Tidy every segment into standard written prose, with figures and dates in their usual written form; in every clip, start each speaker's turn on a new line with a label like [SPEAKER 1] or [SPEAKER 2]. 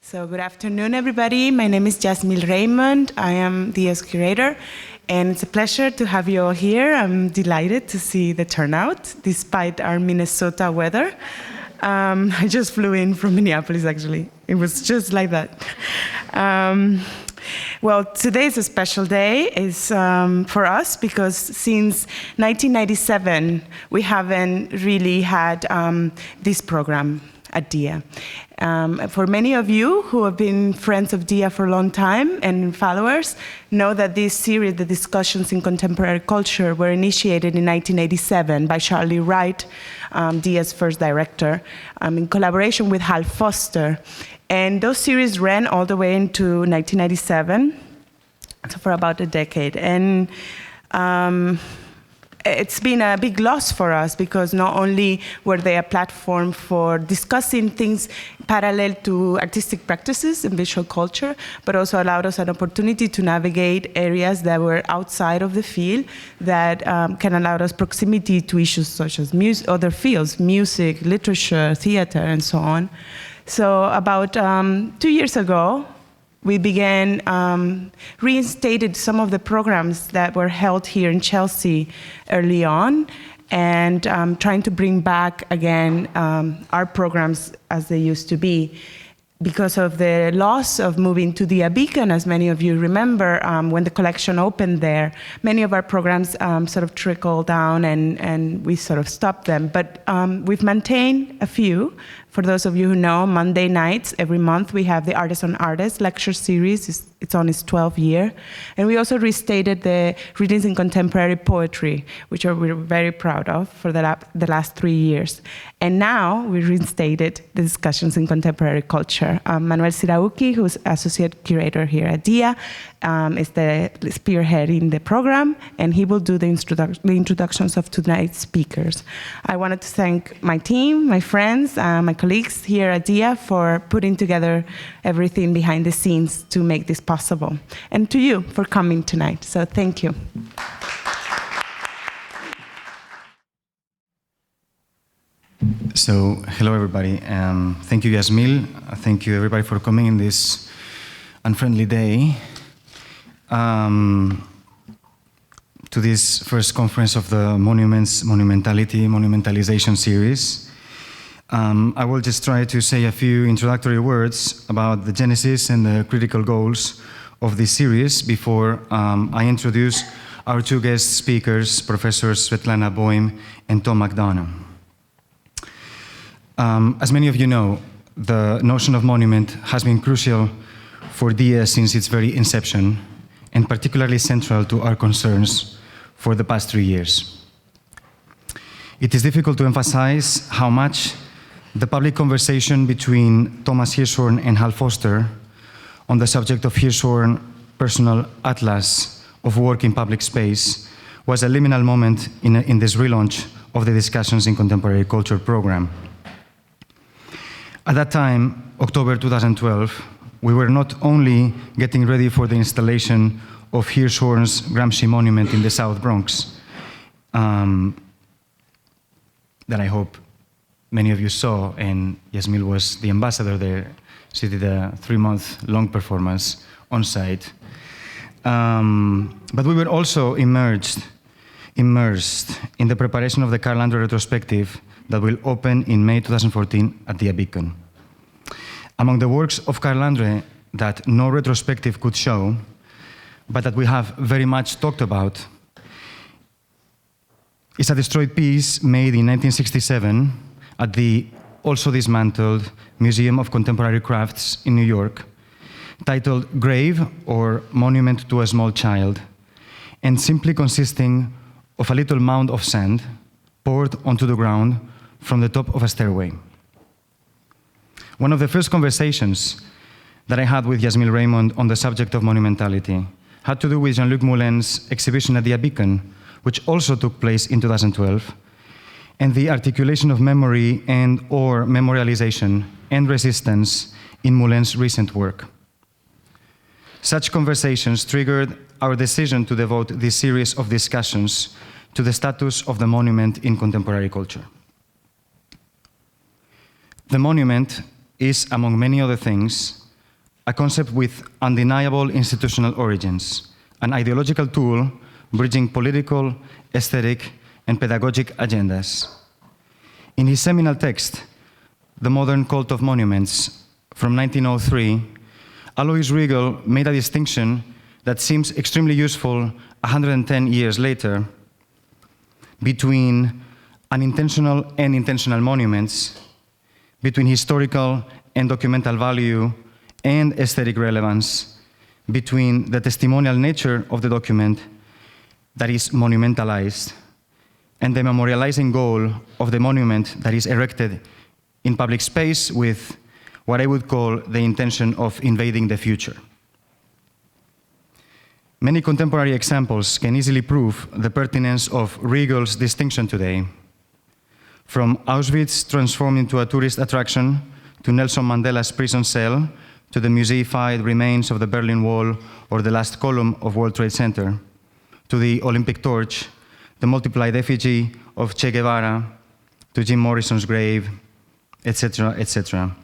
[SPEAKER 1] So good afternoon, everybody. My name is Yasmil Raymond. I am Dia's curator, and it's a pleasure to have you all here. I'm delighted to see the turnout, despite our Minnesota weather. I just flew in from Minneapolis, actually. It was just like that. Well, today is a special day for us because since 1997, we haven't really had this program at DIA. For many of you who have been friends of DIA for a long time and followers, know that this series, the discussions in contemporary culture, were initiated in 1987 by Charlie Wright, DIA's first director, in collaboration with Hal Foster. And those series ran all the way into 1997, so for about a decade. And it's been a big loss for us because not only were they a platform for discussing things parallel to artistic practices and visual culture, but also allowed us an opportunity to navigate areas that were outside of the field that can allow us proximity to issues such as other fields, music, literature, theater, and so on. So about 2 years ago, we began reinstated some of the programs that were held here in Chelsea early on, and trying to bring back again our programs as they used to be. Because of the loss of moving to the Beacon, as many of you remember, when the collection opened there, many of our programs sort of trickled down and we sort of stopped them. But we've maintained a few. For those of you who know, Monday nights, every month, we have the Artist on Artist lecture series. It's on its 12th year. And we also restated the Readings in Contemporary Poetry, which we're very proud of for the last 3 years. And now we reinstated the Discussions in Contemporary Culture. Manuel Sirauki, who's Associate Curator here at DIA, is the spearheading the program, and he will do the introductions of tonight's speakers. I wanted to thank my team, my friends, my colleagues here at DIA for putting together everything behind the scenes to make this possible. And to you for coming tonight. So thank you.
[SPEAKER 2] So hello everybody. Thank you Yasmil. Thank you everybody for coming in this unfriendly day to this first conference of the Monumentality, Monumentalization series. I will just try to say a few introductory words about the genesis and the critical goals of this series before I introduce our two guest speakers, Professors Svetlana Boym and Tom McDonough. As many of you know, the notion of monument has been crucial for DIA since its very inception, and particularly central to our concerns for the past 3 years. It is difficult to emphasize how much the public conversation between Thomas Hirschhorn and Hal Foster on the subject of Hirschhorn's personal atlas of work in public space was a liminal moment in this relaunch of the Discussions in Contemporary Culture program. At that time, October 2012, we were not only getting ready for the installation of Hirschhorn's Gramsci monument in the South Bronx, that I hope many of you saw, and Yasmil was the ambassador there. She did a 3-month-long performance on site. But we were also immersed in the preparation of the Carl Andre retrospective that will open in May 2014 at the Beacon. Among the works of Carl Andre that no retrospective could show, but that we have very much talked about, is a destroyed piece made in 1967 at the also dismantled Museum of Contemporary Crafts in New York, titled Grave or Monument to a Small Child, and simply consisting of a little mound of sand poured onto the ground from the top of a stairway. One of the first conversations that I had with Yasmil Raymond on the subject of monumentality had to do with Jean-Luc Moulin's exhibition at the Beacon, which also took place in 2012, and the articulation of memory and/or memorialization and resistance in Moulin's recent work. Such conversations triggered our decision to devote this series of discussions to the status of the monument in contemporary culture. The monument is, among many other things, a concept with undeniable institutional origins, an ideological tool bridging political, aesthetic, and pedagogic agendas. In his seminal text, The Modern Cult of Monuments, from 1903, Alois Riegel made a distinction that seems extremely useful 110 years later between unintentional and intentional monuments, between historical and documental value and aesthetic relevance, between the testimonial nature of the document that is monumentalized and the memorializing goal of the monument that is erected in public space with what I would call the intention of invading the future. Many contemporary examples can easily prove the pertinence of Riegel's distinction today. From Auschwitz transformed into a tourist attraction, to Nelson Mandela's prison cell, to the museified remains of the Berlin Wall or the last column of World Trade Center, to the Olympic torch, the multiplied effigy of Che Guevara, to Jim Morrison's grave, etc., etc.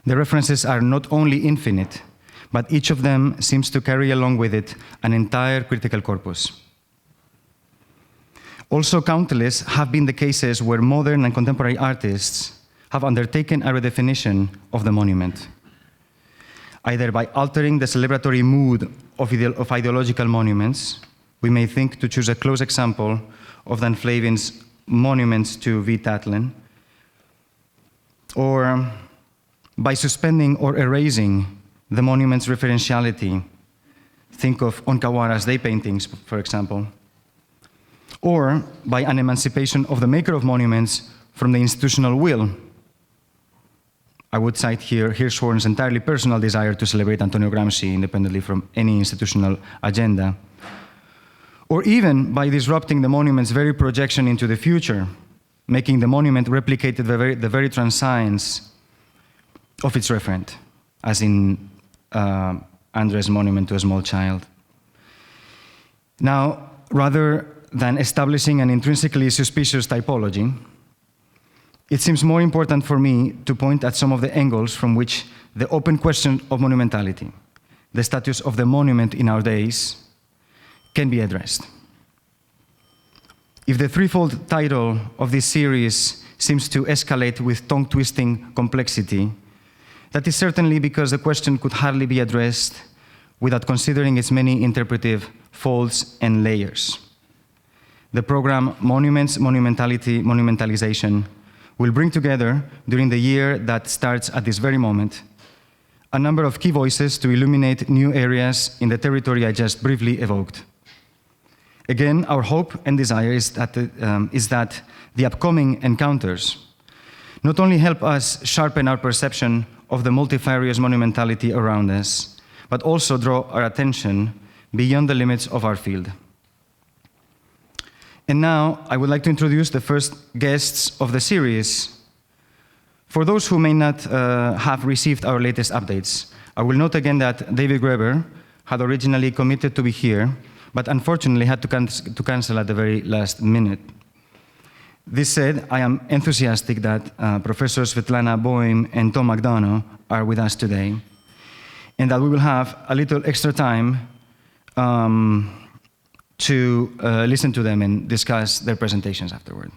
[SPEAKER 2] The references are not only infinite, but each of them seems to carry along with it an entire critical corpus. Also, countless have been the cases where modern and contemporary artists have undertaken a redefinition of the monument, either by altering the celebratory mood of ideological monuments. We may think, to choose a close example, of Dan Flavin's Monuments to V. Tatlin, or by suspending or erasing the monument's referentiality. Think of Onkawara's day paintings, for example. Or by an emancipation of the maker of monuments from the institutional will. I would cite here Hirschhorn's entirely personal desire to celebrate Antonio Gramsci independently from any institutional agenda. Or even by disrupting the monument's very projection into the future, making the monument replicate the very transience of its referent, as in Andres' monument to a small child. Now, rather than establishing an intrinsically suspicious typology, it seems more important for me to point at some of the angles from which the open question of monumentality, the status of the monument in our days, can be addressed. If the threefold title of this series seems to escalate with tongue-twisting complexity, that is certainly because the question could hardly be addressed without considering its many interpretive folds and layers. The program Monuments, Monumentality, Monumentalization will bring together, during the year that starts at this very moment, a number of key voices to illuminate new areas in the territory I just briefly evoked. Again, our hope and desire is that the upcoming encounters not only help us sharpen our perception of the multifarious monumentality around us, but also draw our attention beyond the limits of our field. And now, I would like to introduce the first guests of the series. For those who may not have received our latest updates, I will note again that David Graeber had originally committed to be here, but unfortunately had to cancel at the very last minute. This said, I am enthusiastic that Professor Svetlana Boym and Tom McDonough are with us today, and that we will have a little extra time to listen to them and discuss their presentations afterward.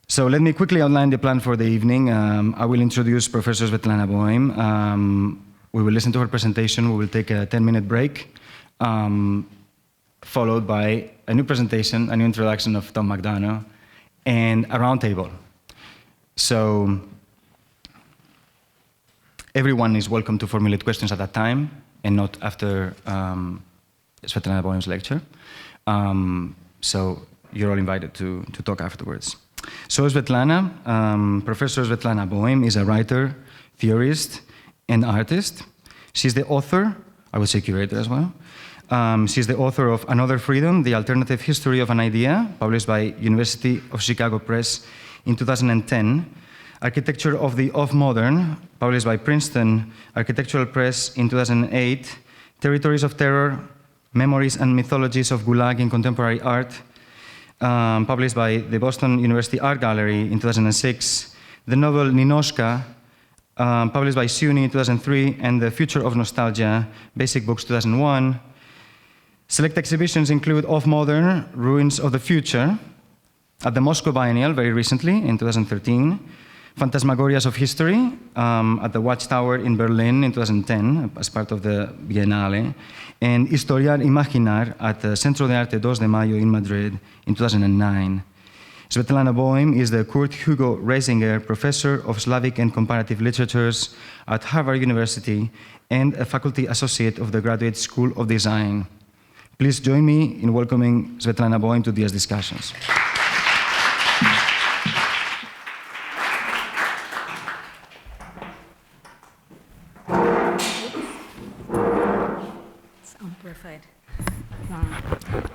[SPEAKER 2] So let me quickly outline the plan for the evening. I will introduce Professor Svetlana Boym. We will listen to her presentation. We will take a 10-minute break, followed by a new presentation, a new introduction of Tom McDonough, and a roundtable. So everyone is welcome to formulate questions at that time, and not after Svetlana Boym's lecture. So you're all invited to talk afterwards. So Svetlana, Professor Svetlana Boym is a writer, theorist, and artist. She's the author, I would say curator as well. She's the author of Another Freedom, The Alternative History of an Idea, published by University of Chicago Press in 2010. Architecture of the Off-Modern, published by Princeton Architectural Press in 2008. Territories of Terror, Memories and Mythologies of Gulag in Contemporary Art, published by the Boston University Art Gallery in 2006. The novel Ninoshka, published by SUNY 2003, and The Future of Nostalgia, Basic Books 2001. Select exhibitions include Off-Modern, Ruins of the Future, at the Moscow Biennial very recently, in 2013, Phantasmagorias of History at the Watchtower in Berlin in 2010 as part of the Biennale, and Historiar Imaginar at the Centro de Arte 2 de Mayo in Madrid in 2009. Svetlana Boym is the Kurt Hugo Reisinger Professor of Slavic and Comparative Literatures at Harvard University and a faculty associate of the Graduate School of Design. Please join me in welcoming Svetlana Boym to these discussions.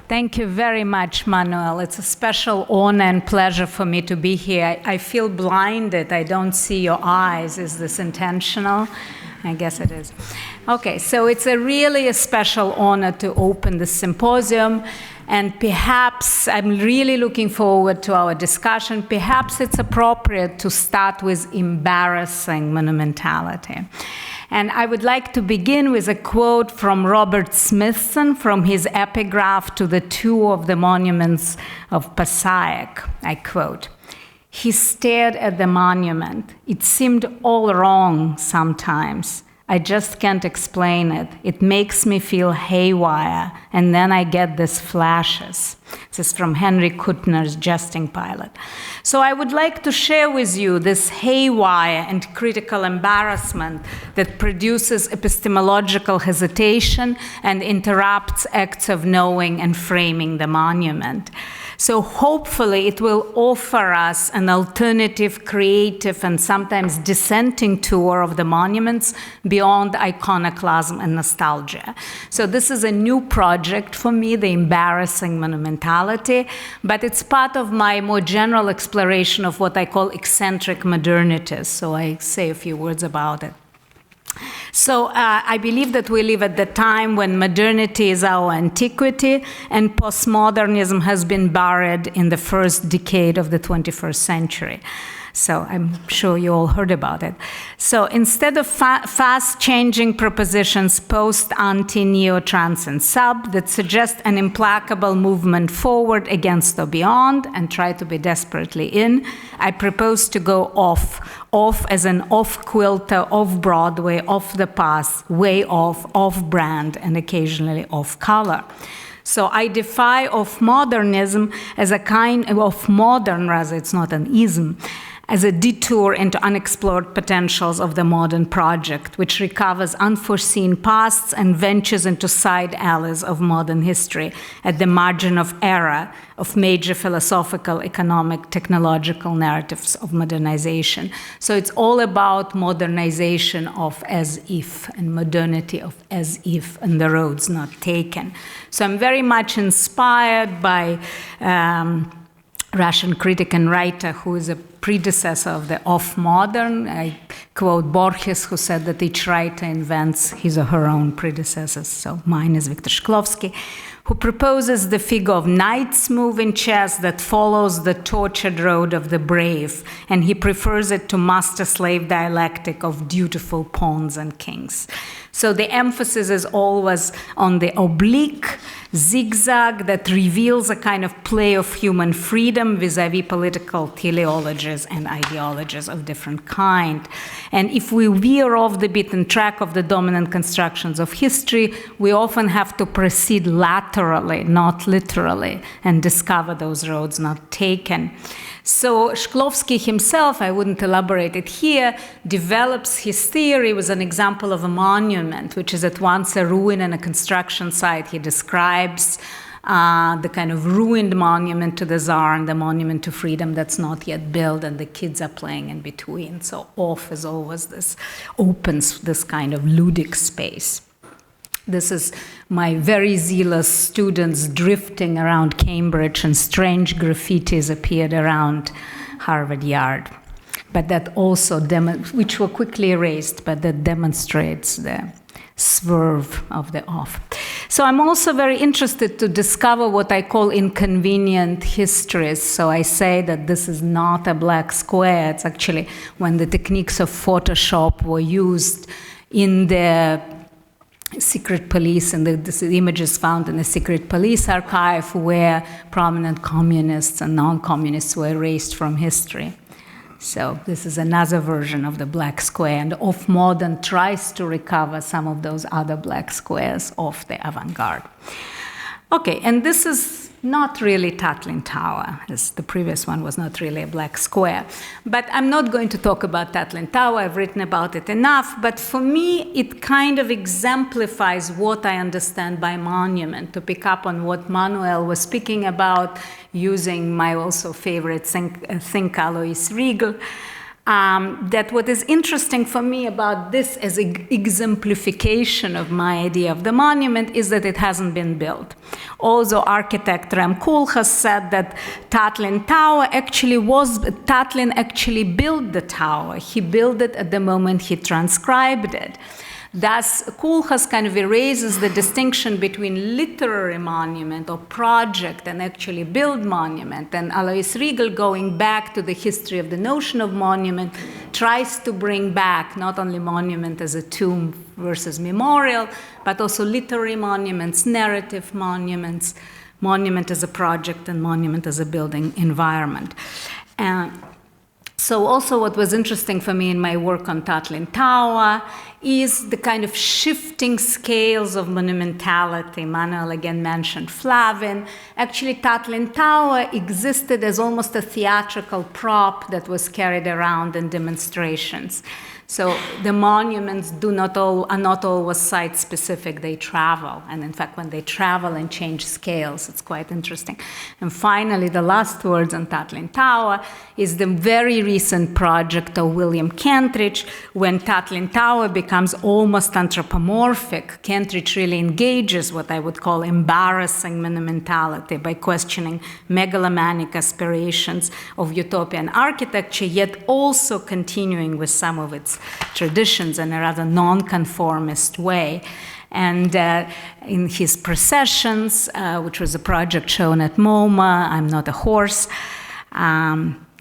[SPEAKER 3] Thank you very much, Manuel. It's a special honor and pleasure for me to be here. I feel blinded. I don't see your eyes. Is this intentional? I guess it is. Okay, so it's really a special honor to open the symposium. And perhaps I'm really looking forward to our discussion. Perhaps it's appropriate to start with embarrassing monumentality. And I would like to begin with a quote from Robert Smithson from his epigraph to the two of the monuments of Passaic. I quote, "He stared at the monument. It seemed all wrong sometimes. I just can't explain it. It makes me feel haywire, and then I get these flashes." This is from Henry Kuttner's Jesting Pilot. So I would like to share with you this haywire and critical embarrassment that produces epistemological hesitation and interrupts acts of knowing and framing the monument. So hopefully it will offer us an alternative, creative, and sometimes dissenting tour of the monuments beyond iconoclasm and nostalgia. So this is a new project for me, the embarrassing monumentality, but it's part of my more general exploration of what I call eccentric modernities. So I say a few words about it. So I believe that we live at the time when modernity is our antiquity and postmodernism has been buried in the first decade of the 21st century. So I'm sure you all heard about it. So instead of fast-changing propositions post, anti, neo, trans, and sub that suggest an implacable movement forward, against, or beyond, and try to be desperately in, I propose to go off as an off-quilter, off-Broadway, off the path, way off-brand, and occasionally off-color. So I defy off-modernism as a kind of modern, rather it's not an ism, as a detour into unexplored potentials of the modern project, which recovers unforeseen pasts and ventures into side alleys of modern history at the margin of error of major philosophical, economic, technological narratives of modernization. So it's all about modernization of as if and modernity of as if and the roads not taken. So I'm very much inspired by Russian critic and writer who is a predecessor of the off-modern. I quote Borges, who said that each writer invents his or her own predecessors. So mine is Viktor Shklovsky, who proposes the figure of knights moving chess that follows the tortured road of the brave, and he prefers it to master-slave dialectic of dutiful pawns and kings. So the emphasis is always on the oblique zigzag that reveals a kind of play of human freedom vis-a-vis political teleologies and ideologies of different kind. And if we veer off the beaten track of the dominant constructions of history, we often have to proceed laterally, not literally, and discover those roads not taken. So Shklovsky himself, I wouldn't elaborate it here, develops his theory with an example of a monument, which is at once a ruin and a construction site. He describes the kind of ruined monument to the Tsar and the monument to freedom that's not yet built, and the kids are playing in between. So off is always this, opens this kind of ludic space. This is my very zealous students drifting around Cambridge, and strange graffitis appeared around Harvard Yard. But that also, which were quickly erased, but that demonstrates the swerve of the off. So I'm also very interested to discover what I call inconvenient histories. So I say that this is not a black square. It's actually when the techniques of Photoshop were used in the secret police, and the images found in the secret police archive where prominent communists and non-communists were erased from history. So this is another version of the black square, and Off Modern tries to recover some of those other black squares of the avant-garde. Okay, and this is not really Tatlin Tower, as the previous one was not really a black square. But I'm not going to talk about Tatlin Tower, I've written about it enough, but for me it kind of exemplifies what I understand by monument, to pick up on what Manuel was speaking about, using my also favorite thinker Alois Riegel. That what is interesting for me about this as an exemplification of my idea of the monument is that it hasn't been built. Also, architect Rem Koolhaas said that Tatlin Tower Tatlin actually built the tower. He built it at the moment he transcribed it. Thus, Koolhaas kind of erases the distinction between literary monument or project and actually build monument. And Alois Riegel, going back to the history of the notion of monument, tries to bring back not only monument as a tomb versus memorial, but also literary monuments, narrative monuments, monument as a project, and monument as a building environment. So also what was interesting for me in my work on Tatlin Tower is the kind of shifting scales of monumentality. Manuel again mentioned Flavin. Actually, Tatlin Tower existed as almost a theatrical prop that was carried around in demonstrations. So the monuments are not always site-specific, they travel. And in fact, when they travel and change scales, it's quite interesting. And finally, the last words on Tatlin Tower is the very recent project of William Kentridge. When Tatlin Tower becomes almost anthropomorphic, Kentridge really engages what I would call embarrassing monumentality by questioning megalomaniac aspirations of utopian architecture, yet also continuing with some of its traditions in a rather non-conformist way. And in his Processions, which was a project shown at MoMA, I'm Not a Horse.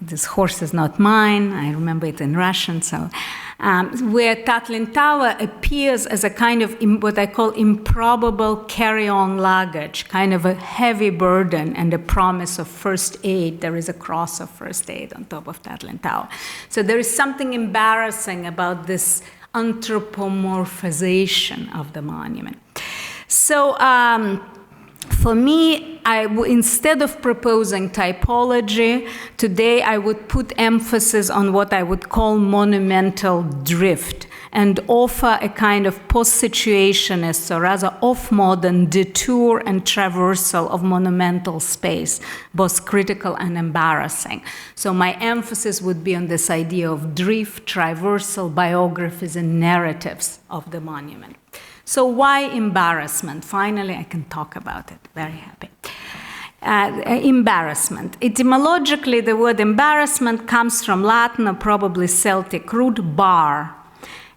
[SPEAKER 3] This horse is not mine. I remember it in Russian. So, where Tatlin Tower appears as a kind of what I call improbable carry-on luggage, kind of a heavy burden and a promise of first aid. There is a cross of first aid on top of Tatlin Tower. So there is something embarrassing about this anthropomorphization of the monument. So for me, instead of proposing typology, today I would put emphasis on what I would call monumental drift and offer a kind of post-situationist, or rather off-modern detour and traversal of monumental space, both critical and embarrassing. So my emphasis would be on this idea of drift, traversal, biographies, and narratives of the monument. So why embarrassment? Finally, I can talk about it. Very happy. Embarrassment. Etymologically, the word embarrassment comes from Latin or probably Celtic root bar,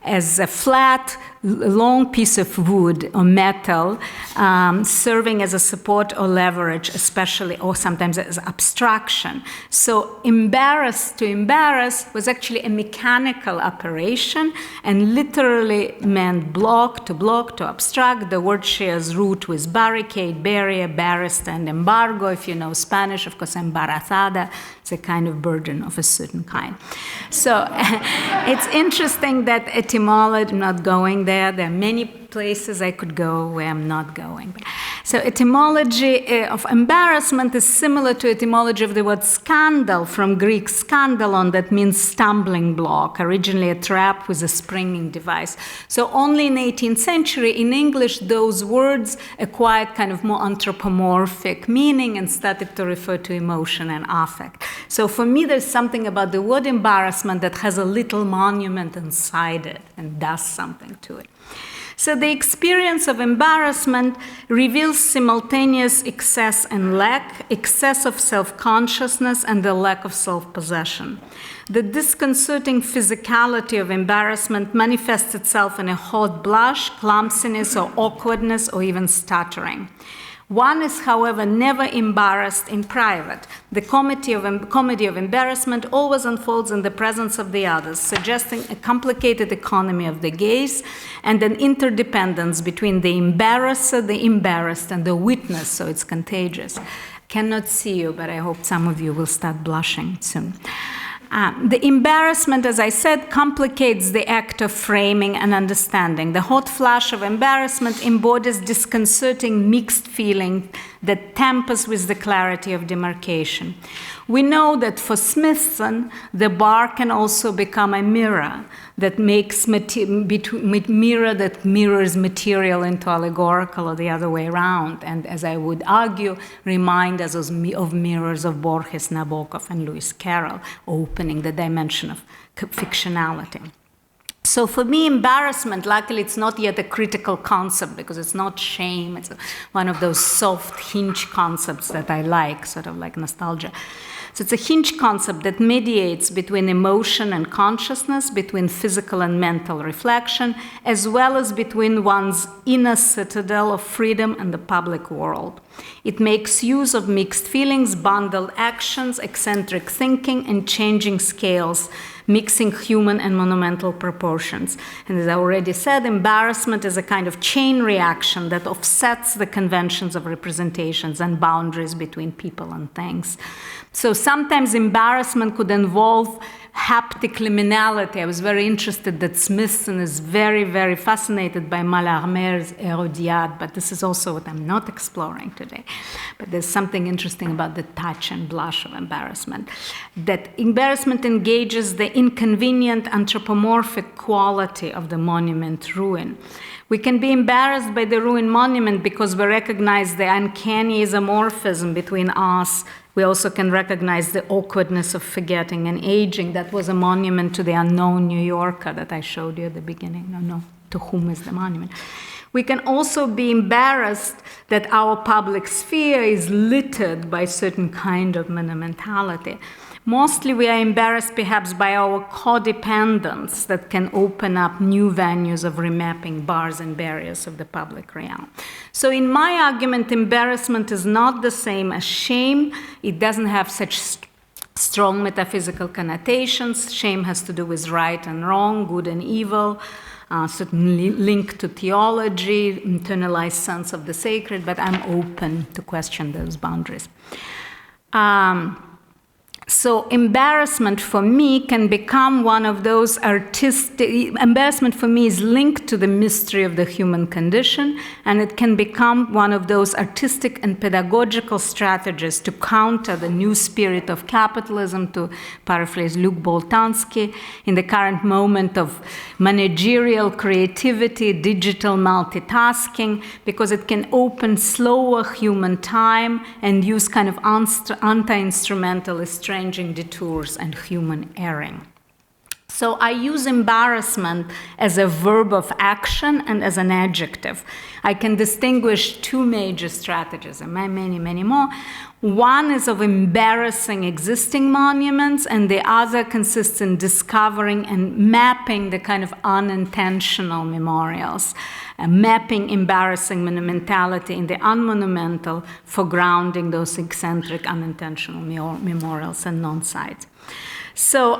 [SPEAKER 3] as a flat, long piece of wood or metal serving as a support or leverage, especially, or sometimes as abstraction. So to embarrass was actually a mechanical operation and literally meant block, to obstruct. The word shares root with barricade, barrier, barrister, and embargo. If you know Spanish, of course, embarazada is a kind of burden of a certain kind. So it's interesting that etymology, I'm not going there. There are many places I could go where I'm not going. So etymology of embarrassment is similar to etymology of the word scandal, from Greek skandalon, that means stumbling block, originally a trap with a springing device. So only in the 18th century, in English, those words acquired kind of more anthropomorphic meaning and started to refer to emotion and affect. So for me, there's something about the word embarrassment that has a little monument inside it and does something to it. So the experience of embarrassment reveals simultaneous excess and lack, excess of self-consciousness, and the lack of self-possession. The disconcerting physicality of embarrassment manifests itself in a hot blush, clumsiness, or awkwardness, or even stuttering. One is, however, never embarrassed in private. The comedy of embarrassment always unfolds in the presence of the others, suggesting a complicated economy of the gaze and an interdependence between the embarrasser, the embarrassed, and the witness, so it's contagious. Cannot see you, but I hope some of you will start blushing soon. The embarrassment, as I said, complicates the act of framing and understanding. The hot flash of embarrassment embodies disconcerting mixed feeling that tampers with the clarity of demarcation. We know that for Smithson, the bar can also become a mirror that makes mirror that mirrors material into allegorical, or the other way around, and as I would argue, remind us of mirrors of Borges, Nabokov, and Lewis Carroll, opening the dimension of fictionality. So for me, embarrassment, luckily, it's not yet a critical concept because it's not shame. It's one of those soft hinge concepts that I like, sort of like nostalgia. So it's a hinge concept that mediates between emotion and consciousness, between physical and mental reflection, as well as between one's inner citadel of freedom and the public world. It makes use of mixed feelings, bundled actions, eccentric thinking, and changing scales, mixing human and monumental proportions. And as I already said, embarrassment is a kind of chain reaction that offsets the conventions of representations and boundaries between people and things. So sometimes embarrassment could involve haptic liminality. I was very interested that Smithson is very, very fascinated by Mallarmé's Hérodiade, but this is also what I'm not exploring today. But there's something interesting about the touch and blush of embarrassment. That embarrassment engages the inconvenient anthropomorphic quality of the monument ruin. We can be embarrassed by the ruined monument because we recognize the uncanny isomorphism between us. We also can recognize the awkwardness of forgetting and aging. That was a monument to the unknown New Yorker that I showed you at the beginning. No, to whom is the monument? We can also be embarrassed that our public sphere is littered by certain kind of monumentality. Mostly we are embarrassed perhaps by our codependence that can open up new venues of remapping bars and barriers of the public realm. So in my argument, embarrassment is not the same as shame. It doesn't have such strong metaphysical connotations. Shame has to do with right and wrong, good and evil, certainly linked to theology, internalized sense of the sacred, but I'm open to question those boundaries. So embarrassment for me can become one of those embarrassment for me is linked to the mystery of the human condition, and it can become one of those artistic and pedagogical strategies to counter the new spirit of capitalism, to paraphrase Luc Boltanski, in the current moment of managerial creativity, digital multitasking, because it can open slower human time and use kind of anti-instrumentalist estranging detours and human erring. So I use embarrassment as a verb of action and as an adjective. I can distinguish two major strategies, and many, many more. One is of embarrassing existing monuments, and the other consists in discovering and mapping the kind of unintentional memorials, mapping embarrassing monumentality in the unmonumental for grounding those eccentric unintentional memorials and non-sites. So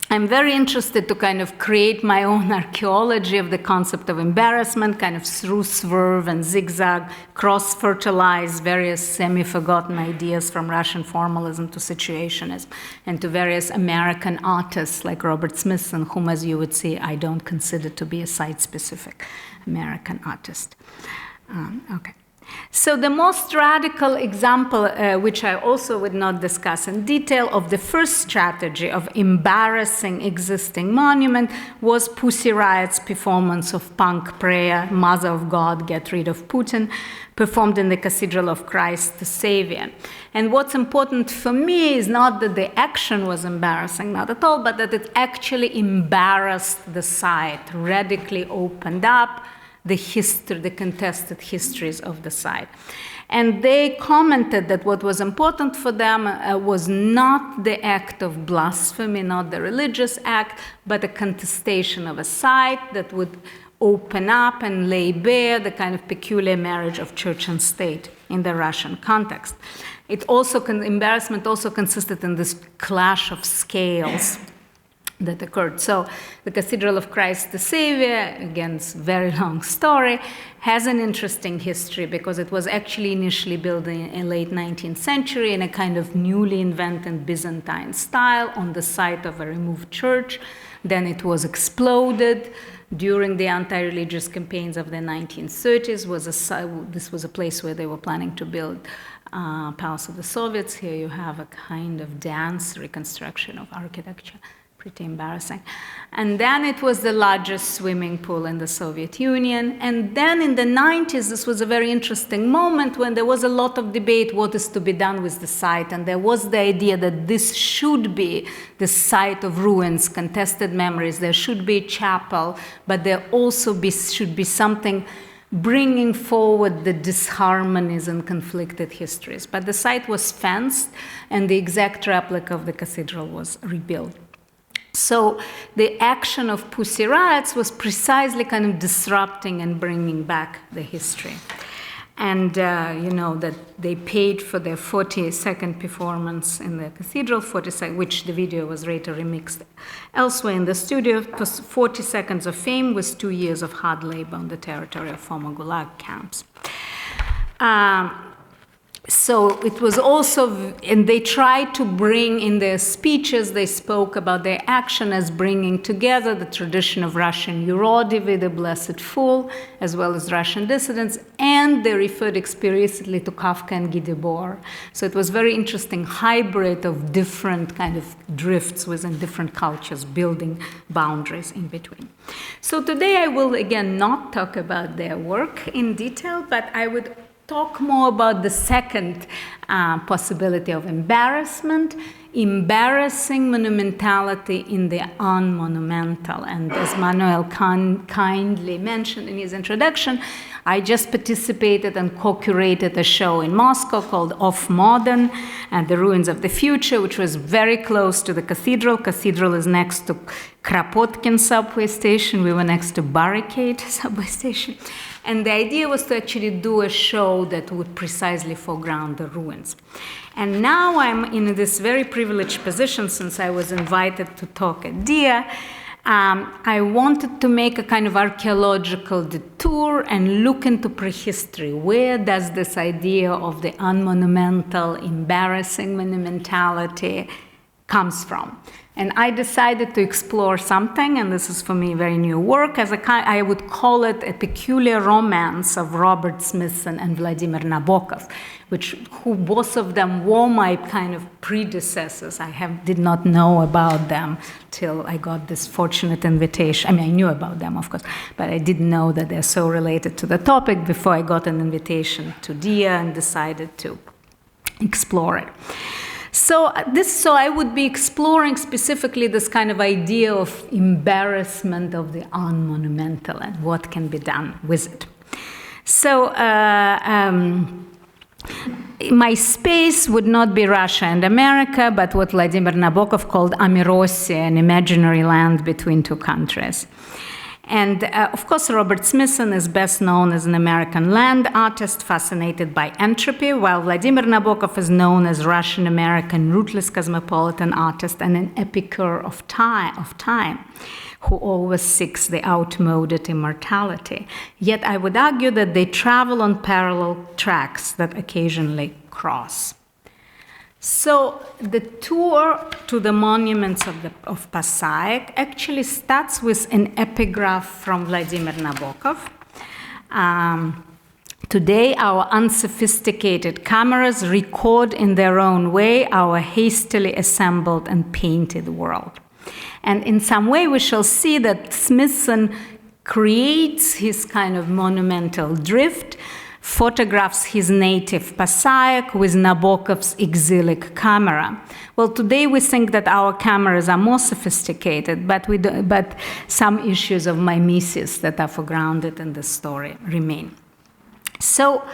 [SPEAKER 3] I'm very interested to kind of create my own archaeology of the concept of embarrassment, kind of through swerve and zigzag, cross-fertilize various semi-forgotten ideas from Russian formalism to situationism, and to various American artists like Robert Smithson, whom, as you would see, I don't consider to be a site-specific American artist. Okay. So the most radical example, which I also would not discuss in detail, of the first strategy of embarrassing existing monument was Pussy Riot's performance of punk prayer, Mother of God, Get Rid of Putin, performed in the Cathedral of Christ the Savior. And what's important for me is not that the action was embarrassing, not at all, but that it actually embarrassed the site, radically opened up the contested histories of the site. And they commented that what was important for them was not the act of blasphemy, not the religious act, but a contestation of a site that would open up and lay bare the kind of peculiar marriage of church and state in the Russian context. Embarrassment also consisted in this clash of scales that occurred. So the Cathedral of Christ the Savior, again, it's a very long story, has an interesting history because it was actually initially built in the late 19th century in a kind of newly invented Byzantine style on the site of a removed church. Then it was exploded during the anti-religious campaigns of the 1930s. This was a place where they were planning to build Palace of the Soviets. Here you have a kind of dance reconstruction of architecture. Pretty embarrassing. And then it was the largest swimming pool in the Soviet Union. And then in the 90s, this was a very interesting moment when there was a lot of debate what is to be done with the site. And there was the idea that this should be the site of ruins, contested memories. There should be a chapel, but there also should be something bringing forward the disharmonies and conflicted histories. But the site was fenced, and the exact replica of the cathedral was rebuilt. So the action of Pussy Riots was precisely kind of disrupting and bringing back the history. And you know that they paid for their 40-second performance in the cathedral, which the video was later remixed elsewhere in the studio. It was 40 seconds of fame with 2 years of hard labor on the territory of former Gulag camps. So it was also, and they tried to bring in their speeches, they spoke about their action as bringing together the tradition of Russian Urodivi, the Blessed Fool, as well as Russian dissidents, and they referred explicitly to Kafka and Guy Debord. So it was very interesting hybrid of different kind of drifts within different cultures, building boundaries in between. So today I will again not talk about their work in detail, but I would talk more about the second possibility of embarrassing monumentality in the unmonumental. And as Manuel kindly mentioned in his introduction, I just participated and co-curated a show in Moscow called Off Modern and the Ruins of the Future, which was very close to the cathedral. Cathedral is next to Kropotkin subway station. We were next to Barricade subway station. And the idea was to actually do a show that would precisely foreground the ruins. And now I'm in this very privileged position since I was invited to talk at DIA. I wanted to make a kind of archaeological detour and look into prehistory. Where does this idea of the unmonumental, embarrassing monumentality comes from? And I decided to explore something, and this is for me very new work, I would call it a peculiar romance of Robert Smithson and Vladimir Nabokov, who both of them were my kind of predecessors. I did not know about them till I got this fortunate invitation. I mean, I knew about them, of course, but I didn't know that they're so related to the topic before I got an invitation to DIA and decided to explore it. So I would be exploring specifically this kind of idea of embarrassment of the unmonumental and what can be done with it. So my space would not be Russia and America, but what Vladimir Nabokov called Amirossia, an imaginary land between two countries. And of course, Robert Smithson is best known as an American land artist fascinated by entropy, while Vladimir Nabokov is known as Russian-American rootless cosmopolitan artist and an epicure of time, who always seeks the outmoded immortality. Yet I would argue that they travel on parallel tracks that occasionally cross. So the tour to the monuments of Passaic actually starts with an epigraph from Vladimir Nabokov, Today, our unsophisticated cameras record in their own way our hastily assembled and painted world. And in some way, we shall see that Smithson creates his kind of monumental drift, photographs his native Passaic with Nabokov's exilic camera. Well, today we think that our cameras are more sophisticated, but some issues of mimesis that are foregrounded in the story remain. So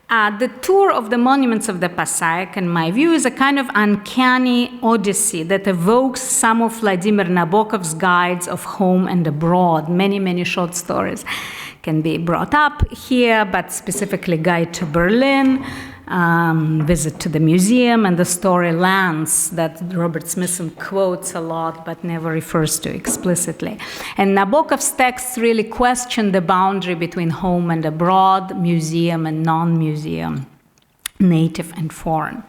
[SPEAKER 3] the tour of the monuments of the Passaic, in my view, is a kind of uncanny odyssey that evokes some of Vladimir Nabokov's guides of home and abroad. Many, many short stories can be brought up here, but specifically Guide to Berlin, Visit to the Museum, and the story Lands that Robert Smithson quotes a lot but never refers to explicitly. And Nabokov's texts really question the boundary between home and abroad, museum and non-museum, native and foreign.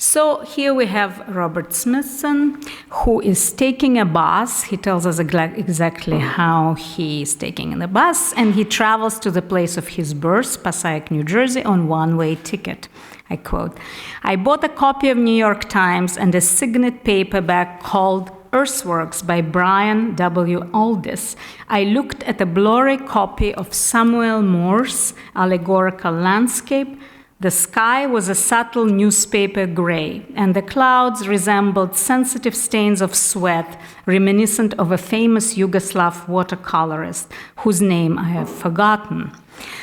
[SPEAKER 3] So here we have Robert Smithson, who is taking a bus. He tells us exactly how he is taking the bus, and he travels to the place of his birth, Passaic, New Jersey, on one-way ticket. I quote, "I bought a copy of New York Times and a signet paperback called Earthworks by Brian W. Aldiss. I looked at a blurry copy of Samuel Morse's allegorical landscape. The sky was a subtle newspaper gray, and the clouds resembled sensitive stains of sweat reminiscent of a famous Yugoslav watercolorist whose name I have forgotten."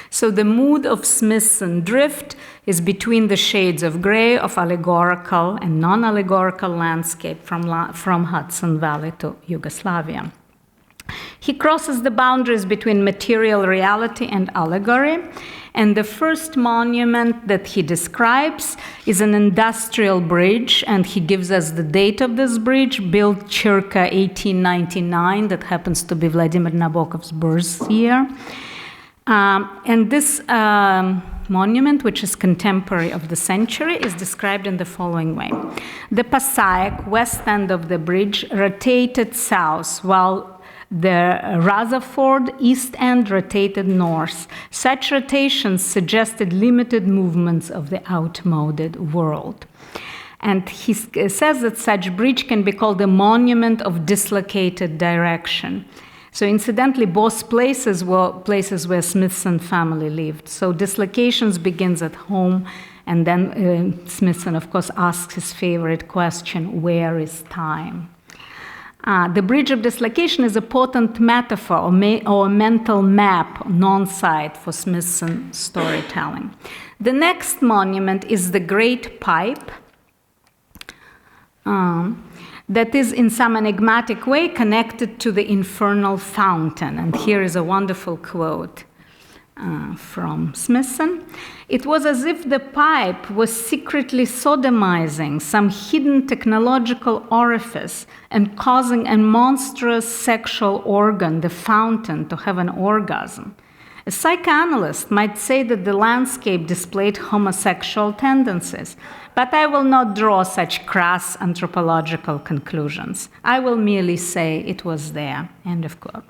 [SPEAKER 3] So the mood of Smithson drift is between the shades of gray of allegorical and non-allegorical landscape from Hudson Valley to Yugoslavia. He crosses the boundaries between material reality and allegory, and the first monument that he describes is an industrial bridge, and he gives us the date of this bridge, built circa 1899, that happens to be Vladimir Nabokov's birth year. And this monument, which is contemporary of the century, is described in the following way. The Passaic, west end of the bridge, rotated south, while the Rutherford east end rotated north. Such rotations suggested limited movements of the outmoded world. And he says that such bridge can be called a monument of dislocated direction. So incidentally, both places were places where Smithson family lived. So dislocations begins at home, and then Smithson, of course, asks his favorite question, where is time? The bridge of dislocation is a potent metaphor or a mental map, non-site for Smithson storytelling. The next monument is the Great Pipe, that is in some enigmatic way connected to the infernal fountain. And here is a wonderful quote from Smithson. "It was as if the pipe was secretly sodomizing some hidden technological orifice and causing a monstrous sexual organ, the fountain, to have an orgasm. A psychoanalyst might say that the landscape displayed homosexual tendencies, but I will not draw such crass anthropological conclusions. I will merely say it was there." End of quote.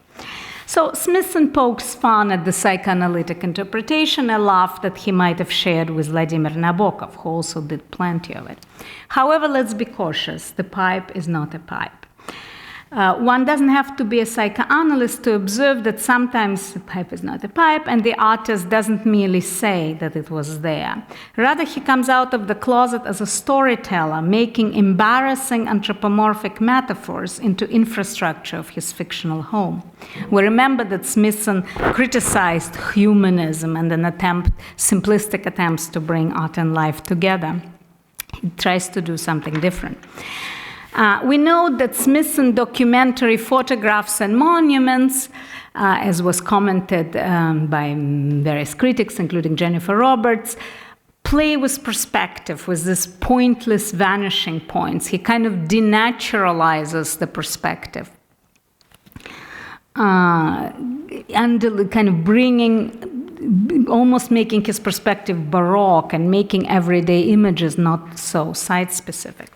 [SPEAKER 3] So Smithson pokes fun at the psychoanalytic interpretation, a laugh that he might have shared with Vladimir Nabokov, who also did plenty of it. However, let's be cautious. The pipe is not a pipe. One doesn't have to be a psychoanalyst to observe that sometimes the pipe is not a pipe, and the artist doesn't merely say that it was there. Rather, he comes out of the closet as a storyteller, making embarrassing anthropomorphic metaphors into infrastructure of his fictional home. We remember that Smithson criticized humanism and simplistic attempts to bring art and life together. He tries to do something different. We know that Smithson documentary photographs and monuments, as was commented by various critics, including Jennifer Roberts, play with perspective, with these pointless vanishing points. He kind of denaturalizes the perspective. And kind of almost making his perspective baroque and making everyday images not so site-specific.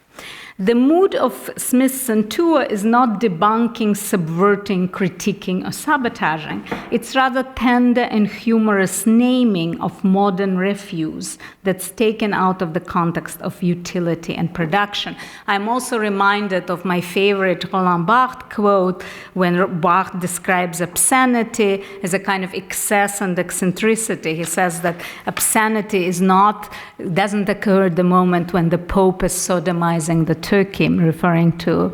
[SPEAKER 3] The mood of Smithson tour is not debunking, subverting, critiquing, or sabotaging. It's rather tender and humorous naming of modern refuse that's taken out of the context of utility and production. I'm also reminded of my favorite Roland Barthes quote when Barthes describes obscenity as a kind of excess and eccentricity. He says that obscenity doesn't occur at the moment when the Pope is sodomizing the Turkey, referring to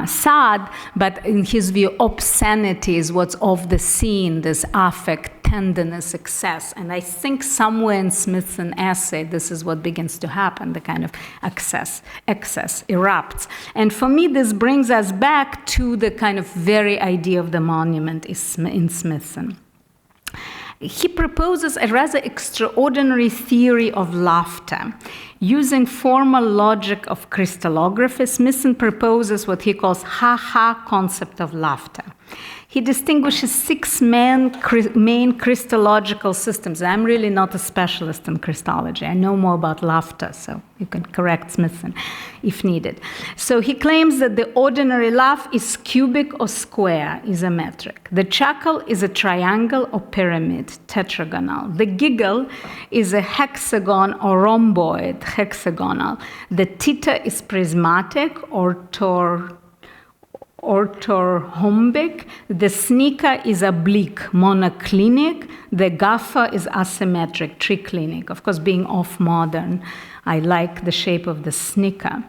[SPEAKER 3] Sade, but in his view, obscenity is what's off the scene, this affect, tenderness, excess. And I think somewhere in Smithson's essay, this is what begins to happen, the kind of excess erupts. And for me, this brings us back to the kind of very idea of the monument in Smithson. He proposes a rather extraordinary theory of laughter. Using formal logic of crystallography, Smithson proposes what he calls ha-ha concept of laughter. He distinguishes 6 main Christological systems. I'm really not a specialist in Christology. I know more about laughter, so you can correct Smithson if needed. So he claims that the ordinary laugh is cubic or square, isometric. The chuckle is a triangle or pyramid, tetragonal. The giggle is a hexagon or rhomboid, hexagonal. The titter is prismatic or orthorhombic, the sneaker is oblique, monoclinic, the gaffer is asymmetric, triclinic. Of course, being off-modern, I like the shape of the sneaker.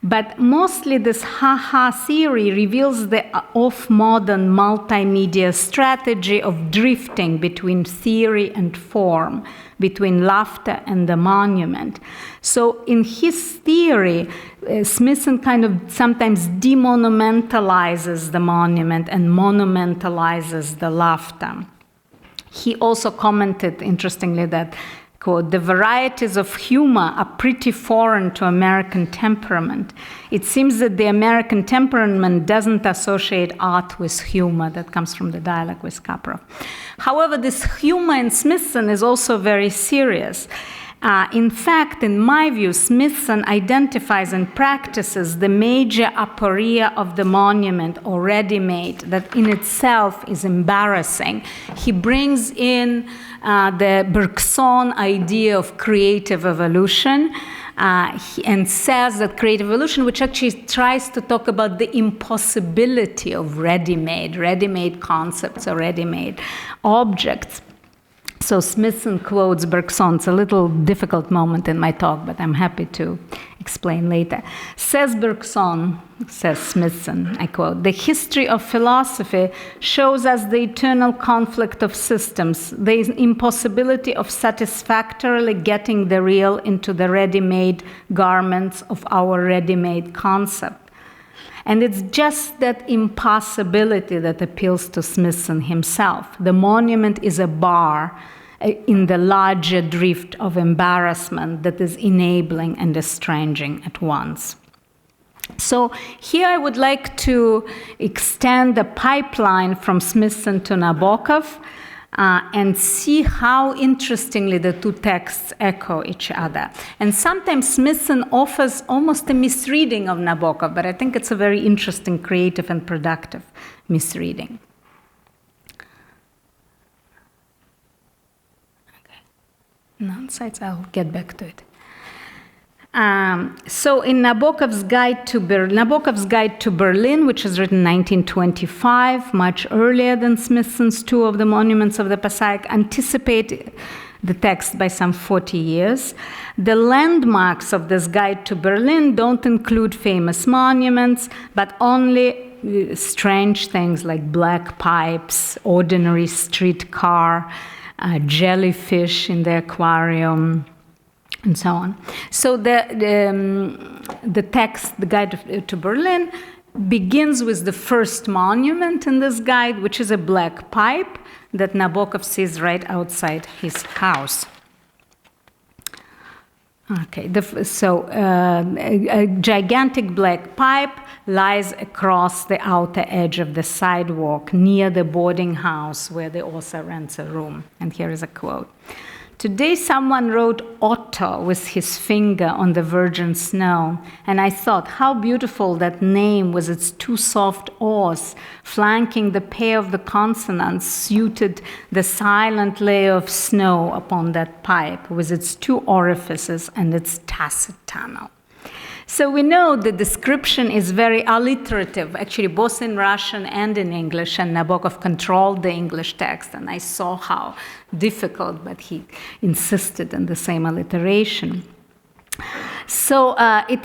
[SPEAKER 3] But mostly this ha-ha theory reveals the off-modern multimedia strategy of drifting between theory and form, between laughter and the monument. So in his theory, Smithson kind of sometimes demonumentalizes the monument and monumentalizes the laughter. He also commented, interestingly, that, quote, the varieties of humor are pretty foreign to American temperament. It seems that the American temperament doesn't associate art with humor. That comes from the dialogue with Kaprow. However, this humor in Smithson is also very serious. In fact, in my view, Smithson identifies and practices the major aporia of the monument already made, that in itself is embarrassing. He brings in the Bergson idea of creative evolution, and says that creative evolution, which actually tries to talk about the impossibility of ready-made concepts or ready-made objects. So Smithson quotes Bergson. It's a little difficult moment in my talk, but I'm happy to explain later. Says Bergson, says Smithson, I quote, the history of philosophy shows us the eternal conflict of systems, the impossibility of satisfactorily getting the real into the ready-made garments of our ready-made concept. And it's just that impossibility that appeals to Smithson himself. The monument is a bar in the larger drift of embarrassment that is enabling and estranging at once. So here I would like to extend the pipeline from Smithson to Nabokov and see how interestingly the two texts echo each other. And sometimes Smithson offers almost a misreading of Nabokov, but I think it's a very interesting, creative, and productive misreading. Okay. Non-sites, I'll get back to it. So in Nabokov's Guide to Berlin, which is written in 1925, much earlier than Smithson's Tour of the Monuments of the Passaic, anticipate the text by some 40 years. The landmarks of this Guide to Berlin don't include famous monuments, but only strange things like black pipes, ordinary streetcar, jellyfish in the aquarium, and so on. So the text, the Guide to Berlin, begins with the first monument in this guide, which is a black pipe that Nabokov sees right outside his house. Okay, a gigantic black pipe lies across the outer edge of the sidewalk near the boarding house where the author rents a room. And here is a quote. Today someone wrote Otto with his finger on the virgin snow, and I thought how beautiful that name with its two soft O's flanking the pair of the consonants suited the silent layer of snow upon that pipe with its two orifices and its tacit tunnel. So we know the description is very alliterative, actually both in Russian and in English, and Nabokov controlled the English text, and I saw how difficult, but he insisted on the same alliteration. So it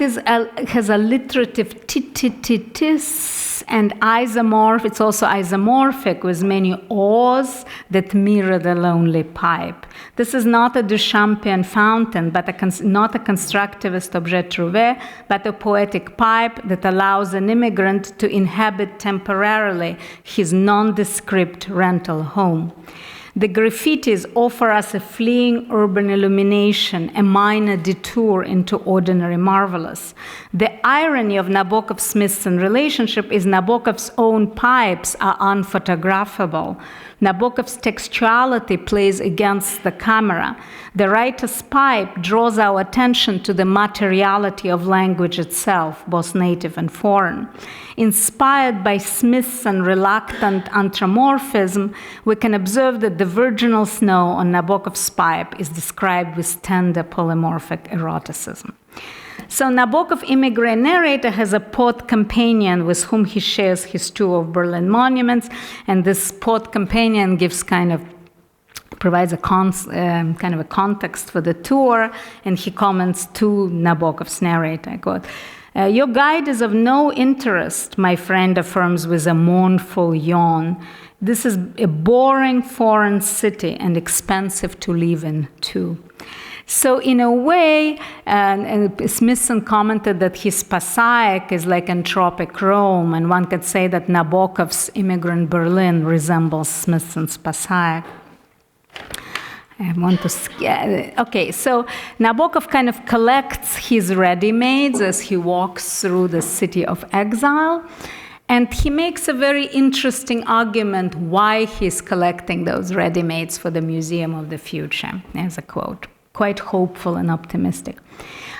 [SPEAKER 3] has alliterative t-t-t-tis and isomorph. It's also isomorphic with many O's that mirror the lonely pipe. This is not a Duchampian fountain, but not a constructivist objet trouvé, but a poetic pipe that allows an immigrant to inhabit temporarily his nondescript rental home. The graffitis offer us a fleeting urban illumination, a minor detour into ordinary marvelous. The irony of Nabokov-Smithson relationship is Nabokov's own pipes are unphotographable. Nabokov's textuality plays against the camera. The writer's pipe draws our attention to the materiality of language itself, both native and foreign. Inspired by Smithson's reluctant anthropomorphism, we can observe that the virginal snow on Nabokov's pipe is described with tender polymorphic eroticism. So Nabokov, immigrant narrator, has a poet companion with whom he shares his tour of Berlin monuments, and this poet companion provides a kind of a context for the tour, and he comments to Nabokov's narrator, I quote, "Your guide is of no interest," my friend affirms with a mournful yawn. "This is a boring foreign city and expensive to live in, too." So in a way, Smithson commented that his Passaic is like anthropic Rome, and one could say that Nabokov's immigrant Berlin resembles Smithson's Passaic. Okay, so Nabokov kind of collects his ready-mades as he walks through the city of exile, and he makes a very interesting argument why he's collecting those ready-mades for the Museum of the Future. There's a quote, quite hopeful and optimistic.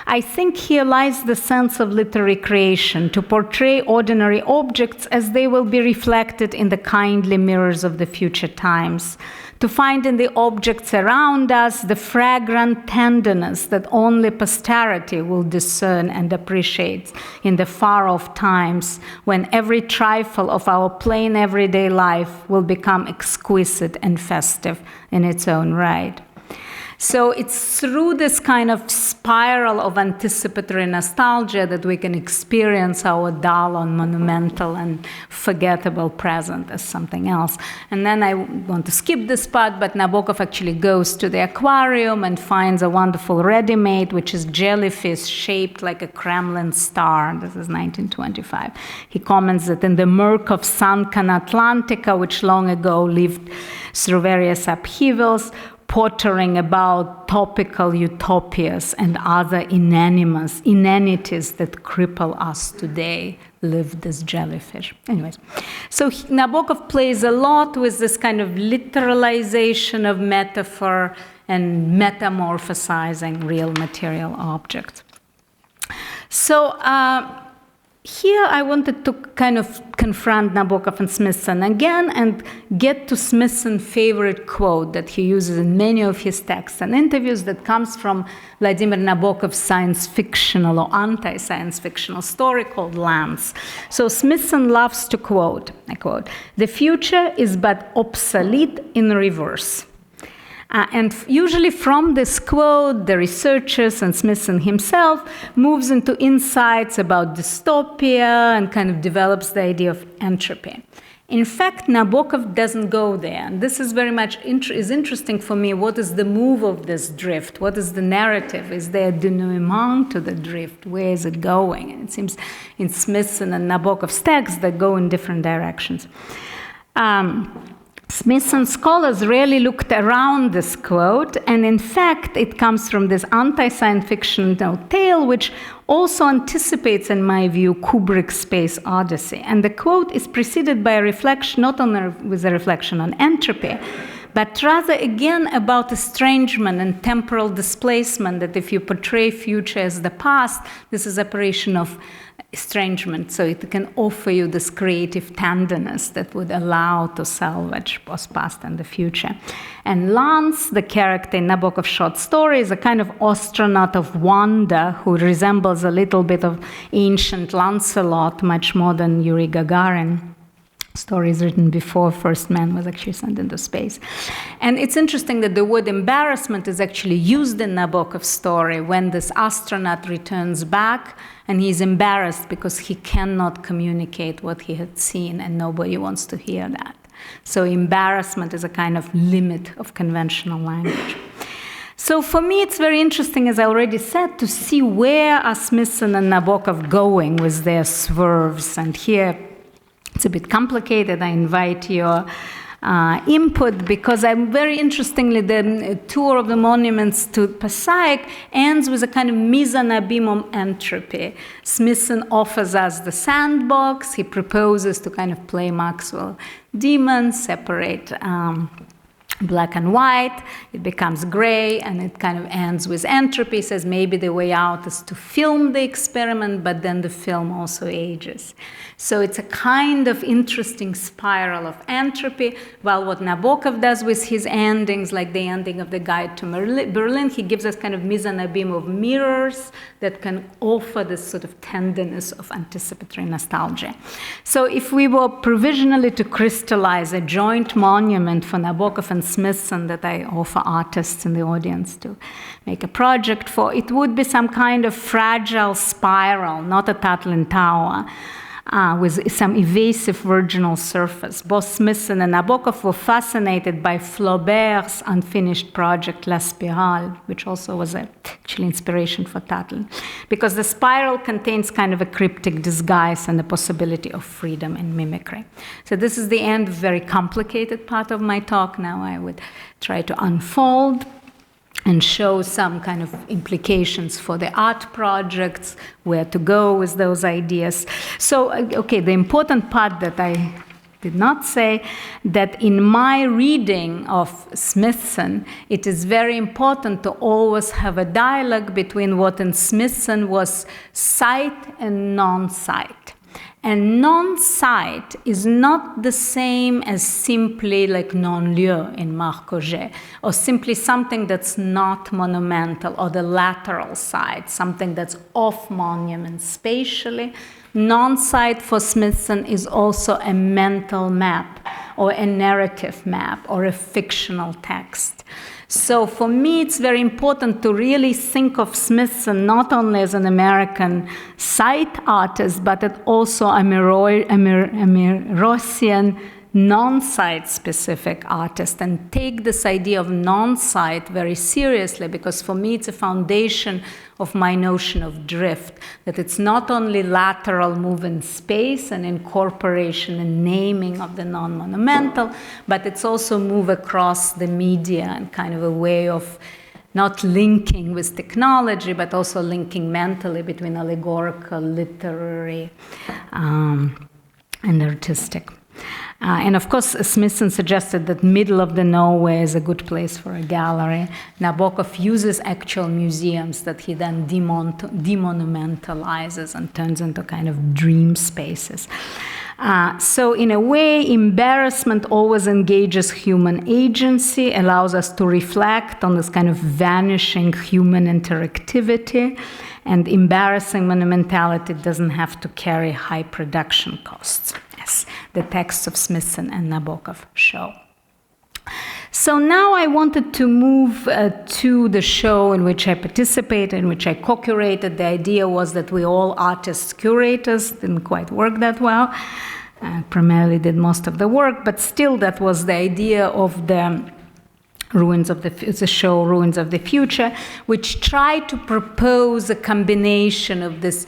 [SPEAKER 3] "I think here lies the sense of literary creation, to portray ordinary objects as they will be reflected in the kindly mirrors of the future times, to find in the objects around us the fragrant tenderness that only posterity will discern and appreciate in the far-off times when every trifle of our plain everyday life will become exquisite and festive in its own right." So it's through this kind of spiral of anticipatory nostalgia that we can experience our dull and monumental and forgettable present as something else. And then I want to skip this part, but Nabokov actually goes to the aquarium and finds a wonderful ready-made, which is jellyfish shaped like a Kremlin star. This is 1925. He comments that in the murk of sunken Atlantica, which long ago lived through various upheavals, pottering about topical utopias and other inanities that cripple us today, live this jellyfish. Anyways, so Nabokov plays a lot with this kind of literalization of metaphor and metamorphosizing real material objects. So here I wanted to kind of confront Nabokov and Smithson again and get to Smithson's favorite quote that he uses in many of his texts and interviews that comes from Vladimir Nabokov's science fictional or anti-science fictional story called Lance. So Smithson loves to quote, I quote, "The future is but obsolete in reverse." And usually from this quote, the researchers and Smithson himself moves into insights about dystopia and kind of develops the idea of entropy. In fact, Nabokov doesn't go there. And this is very much is interesting for me. What is the move of this drift? What is the narrative? Is there a denouement to the drift? Where is it going? And it seems in Smithson and Nabokov's texts they go in different directions. Smithson scholars really looked around this quote, and in fact, it comes from this anti-science fiction tale, which also anticipates, in my view, Kubrick's Space Odyssey. And the quote is preceded by a reflection, not only with a reflection on entropy, but rather again about estrangement and temporal displacement, that if you portray future as the past, this is operation of estrangement, so it can offer you this creative tenderness that would allow to salvage both past and the future. And Lance, the character in Nabokov's short story, is a kind of astronaut of wonder who resembles a little bit of ancient Lancelot, much more than Yuri Gagarin. Stories written before first man was actually sent into space. And it's interesting that the word embarrassment is actually used in Nabokov's story when this astronaut returns back and he's embarrassed because he cannot communicate what he had seen and nobody wants to hear that. So embarrassment is a kind of limit of conventional language. So for me, it's very interesting, as I already said, to see where are Smithson and Nabokov going with their swerves. And here, it's a bit complicated. I invite your input because very interestingly, the tour of the monuments to Passaic ends with a kind of mise en abîme of entropy. Smithson offers us the sandbox. He proposes to kind of play Maxwell demons, separate black and white, it becomes gray, and it kind of ends with entropy. It says maybe the way out is to film the experiment, but then the film also ages. So it's a kind of interesting spiral of entropy, while what Nabokov does with his endings, like the ending of The Guide to Berlin, he gives us kind of mise en abîme of mirrors that can offer this sort of tenderness of anticipatory nostalgia. So if we were provisionally to crystallize a joint monument for Nabokov and Smithson that I offer artists in the audience to make a project for, it would be some kind of fragile spiral, not a Tatlin Tower, with some evasive virginal surface. Both Smithson and Nabokov were fascinated by Flaubert's unfinished project La Spirale, which also was actually inspiration for Tatlin, because the spiral contains kind of a cryptic disguise and the possibility of freedom and mimicry. So this is the end, very complicated part of my talk. Now I would try to unfold and show some kind of implications for the art projects, where to go with those ideas. So, okay, the important part that I did not say, that in my reading of Smithson, it is very important to always have a dialogue between what in Smithson was sight and non-sight. And non-sight is not the same as simply like non-lieu in Marc Auger, or simply something that's not monumental, or the lateral side, something that's off monument spatially. Non-sight for Smithson is also a mental map, or a narrative map, or a fictional text. So for me, it's very important to really think of Smithson not only as an American sight artist, but also a Rossian non-sight specific artist, and take this idea of non-sight very seriously, because for me it's a foundation of my notion of drift, that it's not only lateral move in space and incorporation and naming of the non-monumental, but it's also move across the media and kind of a way of not linking with technology, but also linking mentally between allegorical, literary, and artistic. And of course, Smithson suggested that middle of the nowhere is a good place for a gallery. Nabokov uses actual museums that he then demonumentalizes and turns into kind of dream spaces. So in a way, embarrassment always engages human agency, allows us to reflect on this kind of vanishing human interactivity, and embarrassing monumentality doesn't have to carry high production costs, as the texts of Smithson and Nabokov show. So now I wanted to move to the show in which I participated, in which I co-curated. The idea was that we all artists curators, didn't quite work that well. Primarily did most of the work, but still that was the idea of the show Ruins of the Future, which tried to propose a combination of this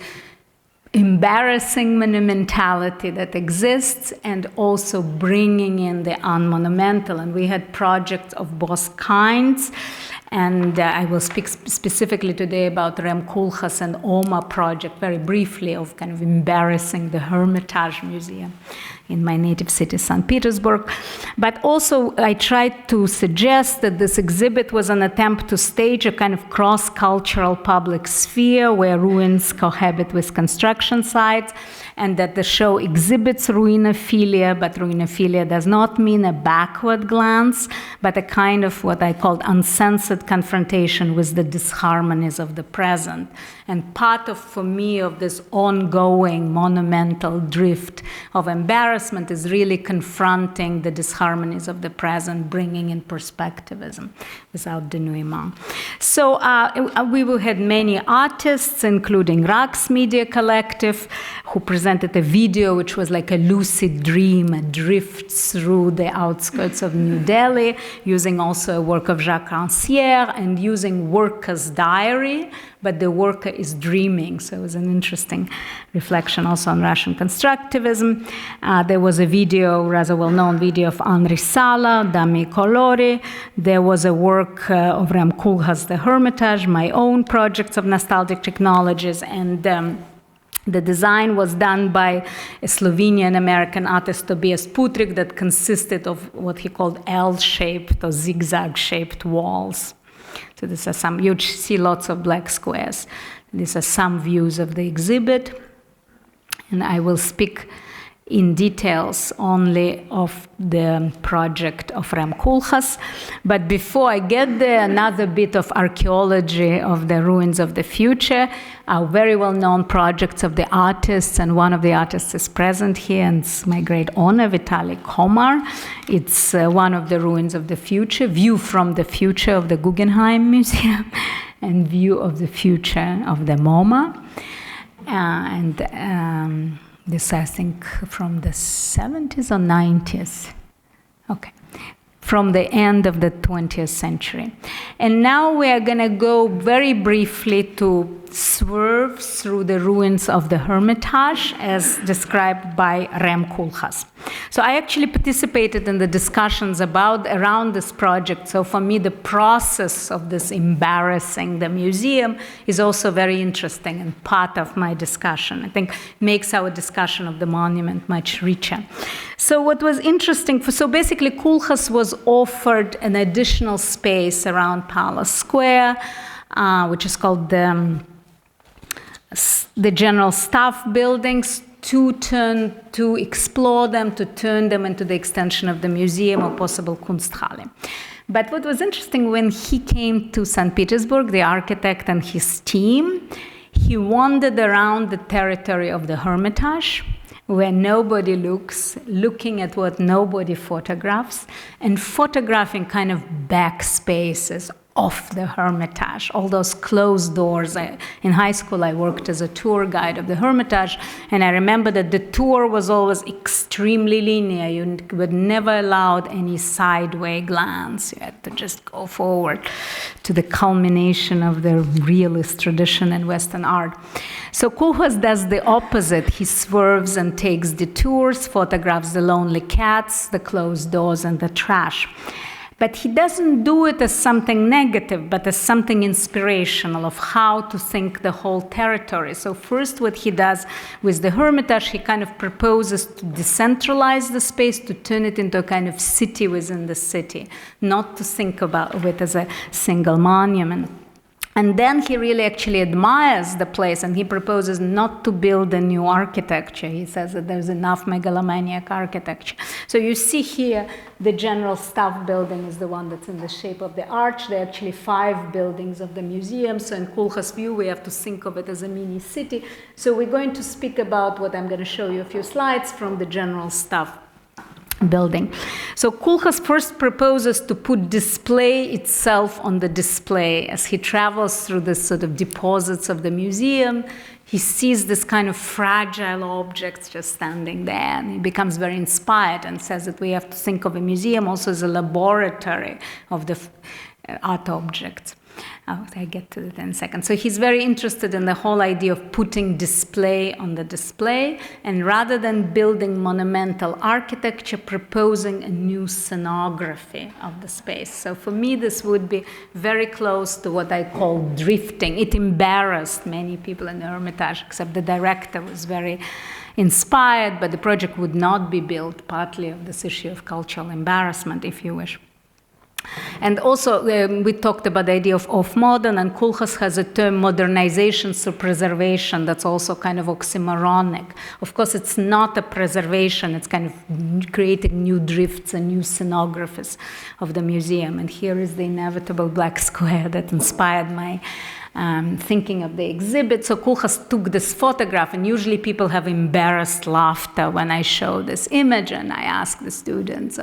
[SPEAKER 3] embarrassing monumentality that exists and also bringing in the unmonumental. And we had projects of both kinds. And I will speak specifically today about Rem Koolhaas and OMA project, very briefly, of kind of embarrassing the Hermitage Museum in my native city, St. Petersburg. But also, I tried to suggest that this exhibit was an attempt to stage a kind of cross-cultural public sphere where ruins cohabit with construction sites, and that the show exhibits ruinophilia, but ruinophilia does not mean a backward glance, but a kind of what I called uncensored confrontation with the disharmonies of the present. And part of, for me, of this ongoing monumental drift of embarrassment is really confronting the disharmonies of the present, bringing in perspectivism without denouement. So we had many artists, including Rax Media Collective, who presented a video which was like a lucid dream, a drift through the outskirts of New Delhi, using also a work of Jacques Rancière and using worker's diary, but the worker is dreaming. So it was an interesting reflection also on Russian constructivism. There was a video, rather well-known video of Henri Sala, Dami Colori. There was a work of Rem Koolhaas, The Hermitage, my own projects of nostalgic technologies, and the design was done by a Slovenian-American artist, Tobias Putrik, that consisted of what he called L-shaped or zigzag-shaped walls. So these are some, you see lots of black squares. These are some views of the exhibit. And I will speak in details only of the project of Rem Koolhaas. But before I get there, another bit of archaeology of the ruins of the future, are very well-known projects of the artists, and one of the artists is present here, and it's my great honor, Vitaly Komar. It's one of the ruins of the future, view from the future of the Guggenheim Museum, and view of the future of the MoMA. This, I think, from the 70s or 90s. Okay. From the end of the 20th century. And now we are going to go very briefly to swerve through the ruins of the Hermitage as described by Rem Koolhaas. So I actually participated in the discussions around this project. So for me, the process of this embarrassing the museum is also very interesting and part of my discussion. I think makes our discussion of the monument much richer. So what was interesting, so basically Koolhaas was offered an additional space around Palace Square, which is called the General Staff Buildings, to explore them, to turn them into the extension of the museum or possible Kunsthalle. But what was interesting, when he came to St. Petersburg, the architect and his team, he wandered around the territory of the Hermitage, where nobody looks, looking at what nobody photographs, and photographing kind of back spaces of the Hermitage, all those closed doors. In high school, I worked as a tour guide of the Hermitage, and I remember that the tour was always extremely linear. You were never allowed any sideway glance. You had to just go forward to the culmination of the realist tradition in Western art. So Koolhaas does the opposite. He swerves and takes detours, photographs the lonely cats, the closed doors, and the trash. But he doesn't do it as something negative, but as something inspirational of how to think the whole territory. So first, what he does with the Hermitage, he kind of proposes to decentralize the space, to turn it into a kind of city within the city, not to think about it as a single monument. And then he really actually admires the place, and he proposes not to build a new architecture. He says that there's enough megalomaniac architecture. So you see here, the General Staff Building is the one that's in the shape of the arch. There are actually 5 buildings of the museum. So in Koolhaas' view, we have to think of it as a mini city. So we're going to speak about what I'm going to show you a few slides from the General Staff Building. So Koolhaas first proposes to put display itself on the display. As he travels through the sort of deposits of the museum, he sees this kind of fragile objects just standing there, and he becomes very inspired and says that we have to think of a museum also as a laboratory of the art objects. I get to it in a second. So he's very interested in the whole idea of putting display on the display, and rather than building monumental architecture, proposing a new scenography of the space. So for me, this would be very close to what I call drifting. It embarrassed many people in the Hermitage, except the director was very inspired, but the project would not be built, partly of this issue of cultural embarrassment, if you wish. And also, we talked about the idea of modern, and Koolhaas has a term, modernization through preservation, that's also kind of oxymoronic. Of course, it's not a preservation, it's kind of creating new drifts and new scenographies of the museum. And here is the inevitable black square that inspired my thinking of the exhibit. So Koolhaas took this photograph, and usually people have embarrassed laughter when I show this image, and I ask the students,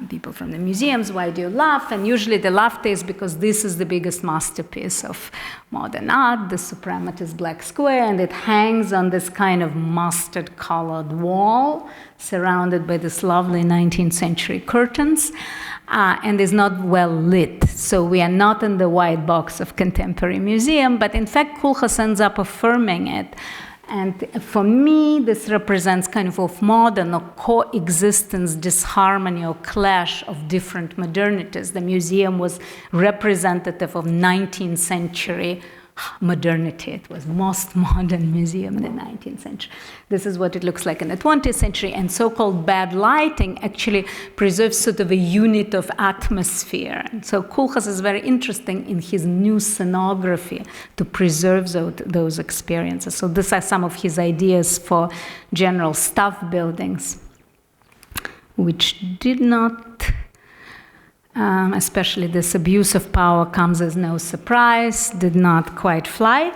[SPEAKER 3] people from the museums, why do you laugh? And usually the laughter is because this is the biggest masterpiece of modern art, the suprematist black square, and it hangs on this kind of mustard-colored wall, surrounded by this lovely 19th century curtains, and is not well lit. So we are not in the white box of contemporary museum, but in fact Koolhaas ends up affirming it. And for me, this represents kind of modern or coexistence, disharmony or clash of different modernities. The museum was representative of 19th century modernity. It was most modern museum in the 19th century. This is what it looks like in the 20th century, and so-called bad lighting actually preserves sort of a unit of atmosphere. And so Koolhaas is very interesting in his new scenography to preserve those experiences. So these are some of his ideas for general staff buildings, which did not especially this abuse of power comes as no surprise, did not quite fly.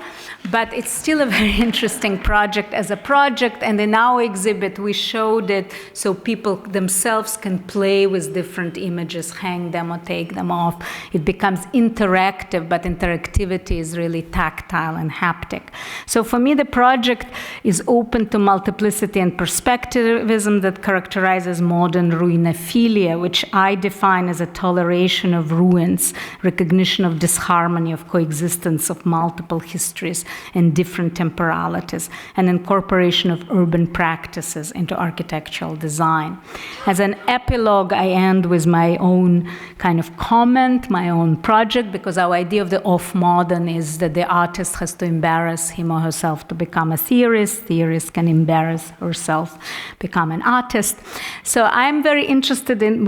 [SPEAKER 3] But it's still a very interesting project as a project, and in our exhibit we showed it so people themselves can play with different images, hang them or take them off. It becomes interactive, but interactivity is really tactile and haptic. So for me the project is open to multiplicity and perspectivism that characterizes modern ruinophilia, which I define as a toleration of ruins, recognition of disharmony, of coexistence of multiple histories and different temporalities, and incorporation of urban practices into architectural design. As an epilogue, I end with my own kind of comment, my own project, because our idea of the off-modern is that the artist has to embarrass him or herself to become a theorist. Theorist can embarrass herself, become an artist. So I'm very interested in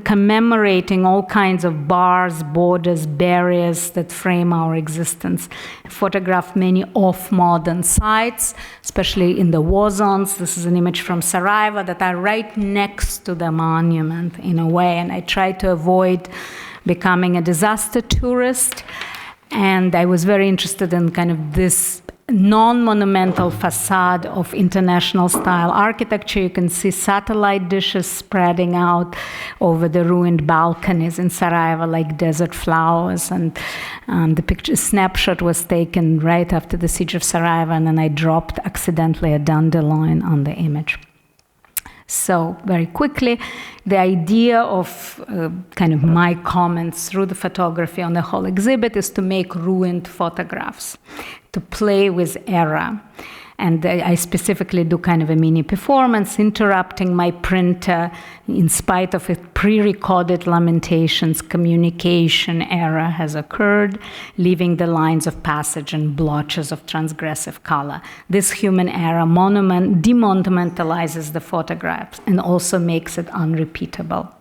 [SPEAKER 3] commemorating all kinds of bars, borders, barriers that frame our existence. I photographed many off-modern sites, especially in the war zones. This is an image from Sarajevo that are right next to the monument in a way, and I try to avoid becoming a disaster tourist. And I was very interested in kind of this non-monumental facade of international style architecture. You can see satellite dishes spreading out over the ruined balconies in Sarajevo like desert flowers, and the snapshot was taken right after the siege of Sarajevo, and then I dropped accidentally a dandelion on the image. So very quickly, the idea of kind of my comments through the photography on the whole exhibit is to make ruined photographs, to play with era. And I specifically do kind of a mini performance, interrupting my printer in spite of its pre-recorded lamentations. Communication error has occurred, leaving the lines of passage and blotches of transgressive color. This human error demonumentalizes the photographs and also makes it unrepeatable.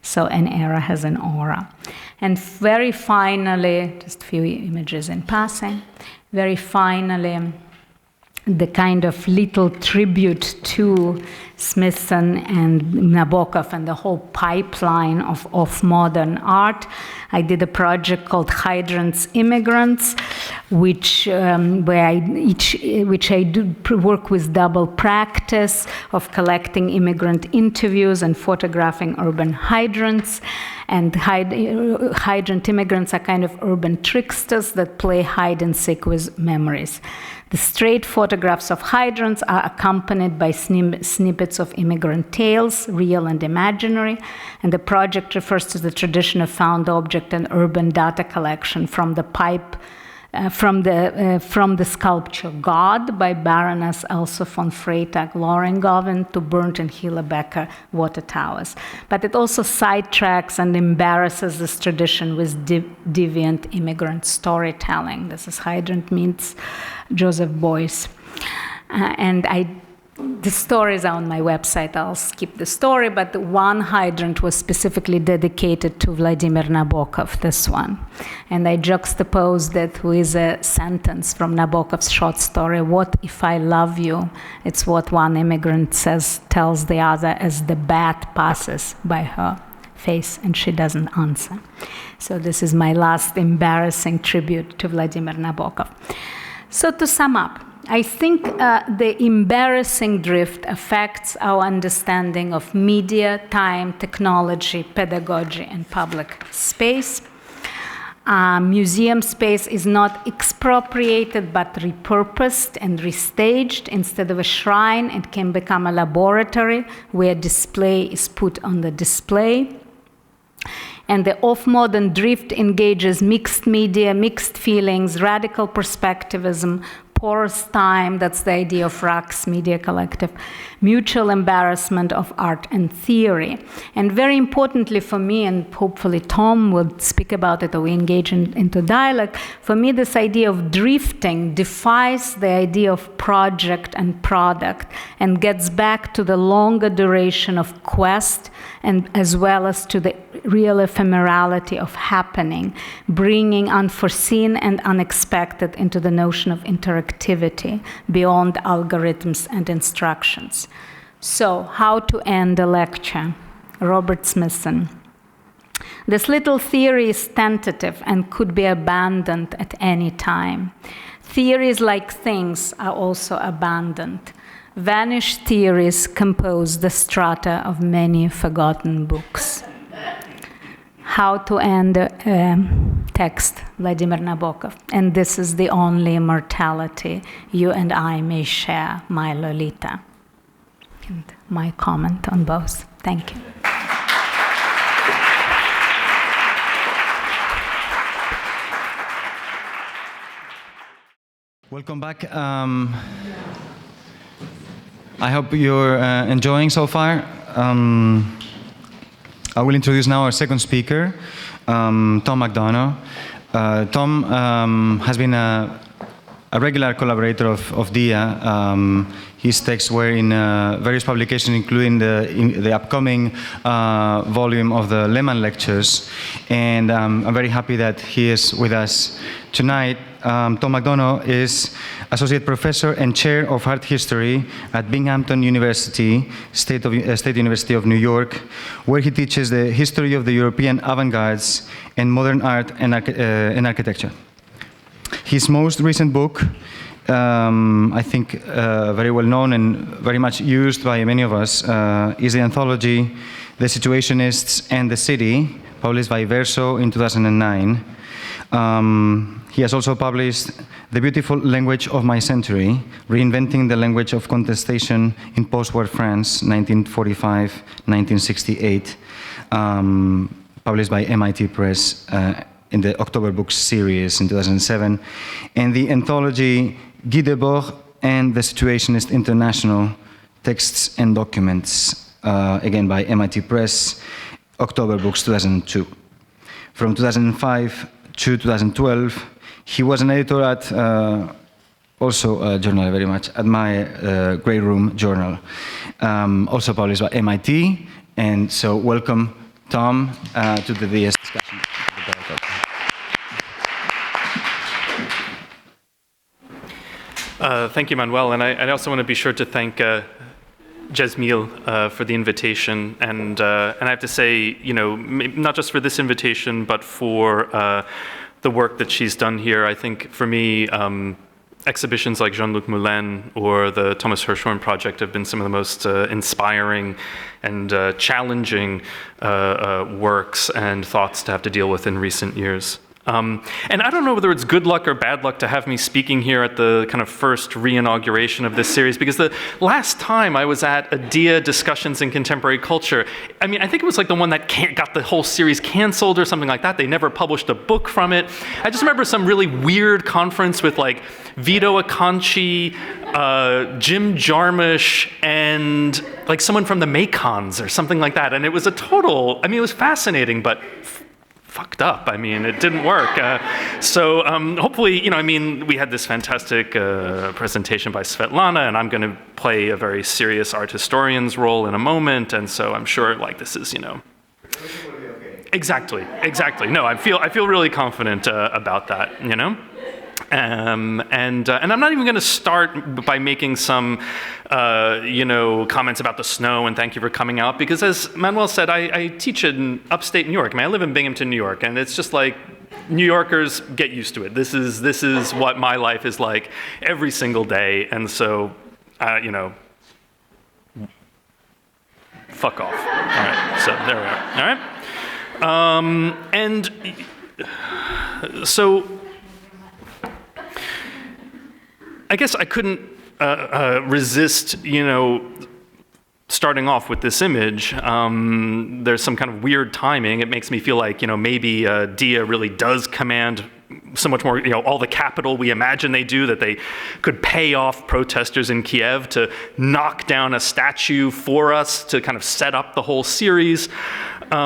[SPEAKER 3] So an error has an aura. And very finally, just a few images in passing, very finally, the kind of little tribute to Smithson and Nabokov and the whole pipeline of modern art. I did a project called Hydrants Immigrants, which I do work with double practice of collecting immigrant interviews and photographing urban hydrants. And hydrant immigrants are kind of urban tricksters that play hide and seek with memories. The straight photographs of hydrants are accompanied by snippets of immigrant tales, real and imaginary, and the project refers to the tradition of found object and urban data collection from the from the sculpture God by Baroness Elsa von Freytag Lorengoven to Bernd and Hilla Becker water towers. But it also sidetracks and embarrasses this tradition with deviant immigrant storytelling. This is Hydrant meets Joseph Beuys. The stories are on my website. I'll skip the story, but the one hydrant was specifically dedicated to Vladimir Nabokov, this one. And I juxtaposed it with a sentence from Nabokov's short story, "What if I love you?" It's what one immigrant tells the other as the bat passes by her face and she doesn't answer. So this is my last embarrassing tribute to Vladimir Nabokov. So to sum up, I think the embarrassing drift affects our understanding of media, time, technology, pedagogy, and public space. Museum space is not expropriated but repurposed and restaged. Instead of a shrine, it can become a laboratory where display is put on the display. And the off-modern drift engages mixed media, mixed feelings, radical perspectivism, porous time, that's the idea of RAC's Media Collective, mutual embarrassment of art and theory. And very importantly for me, and hopefully Tom will speak about it or we engage into dialogue, for me this idea of drifting defies the idea of project and product and gets back to the longer duration of quest and as well as to the real ephemerality of happening, bringing unforeseen and unexpected into the notion of interactivity beyond algorithms and instructions. So, how to end a lecture? Robert Smithson. This little theory is tentative and could be abandoned at any time. Theories like things are also abandoned. Vanished theories compose the strata of many forgotten books. How to end a text, Vladimir Nabokov. And this is the only immortality you and I may share, my Lolita. And my comment on both. Thank you.
[SPEAKER 2] Welcome back. I hope you're enjoying so far. I will introduce now our second speaker, Tom McDonough. Tom has been a regular collaborator of DIA. His texts were in various publications, including the upcoming volume of the Lehman Lectures. And I'm very happy that he is with us tonight. Tom McDonough is Associate Professor and Chair of Art History at Binghamton University, State University of New York, where he teaches the history of the European avant-gardes and modern art and architecture. His most recent book, I think very well known and very much used by many of us, is the anthology The Situationists and the City, published by Verso in 2009. He has also published The Beautiful Language of My Century, Reinventing the Language of Contestation in Post-War France, 1945-1968, published by MIT Press in the October Books series in 2007, and the anthology Guy Debord and the Situationist International, Texts and Documents, again by MIT Press, October Books 2002. From 2005 to 2012, he was an editor at, also a journal I very much admire, Grey Room Journal, also published by MIT. And so welcome, Tom, to the DS discussion.
[SPEAKER 4] Thank you, Manuel. And I also want to be sure to thank Jasmil for the invitation. And I have to say, you know, not just for this invitation, but for the work that she's done here. I think for me, exhibitions like Jean-Luc Moulin or the Thomas Hirschhorn project have been some of the most inspiring and challenging works and thoughts to have to deal with in recent years. And I don't know whether it's good luck or bad luck to have me speaking here at the kind of first re-inauguration of this series, because the last time I was at ADIA Discussions in Contemporary Culture, I mean, I think it was like the one that got the whole series canceled or something like that. They never published a book from it. I just remember some really weird conference with like Vito Acconci, Jim Jarmusch, and like someone from the Macons or something like that. And it was a total, I mean, it was fascinating, but fucked up. I mean, it didn't work. So hopefully, I mean, we had this fantastic presentation by Svetlana, and I'm going to play a very serious art historian's role in a moment, and so I'm sure, like, this is, Exactly. No, I feel really confident about that, And I'm not even going to start by making some, comments about the snow and thank you for coming out, because as Manuel said, I teach in upstate New York. I mean, I live in Binghamton, New York, and it's just like New Yorkers get used to it. This is what my life is like every single day, and so, fuck off. All right, so there we are. All right, and so. I guess I couldn't resist, starting off with this image. There's some kind of weird timing. It makes me feel like, maybe DIA really does command so much more, all the capital we imagine they do, that they could pay off protesters in Kiev to knock down a statue for us to kind of set up the whole series. So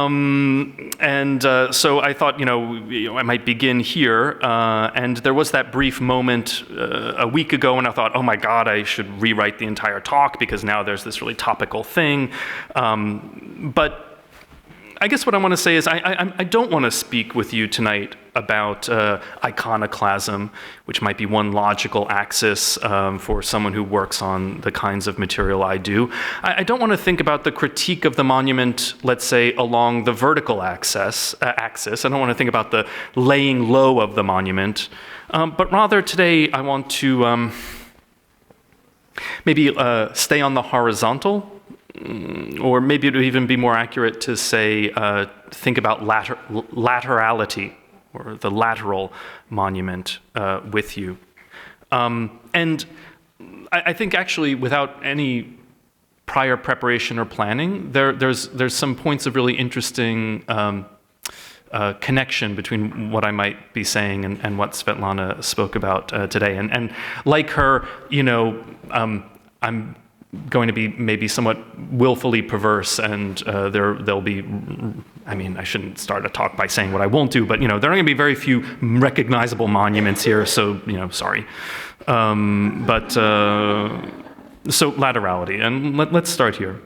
[SPEAKER 4] I thought, I might begin here. And there was that brief moment a week ago when I thought, oh my God, I should rewrite the entire talk because now there's this really topical thing. But I guess what I want to say is I don't want to speak with you tonight about iconoclasm, which might be one logical axis for someone who works on the kinds of material I do. I don't want to think about the critique of the monument, let's say, along the vertical axis. I don't want to think about the laying low of the monument. But rather today I want to maybe stay on the horizontal. Or maybe it would even be more accurate to say, think about laterality, or the lateral monument with you. And I think actually without any prior preparation or planning, there's some points of really interesting connection between what I might be saying and what Svetlana spoke about today. And like her, I'm going to be maybe somewhat willfully perverse, and there'll be, I mean, I shouldn't start a talk by saying what I won't do, but there are going to be very few recognizable monuments here, so sorry. So laterality, and let's start here.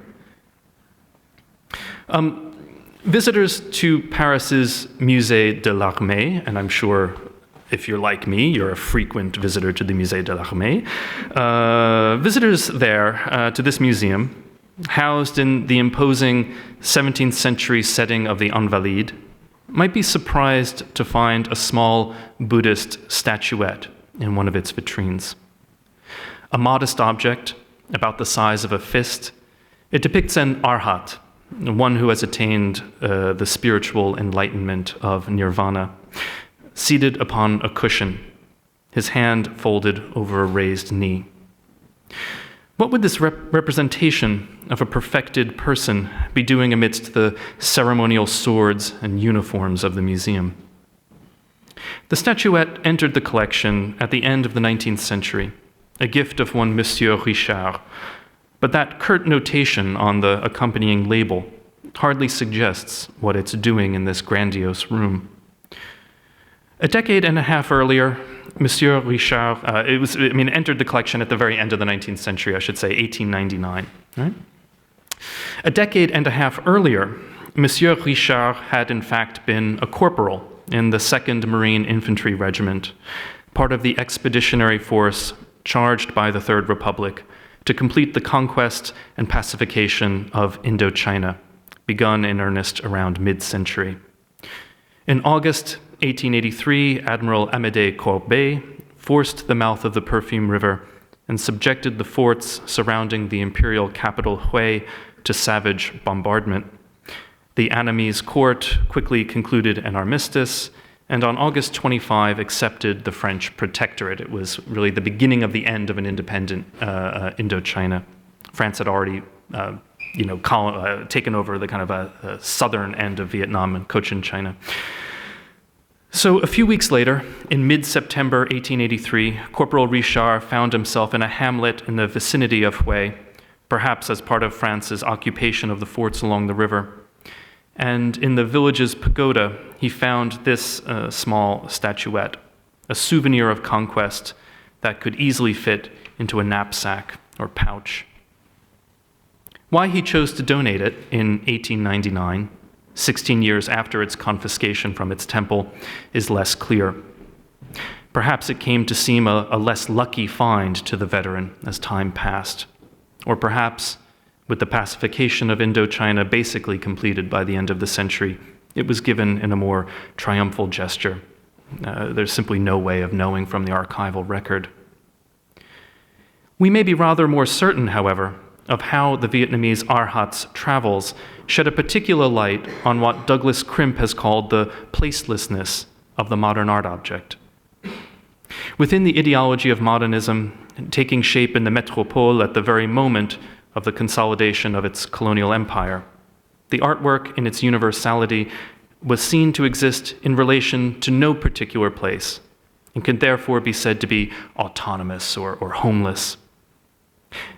[SPEAKER 4] Visitors to Paris's Musée de l'Armée, and I'm sure if you're like me, you're a frequent visitor to the Musée de l'Armée. Visitors there to this museum, housed in the imposing 17th century setting of the Invalides, might be surprised to find a small Buddhist statuette in one of its vitrines. A modest object, about the size of a fist, it depicts an arhat, one who has attained the spiritual enlightenment of nirvana, seated upon a cushion, his hand folded over a raised knee. What would this representation of a perfected person be doing amidst the ceremonial swords and uniforms of the museum? The statuette entered the collection at the end of the 19th century, a gift of one Monsieur Richard, but that curt notation on the accompanying label hardly suggests what it's doing in this grandiose room. A decade and a half earlier, Monsieur Richard, entered the collection at the very end of the 19th century, I should say, 1899. Right? A decade and a half earlier, Monsieur Richard had in fact been a corporal in the 2nd Marine Infantry Regiment, part of the expeditionary force charged by the Third Republic to complete the conquest and pacification of Indochina, begun in earnest around mid-century. In August 1883, Admiral Amédée Courbet, forced the mouth of the Perfume River, and subjected the forts surrounding the imperial capital Hue to savage bombardment. The Annamese court quickly concluded an armistice, and on August 25 accepted the French protectorate. It was really the beginning of the end of an independent Indochina. France had already taken over the kind of southern end of Vietnam and Cochin China. So a few weeks later, in mid-September 1883, Corporal Richard found himself in a hamlet in the vicinity of Hue, perhaps as part of France's occupation of the forts along the river. And in the village's pagoda, he found this small statuette, a souvenir of conquest that could easily fit into a knapsack or pouch. Why he chose to donate it in 1899, 16 years after its confiscation from its temple, is less clear. Perhaps it came to seem a less lucky find to the veteran as time passed. Or perhaps, with the pacification of Indochina basically completed by the end of the century, it was given in a more triumphal gesture. There's simply no way of knowing from the archival record. We may be rather more certain, however, of how the Vietnamese Arhat's travels shed a particular light on what Douglas Crimp has called the placelessness of the modern art object. Within the ideology of modernism, taking shape in the métropole at the very moment of the consolidation of its colonial empire, the artwork in its universality was seen to exist in relation to no particular place and can therefore be said to be autonomous or homeless.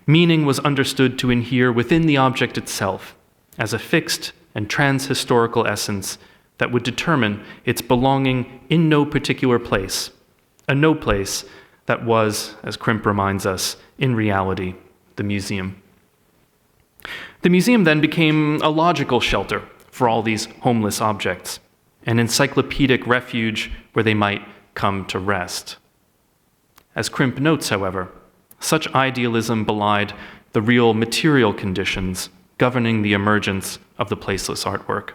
[SPEAKER 4] Meaning was understood to inhere within the object itself as a fixed and trans-historical essence that would determine its belonging in no particular place, a no place that was, as Crimp reminds us, in reality, the museum. The museum then became a logical shelter for all these homeless objects, an encyclopedic refuge where they might come to rest. As Crimp notes, however, such idealism belied the real material conditions governing the emergence of the placeless artwork,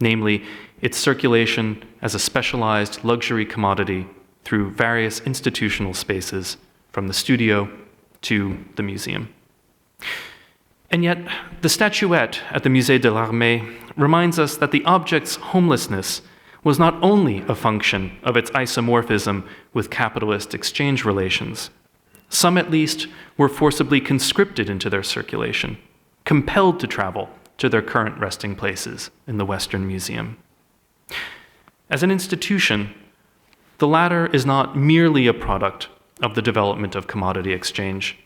[SPEAKER 4] namely its circulation as a specialized luxury commodity through various institutional spaces, from the studio to the museum. And yet, the statuette at the Musée de l'Armée reminds us that the object's homelessness was not only a function of its isomorphism with capitalist exchange relations. Some, at least, were forcibly conscripted into their circulation, compelled to travel to their current resting places in the Western Museum. As an institution, the latter is not merely a product of the development of commodity exchange,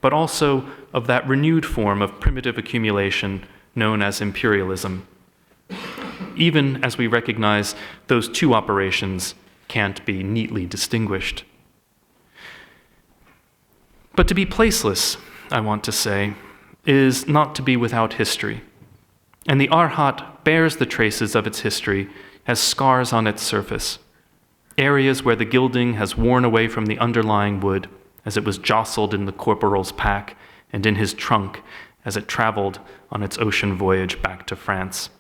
[SPEAKER 4] but also of that renewed form of primitive accumulation known as imperialism, even as we recognize those two operations can't be neatly distinguished. But to be placeless, I want to say, is not to be without history. And the Arhat bears the traces of its history as scars on its surface, areas where the gilding has worn away from the underlying wood as it was jostled in the corporal's pack and in his trunk as it traveled on its ocean voyage back to France.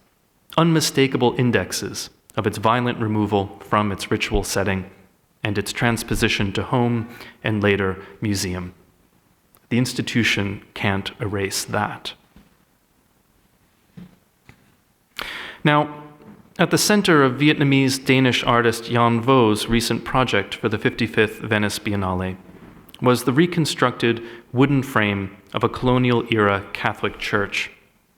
[SPEAKER 4] Unmistakable indexes of its violent removal from its ritual setting and its transposition to home and later museum. The institution can't erase that. Now, at the center of Vietnamese-Danish artist Jan Vo's recent project for the 55th Venice Biennale was the reconstructed wooden frame of a colonial-era Catholic church,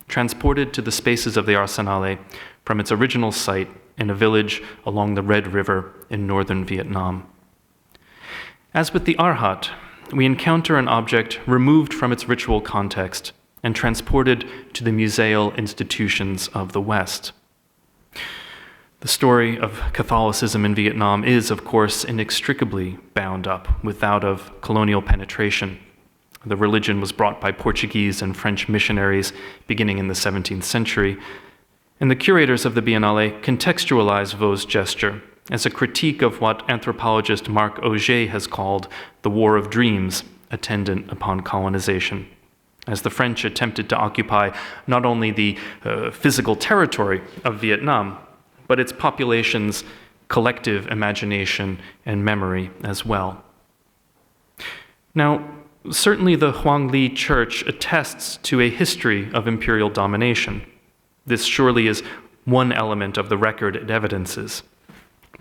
[SPEAKER 4] transported to the spaces of the Arsenale from its original site in a village along the Red River in northern Vietnam. As with the Arhat, we encounter an object removed from its ritual context and transported to the museal institutions of the West. The story of Catholicism in Vietnam is, of course, inextricably bound up with that of colonial penetration. The religion was brought by Portuguese and French missionaries beginning in the 17th century, and the curators of the Biennale contextualize Vaux's gesture as a critique of what anthropologist Marc Auger has called the War of Dreams attendant upon colonization, as the French attempted to occupy not only the physical territory of Vietnam, but its population's collective imagination and memory as well. Now, certainly the Huangli Church attests to a history of imperial domination. This surely is one element of the record it evidences.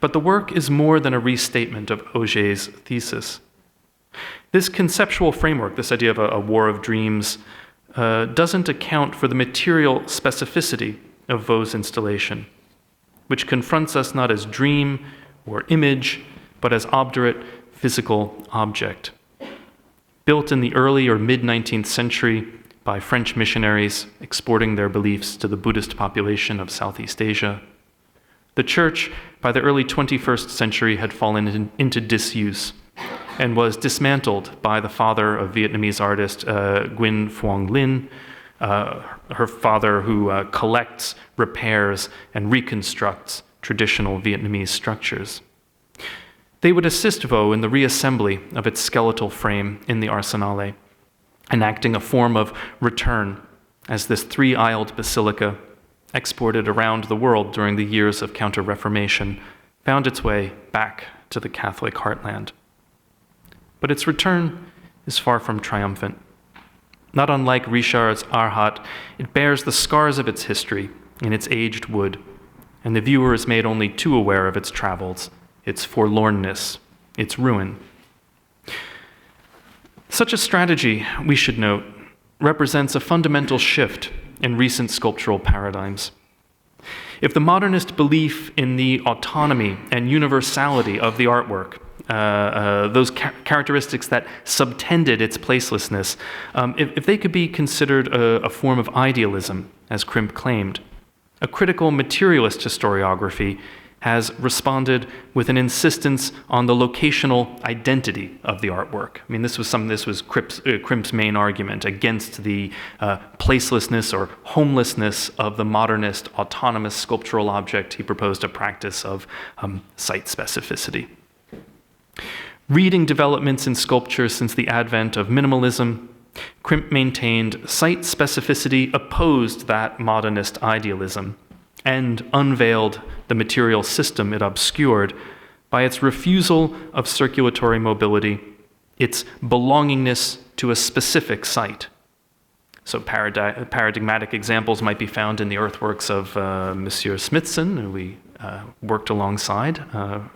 [SPEAKER 4] But the work is more than a restatement of Auger's thesis. This conceptual framework, this idea of a war of dreams, doesn't account for the material specificity of Vaux's installation, which confronts us not as dream or image, but as obdurate physical object. Built in the early or mid-19th century by French missionaries exporting their beliefs to the Buddhist population of Southeast Asia, the church, by the early 21st century, had fallen into disuse and was dismantled by the father of Vietnamese artist Nguyen Phuong Linh, her father who collects, repairs, and reconstructs traditional Vietnamese structures. They would assist Vaux in the reassembly of its skeletal frame in the Arsenale, enacting a form of return as this three-aisled basilica, exported around the world during the years of Counter-Reformation, found its way back to the Catholic heartland. But its return is far from triumphant. Not unlike Richard's Arhat, it bears the scars of its history in its aged wood, and the viewer is made only too aware of its travels, its forlornness, its ruin. Such a strategy, we should note, represents a fundamental shift in recent sculptural paradigms. If the modernist belief in the autonomy and universality of the artwork, those characteristics that subtended its placelessness, if they could be considered a form of idealism, as Krimp claimed, a critical materialist historiography has responded with an insistence on the locational identity of the artwork. I mean, this was Krimp's main argument against the placelessness or homelessness of the modernist autonomous sculptural object. He proposed a practice of site specificity. Reading developments in sculpture since the advent of minimalism, Krimp maintained site specificity opposed that modernist idealism and unveiled the material system it obscured by its refusal of circulatory mobility, its belongingness to a specific site. So paradigmatic examples might be found in the earthworks of Monsieur Smithson, who we worked alongside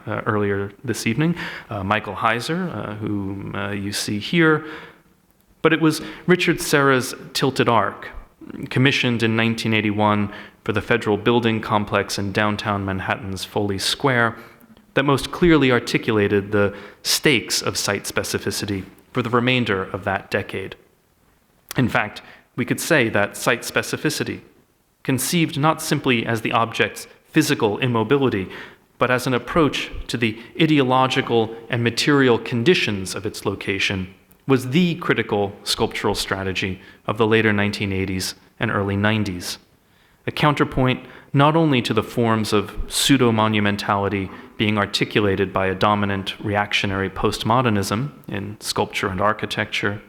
[SPEAKER 4] earlier this evening, Michael Heiser, whom you see here. But it was Richard Serra's Tilted Arc, commissioned in 1981 for the Federal Building Complex in downtown Manhattan's Foley Square, that most clearly articulated the stakes of site specificity for the remainder of that decade. In fact, we could say that site specificity, conceived not simply as the object's physical immobility, but as an approach to the ideological and material conditions of its location, was the critical sculptural strategy of the later 1980s and early 90s. A counterpoint not only to the forms of pseudo-monumentality being articulated by a dominant reactionary postmodernism in sculpture and architecture,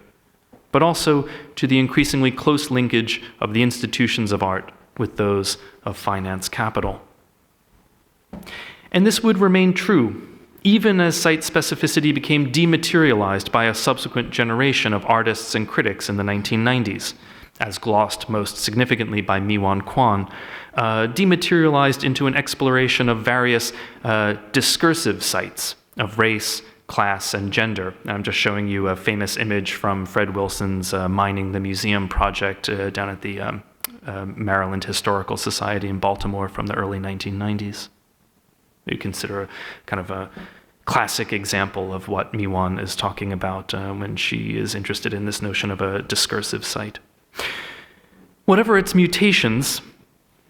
[SPEAKER 4] but also to the increasingly close linkage of the institutions of art with those of finance capital. And this would remain true even as site specificity became dematerialized by a subsequent generation of artists and critics in the 1990s, as glossed most significantly by Mi-Wan Kwan, dematerialized into an exploration of various discursive sites of race, class, and gender. I'm just showing you a famous image from Fred Wilson's Mining the Museum project down at the Maryland Historical Society in Baltimore from the early 1990s. You consider kind of a classic example of what Mi-Wan is talking about when she is interested in this notion of a discursive site. Whatever mutations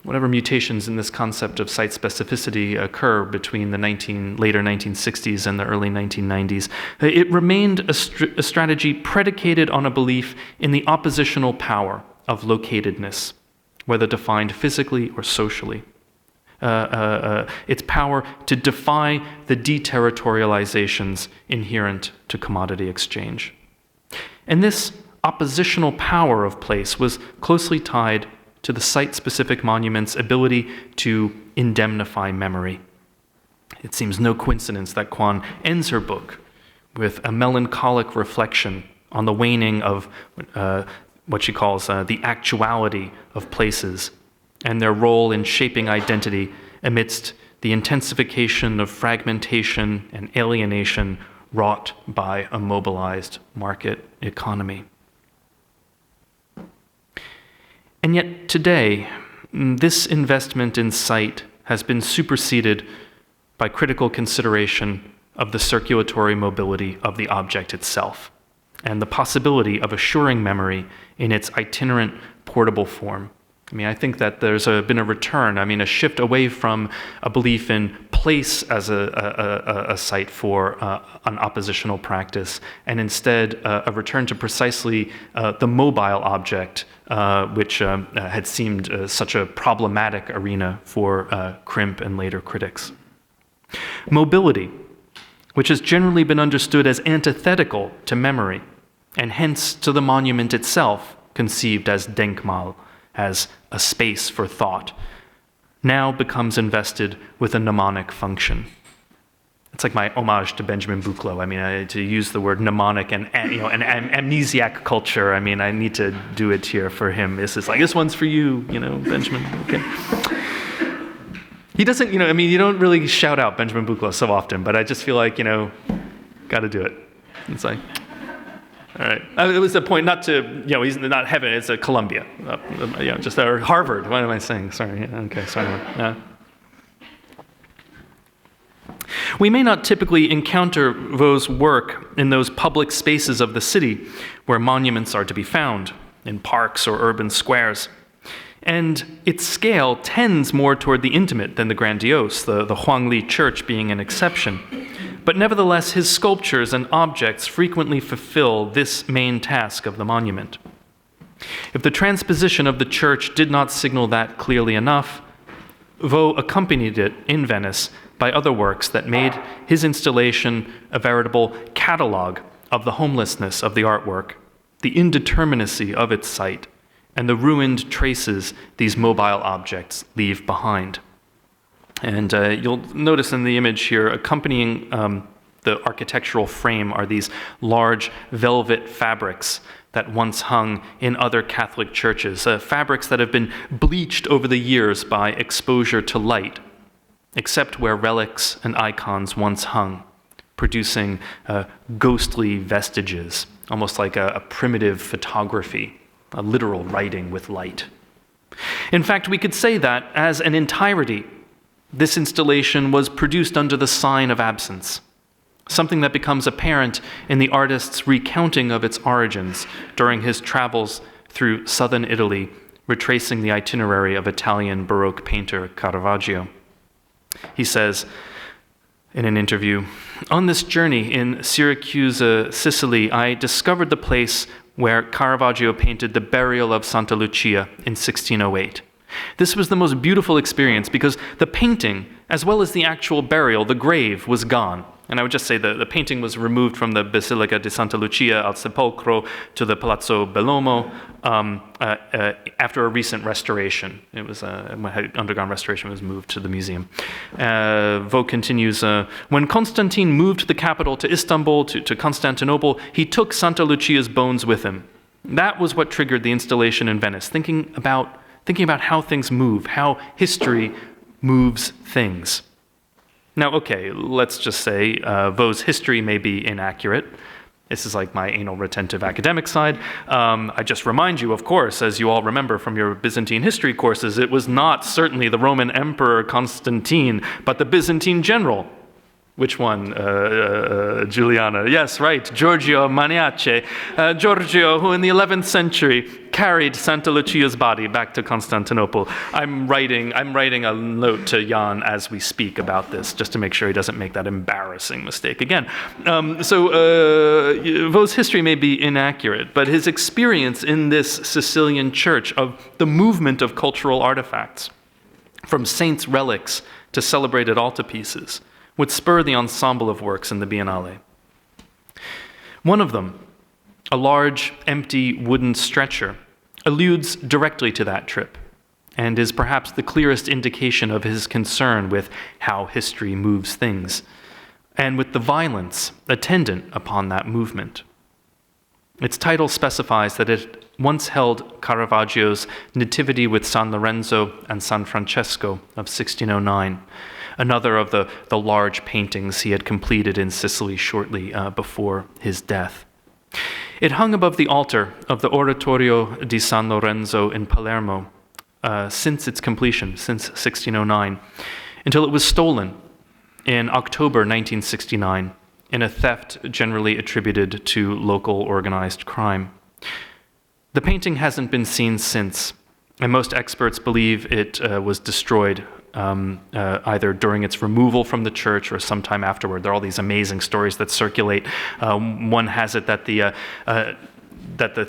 [SPEAKER 4] in this concept of site specificity occur between the later 1960s and the early 1990s, it remained a strategy predicated on a belief in the oppositional power of locatedness, whether defined physically or socially. Its power to defy the deterritorializations inherent to commodity exchange. And this oppositional power of place was closely tied to the site-specific monument's ability to indemnify memory. It seems no coincidence that Kwan ends her book with a melancholic reflection on the waning of what she calls the actuality of places and their role in shaping identity amidst the intensification of fragmentation and alienation wrought by a mobilized market economy. And yet today, this investment in sight has been superseded by critical consideration of the circulatory mobility of the object itself and the possibility of assuring memory in its itinerant, portable form. I mean, I think that there's been a return, a shift away from a belief in place as a site for an oppositional practice, and instead a return to precisely the mobile object, which had seemed such a problematic arena for Crimp and later critics. Mobility, which has generally been understood as antithetical to memory, and hence to the monument itself, conceived as Denkmal, as a space for thought, now becomes invested with a mnemonic function. It's like my homage to Benjamin Buchloh. To use the word mnemonic and an amnesiac culture, I need to do it here for him. This one's for you, Benjamin. Okay. He doesn't, you don't really shout out Benjamin Buchloh so often, but I just feel like, got to do it. It's like, all right. It was a point not to, he's not heaven, it's a Columbia. Or Harvard. What am I saying? Sorry. Okay, sorry. We may not typically encounter Vaux's work in those public spaces of the city where monuments are to be found, in parks or urban squares. And its scale tends more toward the intimate than the grandiose, the Huangli Church being an exception. But nevertheless, his sculptures and objects frequently fulfill this main task of the monument. If the transposition of the church did not signal that clearly enough, Vaux accompanied it in Venice by other works that made his installation a veritable catalog of the homelessness of the artwork, the indeterminacy of its site, and the ruined traces these mobile objects leave behind. And you'll notice in the image here, accompanying the architectural frame are these large velvet fabrics that once hung in other Catholic churches, fabrics that have been bleached over the years by exposure to light, except where relics and icons once hung, producing ghostly vestiges, almost like a primitive photography, a literal writing with light. In fact, we could say that, as an entirety, this installation was produced under the sign of absence, something that becomes apparent in the artist's recounting of its origins during his travels through southern Italy, retracing the itinerary of Italian Baroque painter Caravaggio. He says in an interview, "On this journey in Syracuse, Sicily, I discovered the place where Caravaggio painted the burial of Santa Lucia in 1608. This was the most beautiful experience because the painting, as well as the actual burial, the grave, was gone. And I would just say the painting was removed from the Basilica di Santa Lucia al Sepolcro to the Palazzo Bellomo after a recent restoration. It was had undergone restoration, was moved to the museum." Vaux continues, "When Constantine moved the capital to Istanbul, to Constantinople, he took Santa Lucia's bones with him. That was what triggered the installation in Venice, thinking about how things move, how history moves things." Now, okay, let's just say Vaux's history may be inaccurate. This is like my anal retentive academic side. I just remind you, of course, as you all remember from your Byzantine history courses, it was not certainly the Roman Emperor Constantine, but the Byzantine general. Which one, Juliana? Yes, right, Giorgio Maniace. Giorgio, who in the 11th century carried Santa Lucia's body back to Constantinople. I'm writing a note to Jan as we speak about this, just to make sure he doesn't make that embarrassing mistake again. Vaux's history may be inaccurate, but his experience in this Sicilian church of the movement of cultural artifacts, from saints' relics to celebrated altarpieces, would spur the ensemble of works in the Biennale. One of them, a large, empty wooden stretcher, alludes directly to that trip. and is perhaps the clearest indication of his concern with how history moves things, and with the violence attendant upon that movement. Its title specifies that it once held Caravaggio's Nativity with San Lorenzo and San Francesco of 1609, another of the large paintings he had completed in Sicily shortly before his death. It hung above the altar of the Oratorio di San Lorenzo in Palermo since its completion, since 1609, until it was stolen in October 1969 in a theft generally attributed to local organized crime. The painting hasn't been seen since, and most experts believe it was destroyed either during its removal from the church or sometime afterward. There are all these amazing stories that circulate. One has it that the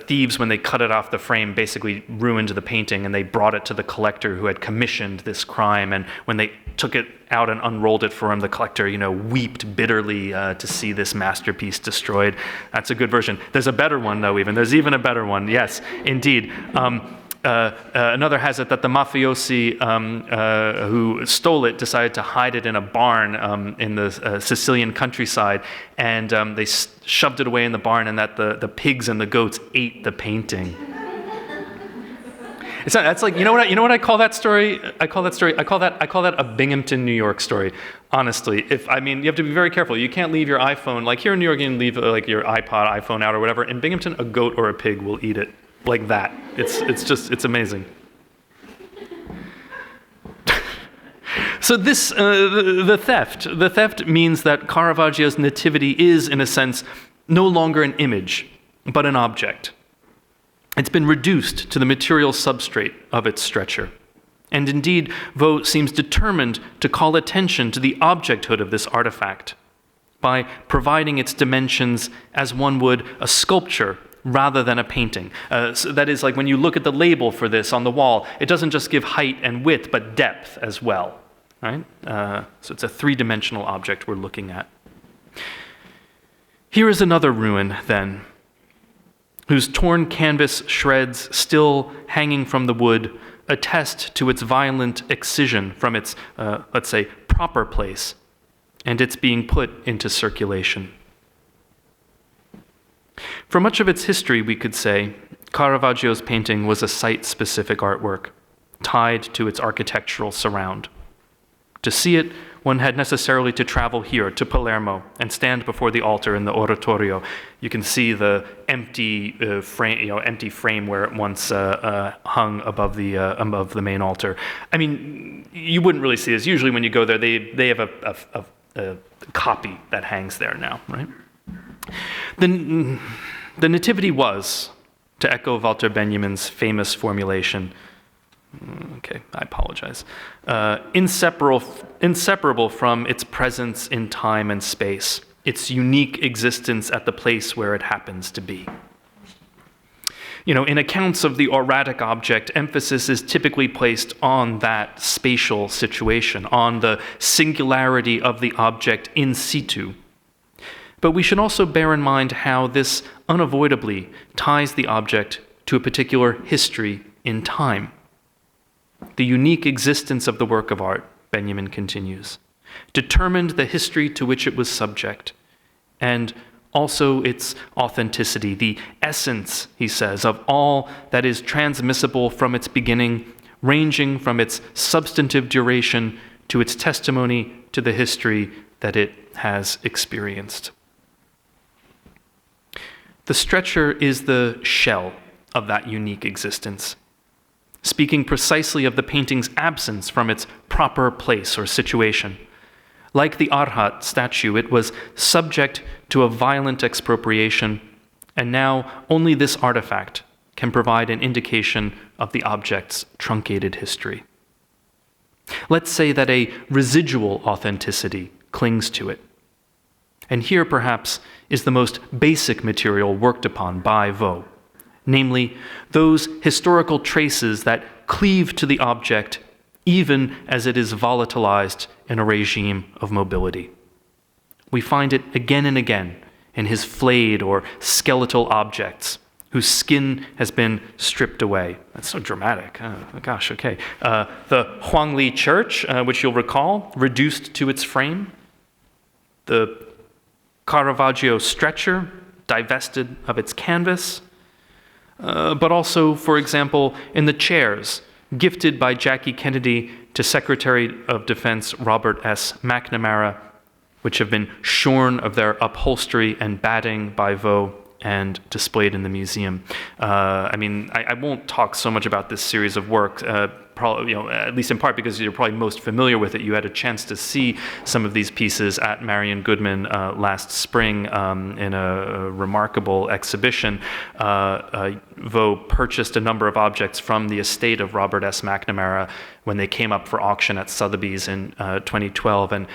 [SPEAKER 4] thieves, when they cut it off the frame, basically ruined the painting, and they brought it to the collector who had commissioned this crime. And when they took it out and unrolled it for him, the collector, wept bitterly to see this masterpiece destroyed. That's a good version. There's a better one, though, even. There's even a better one. Yes, indeed. Another has it that the mafiosi who stole it decided to hide it in a barn in the Sicilian countryside, and they shoved it away in the barn, and that the pigs and the goats ate the painting. That's like, you know what I call that story? I call that a Binghamton, New York story. Honestly, you have to be very careful. You can't leave your iPhone, like here in New York, you can leave like your iPod, iPhone out or whatever. In Binghamton, a goat or a pig will eat it. Like that. It's amazing. So this, the theft means that Caravaggio's Nativity is, in a sense, no longer an image, but an object. It's been reduced to the material substrate of its stretcher. And indeed, Vaux seems determined to call attention to the objecthood of this artifact by providing its dimensions as one would a sculpture rather than a painting. So that is, like when you look at the label for this on the wall, it doesn't just give height and width, but depth as well, right? So it's a three-dimensional object we're looking at. Here is another ruin, then, whose torn canvas shreds still hanging from the wood attest to its violent excision from its, let's say, proper place, and its being put into circulation. For much of its history, we could say, Caravaggio's painting was a site-specific artwork, tied to its architectural surround. To see it, one had necessarily to travel here, to Palermo, and stand before the altar in the oratorio. You can see the empty frame where it once hung above the main altar. I mean, you wouldn't really see this. Usually when you go there, they have a copy that hangs there now, right? The Nativity was, to echo Walter Benjamin's famous formulation, okay, I apologize, inseparable from its presence in time and space, its unique existence at the place where it happens to be. In accounts of the auratic object, emphasis is typically placed on that spatial situation, on the singularity of the object in situ. But we should also bear in mind how this unavoidably ties the object to a particular history in time. The unique existence of the work of art, Benjamin continues, determined the history to which it was subject, and also its authenticity, the essence, he says, of all that is transmissible from its beginning, ranging from its substantive duration to its testimony to the history that it has experienced. The stretcher is the shell of that unique existence, speaking precisely of the painting's absence from its proper place or situation. Like the Arhat statue, it was subject to a violent expropriation, and now only this artifact can provide an indication of the object's truncated history. Let's say that a residual authenticity clings to it. And here, perhaps, is the most basic material worked upon by Vaux, namely those historical traces that cleave to the object even as it is volatilized in a regime of mobility. We find it again and again in his flayed or skeletal objects, whose skin has been stripped away. That's so dramatic. Oh, gosh, okay. The Huangli Church, which you'll recall, reduced to its frame. The Caravaggio stretcher, divested of its canvas. But also, for example, in the chairs, gifted by Jackie Kennedy to Secretary of Defense Robert S. McNamara, which have been shorn of their upholstery and batting by Vaux and displayed in the museum. I won't talk so much about this series of works, probably, at least in part because you're probably most familiar with it. You had a chance to see some of these pieces at Marion Goodman last spring in a remarkable exhibition. Vaux purchased a number of objects from the estate of Robert S. McNamara when they came up for auction at Sotheby's in 2012, and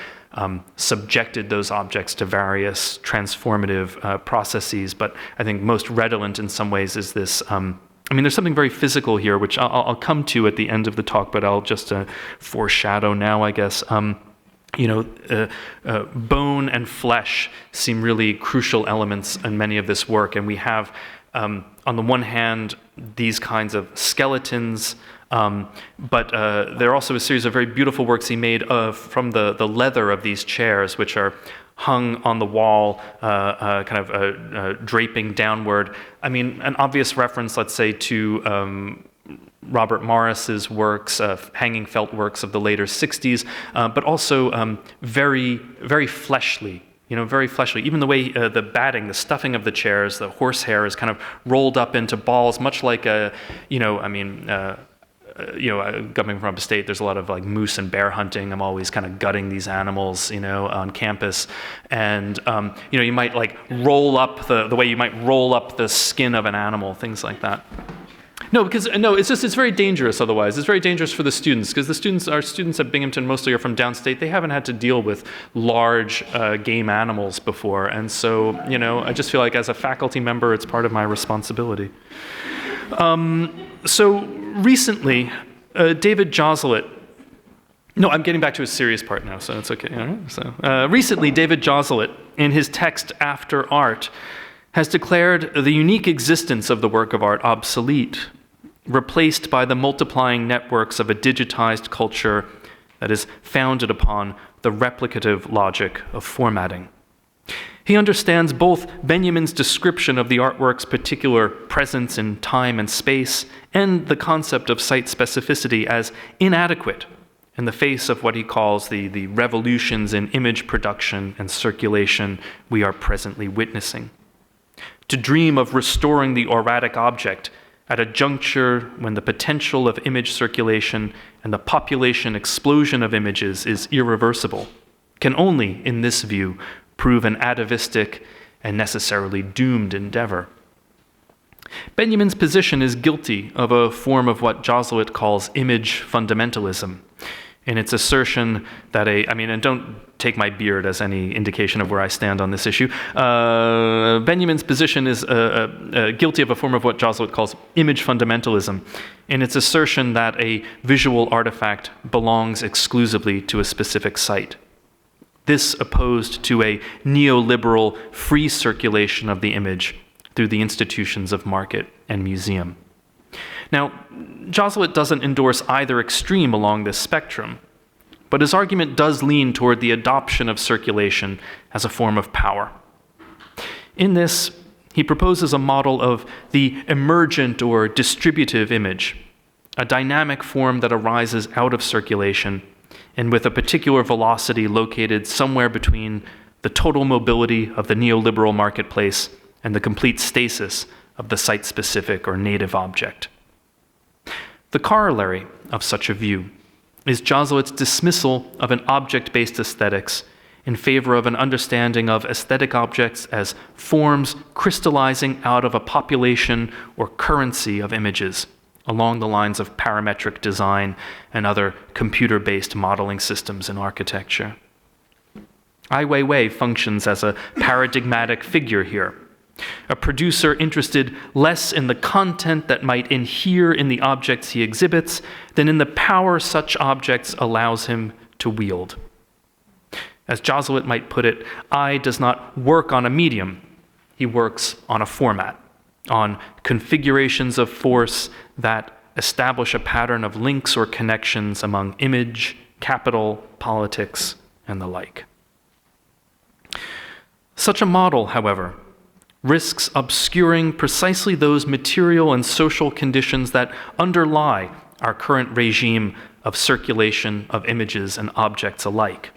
[SPEAKER 4] subjected those objects to various transformative processes. But I think most redolent in some ways is this. There's something very physical here, which I'll come to at the end of the talk, but I'll just foreshadow now, I guess. Bone and flesh seem really crucial elements in many of this work, and we have, on the one hand, these kinds of skeletons. But there are also a series of very beautiful works he made from the leather of these chairs, which are hung on the wall, draping downward. An obvious reference, let's say, to Robert Morris's works, hanging felt works of the later 60s, but also very, very fleshly. Very fleshly. Even the way the batting, the stuffing of the chairs, the horsehair is kind of rolled up into balls, much like coming from upstate, there's a lot of like moose and bear hunting. I'm always kind of gutting these animals, on campus. And, you might like roll up the way you might roll up the skin of an animal, things like that. It's very dangerous otherwise. It's very dangerous for the students, because our students at Binghamton mostly are from downstate. They haven't had to deal with large game animals before. And so, I just feel like as a faculty member, it's part of my responsibility. So recently, David Josselett, I'm getting back to a serious part now, so it's okay. All right? So recently, David Josselett, in his text After Art, has declared the unique existence of the work of art obsolete, replaced by the multiplying networks of a digitized culture that is founded upon the replicative logic of formatting. He understands both Benjamin's description of the artwork's particular presence in time and space and the concept of site specificity as inadequate in the face of what he calls the revolutions in image production and circulation we are presently witnessing. To dream of restoring the auratic object at a juncture when the potential of image circulation and the population explosion of images is irreversible can only, in this view, prove an atavistic and necessarily doomed endeavor. Benjamin's position is guilty of a form of what Josselett calls image fundamentalism, in its assertion that and don't take my beard as any indication of where I stand on this issue. Benjamin's position is guilty of a form of what Josselett calls image fundamentalism, in its assertion that a visual artifact belongs exclusively to a specific site. This opposed to a neoliberal free circulation of the image through the institutions of market and museum. Now, Josselett doesn't endorse either extreme along this spectrum, but his argument does lean toward the adoption of circulation as a form of power. In this, he proposes a model of the emergent or distributive image, a dynamic form that arises out of circulation and with a particular velocity located somewhere between the total mobility of the neoliberal marketplace and the complete stasis of the site-specific or native object. The corollary of such a view is Jossellett's dismissal of an object-based aesthetics in favor of an understanding of aesthetic objects as forms crystallizing out of a population or currency of images, along the lines of parametric design and other computer-based modeling systems in architecture. Ai Weiwei functions as a paradigmatic figure here, a producer interested less in the content that might inhere in the objects he exhibits than in the power such objects allows him to wield. As Josselett might put it, Ai does not work on a medium, he works on a format, on configurations of force that establish a pattern of links or connections among image, capital, politics, and the like. Such a model, however, risks obscuring precisely those material and social conditions that underlie our current regime of circulation of images and objects alike.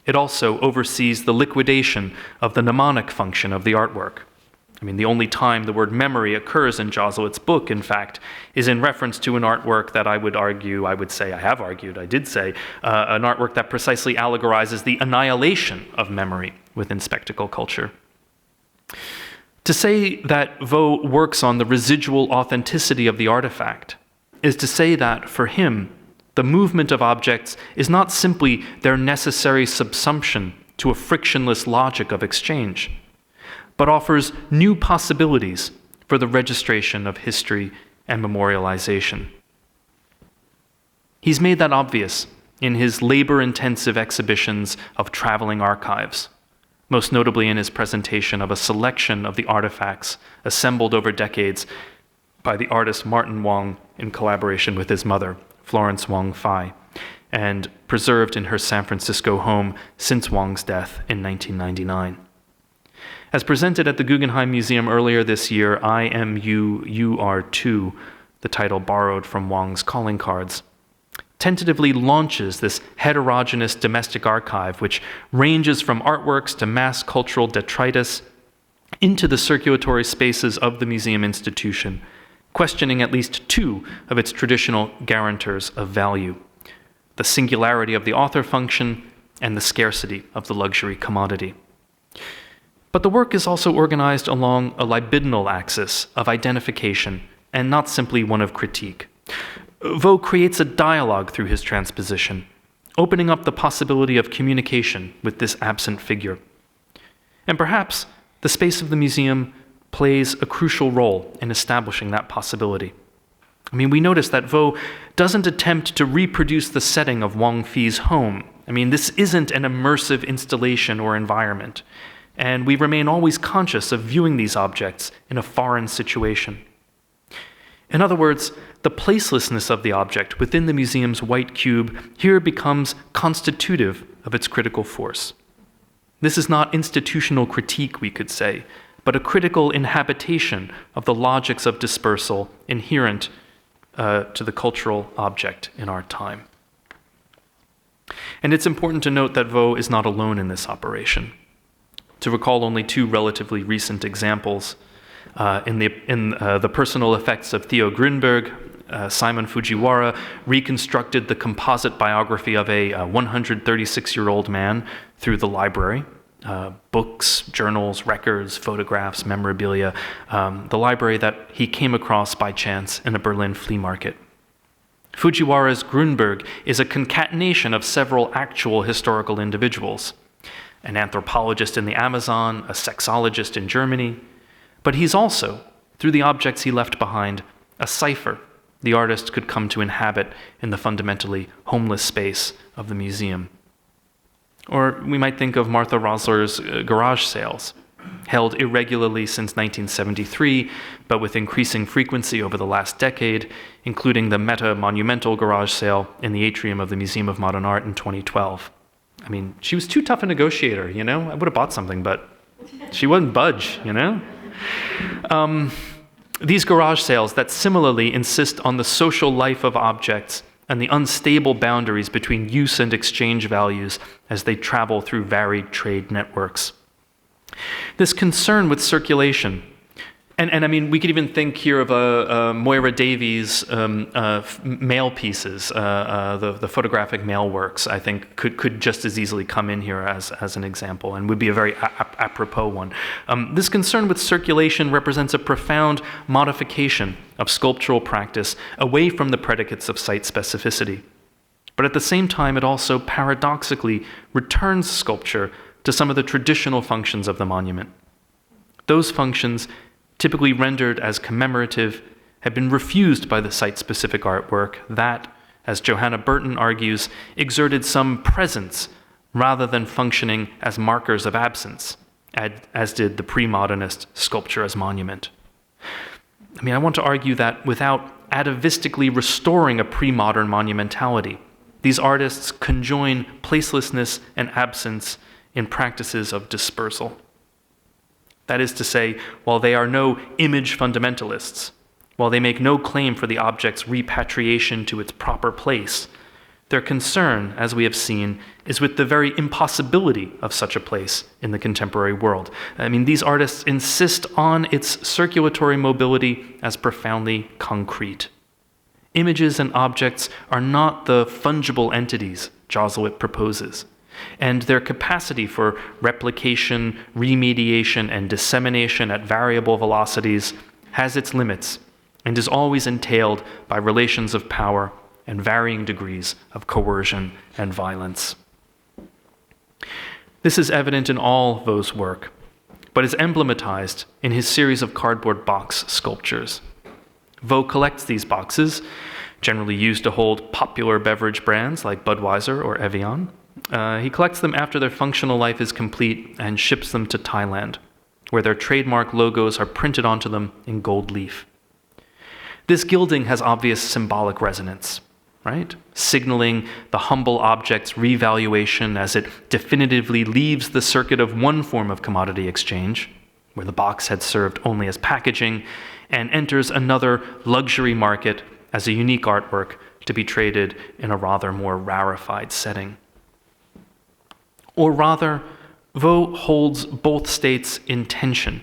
[SPEAKER 4] It also oversees the liquidation of the mnemonic function of the artwork. I mean, the only time the word memory occurs in Jozowit's book, in fact, is in reference to an artwork that an artwork that precisely allegorizes the annihilation of memory within spectacle culture. To say that Vaux works on the residual authenticity of the artifact is to say that, for him, the movement of objects is not simply their necessary subsumption to a frictionless logic of exchange, but offers new possibilities for the registration of history and memorialization. He's made that obvious in his labor-intensive exhibitions of traveling archives, most notably in his presentation of a selection of the artifacts assembled over decades by the artist Martin Wong in collaboration with his mother, Florence Wong Fai, and preserved in her San Francisco home since Wong's death in 1999. As presented at the Guggenheim Museum earlier this year, I Am You, You Are Too, the title borrowed from Wong's calling cards, tentatively launches this heterogeneous domestic archive which ranges from artworks to mass cultural detritus into the circulatory spaces of the museum institution, questioning at least two of its traditional guarantors of value: the singularity of the author function and the scarcity of the luxury commodity. But the work is also organized along a libidinal axis of identification and not simply one of critique. Vaux creates a dialogue through his transposition, opening up the possibility of communication with this absent figure. And perhaps the space of the museum plays a crucial role in establishing that possibility. I mean, we notice that Vaux doesn't attempt to reproduce the setting of Wang Fi's home. I mean, this isn't an immersive installation or environment, and we remain always conscious of viewing these objects in a foreign situation. In other words, the placelessness of the object within the museum's white cube here becomes constitutive of its critical force. This is not institutional critique, we could say, but a critical inhabitation of the logics of dispersal inherent to the cultural object in our time. And it's important to note that Vaux is not alone in this operation. To recall only two relatively recent examples, in the personal effects of Theo Grünberg, Simon Fujiwara reconstructed the composite biography of a 136-year-old man through the library. Books, journals, records, photographs, memorabilia, the library that he came across by chance in a Berlin flea market. Fujiwara's Grünberg is a concatenation of several actual historical individuals: an anthropologist in the Amazon, a sexologist in Germany, but he's also, through the objects he left behind, a cipher the artist could come to inhabit in the fundamentally homeless space of the museum. Or we might think of Martha Rosler's garage sales, held irregularly since 1973, but with increasing frequency over the last decade, including the Meta Monumental garage sale in the atrium of the Museum of Modern Art in 2012. I mean, she was too tough a negotiator, you know? I would have bought something, but she wouldn't budge, you know? These garage sales that similarly insist on the social life of objects and the unstable boundaries between use and exchange values as they travel through varied trade networks. This concern with circulation, and I mean, we could even think here of Moira Davies' mail pieces, the photographic mail works, I think could just as easily come in here as an example, and would be a very apropos one. This concern with circulation represents a profound modification of sculptural practice away from the predicates of site specificity. But at the same time, it also paradoxically returns sculpture to some of the traditional functions of the monument. Those functions, typically rendered as commemorative, have been refused by the site-specific artwork that, as Johanna Burton argues, exerted some presence rather than functioning as markers of absence, as did the pre-modernist sculpture as monument. I want to argue that without atavistically restoring a pre-modern monumentality, these artists conjoin placelessness and absence in practices of dispersal. That is to say, while they are no image fundamentalists, while they make no claim for the object's repatriation to its proper place, their concern, as we have seen, is with the very impossibility of such a place in the contemporary world. These artists insist on its circulatory mobility as profoundly concrete. Images and objects are not the fungible entities Jesuit proposes, and their capacity for replication, remediation, and dissemination at variable velocities has its limits and is always entailed by relations of power and varying degrees of coercion and violence. This is evident in all Vaux's work, but is emblematized in his series of cardboard box sculptures. Vaux collects these boxes, generally used to hold popular beverage brands like Budweiser or Evian. He collects them after their functional life is complete and ships them to Thailand, where their trademark logos are printed onto them in gold leaf. This gilding has obvious symbolic resonance, right? Signaling the humble object's revaluation as it definitively leaves the circuit of one form of commodity exchange, where the box had served only as packaging, and enters another luxury market as a unique artwork to be traded in a rather more rarefied setting. Or rather, Vaux holds both states in tension.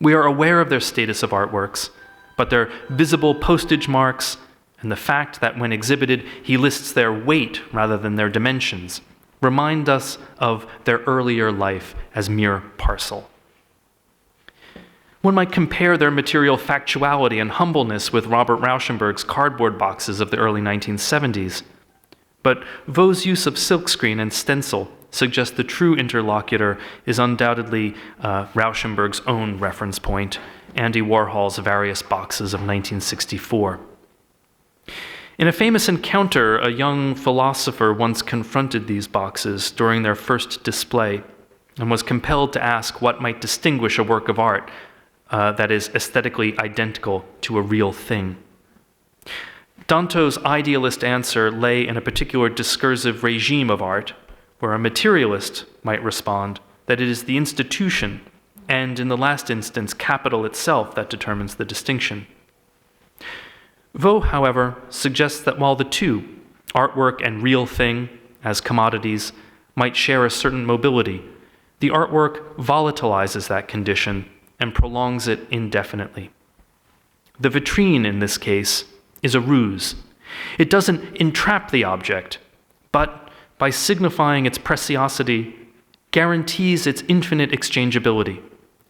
[SPEAKER 4] We are aware of their status of artworks, but their visible postage marks and the fact that when exhibited he lists their weight rather than their dimensions remind us of their earlier life as mere parcel. One might compare their material factuality and humbleness with Robert Rauschenberg's cardboard boxes of the early 1970s, but Vaux's use of silkscreen and stencil suggests the true interlocutor is undoubtedly Rauschenberg's own reference point, Andy Warhol's various boxes of 1964. In a famous encounter, a young philosopher once confronted these boxes during their first display and was compelled to ask what might distinguish a work of art that is aesthetically identical to a real thing. Danto's idealist answer lay in a particular discursive regime of art, where a materialist might respond that it is the institution, and in the last instance, capital itself, that determines the distinction. Vaux, however, suggests that while the two, artwork and real thing, as commodities, might share a certain mobility, the artwork volatilizes that condition and prolongs it indefinitely. The vitrine, in this case, is a ruse. It doesn't entrap the object, but by signifying its preciosity, guarantees its infinite exchangeability,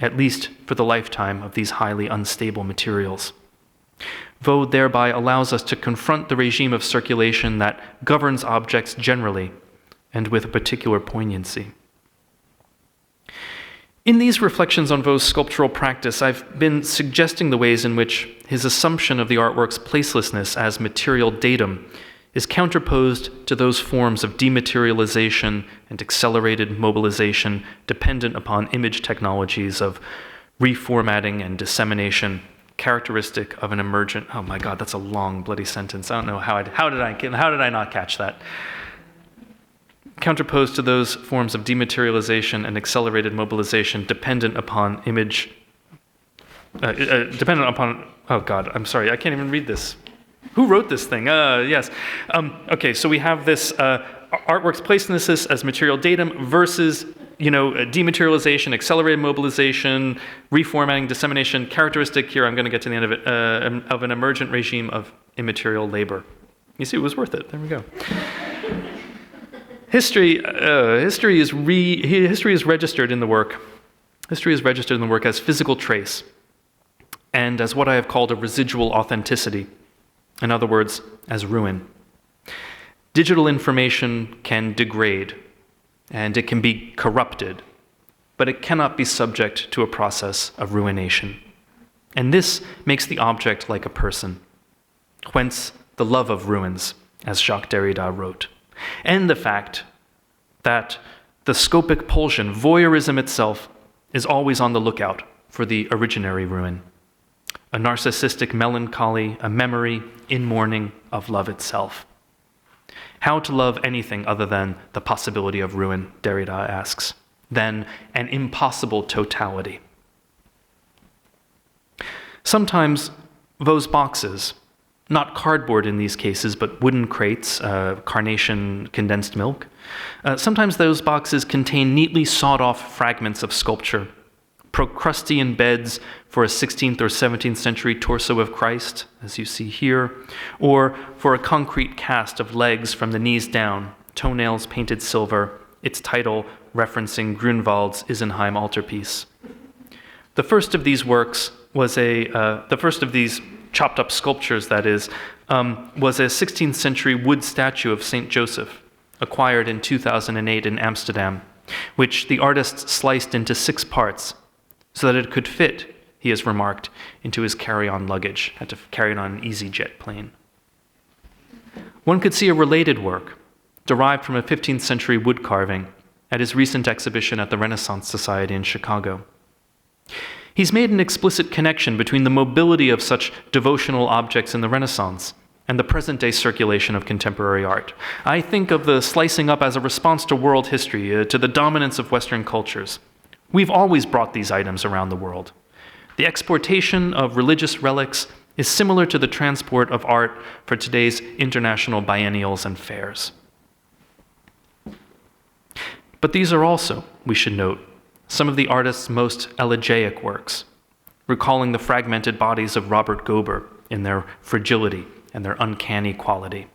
[SPEAKER 4] at least for the lifetime of these highly unstable materials. Vaux thereby allows us to confront the regime of circulation that governs objects generally, and with a particular poignancy. In these reflections on Vaux's sculptural practice, I've been suggesting the ways in which his assumption of the artwork's placelessness as material datum is counterposed to those forms of dematerialization and accelerated mobilization dependent upon image technologies of reformatting and dissemination, characteristic of an emergent. Oh my God, that's a long bloody sentence. I don't know how did I not catch that? Counterposed to those forms of dematerialization and accelerated mobilization dependent upon image. Oh God, I'm sorry, I can't even read this. Who wrote this thing? Yes. Okay, so we have this artwork's placelessness as material datum versus, dematerialization, accelerated mobilization, reformatting, dissemination, characteristic, here I'm going to get to the end of it, of an emergent regime of immaterial labor. You see, it was worth it. There we go. History is registered in the work. History is registered in the work as physical trace and as what I have called a residual authenticity. In other words, as ruin. Digital information can degrade, and it can be corrupted, but it cannot be subject to a process of ruination. And this makes the object like a person, whence the love of ruins, as Jacques Derrida wrote, and the fact that the scopic pulsion, voyeurism itself, is always on the lookout for the originary ruin. a narcissistic melancholy, a memory in mourning of love itself. How to love anything other than the possibility of ruin, Derrida asks, then an impossible totality. Sometimes those boxes, not cardboard in these cases, but wooden crates, carnation condensed milk, sometimes those boxes contain neatly sawed-off fragments of sculpture, Procrustean beds for a 16th or 17th century torso of Christ, as you see here, or for a concrete cast of legs from the knees down, toenails painted silver, its title referencing Grunwald's Isenheim altarpiece. The first of these works was the first of these chopped up sculptures, that is, was a 16th century wood statue of Saint Joseph, acquired in 2008 in Amsterdam, which the artist sliced into 6 parts, so that it could fit, he has remarked, into his carry-on luggage, had to carry it on an EasyJet plane. One could see a related work, derived from a 15th century wood carving, at his recent exhibition at the Renaissance Society in Chicago. He's made an explicit connection between the mobility of such devotional objects in the Renaissance and the present-day circulation of contemporary art. I think of the slicing up as a response to world history, to the dominance of Western cultures. We've always brought these items around the world. The exportation of religious relics is similar to the transport of art for today's international biennials and fairs. But these are also, we should note, some of the artist's most elegiac works, recalling the fragmented bodies of Robert Gober in their fragility and their uncanny quality.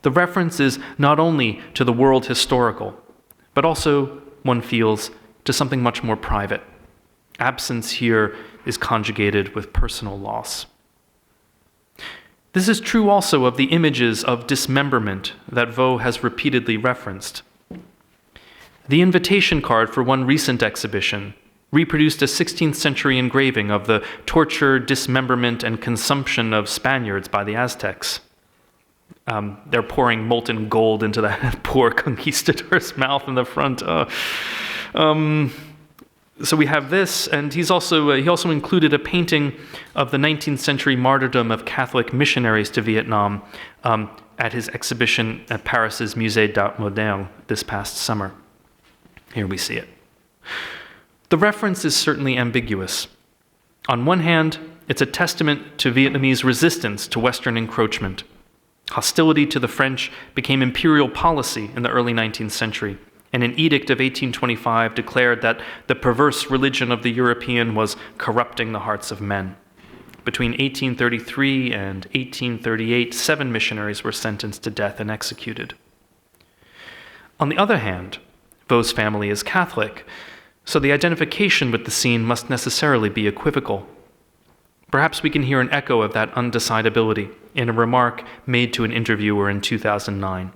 [SPEAKER 4] The reference is not only to the world historical, but also, one feels, to something much more private. Absence here is conjugated with personal loss. This is true also of the images of dismemberment that Vaux has repeatedly referenced. The invitation card for one recent exhibition reproduced a 16th century engraving of the torture, dismemberment, and consumption of Spaniards by the Aztecs. They're pouring molten gold into that poor conquistador's mouth in the front. So we have this, and he also included a painting of the 19th century martyrdom of Catholic missionaries to Vietnam at his exhibition at Paris's Musée d'Art Moderne this past summer. Here we see it. The reference is certainly ambiguous. On one hand, it's a testament to Vietnamese resistance to Western encroachment. Hostility to the French became imperial policy in the early 19th century, and an edict of 1825 declared that the perverse religion of the European was corrupting the hearts of men. Between 1833 and 1838, 7 missionaries were sentenced to death and executed. On the other hand, Vaux's family is Catholic, so the identification with the scene must necessarily be equivocal. Perhaps we can hear an echo of that undecidability in a remark made to an interviewer in 2009.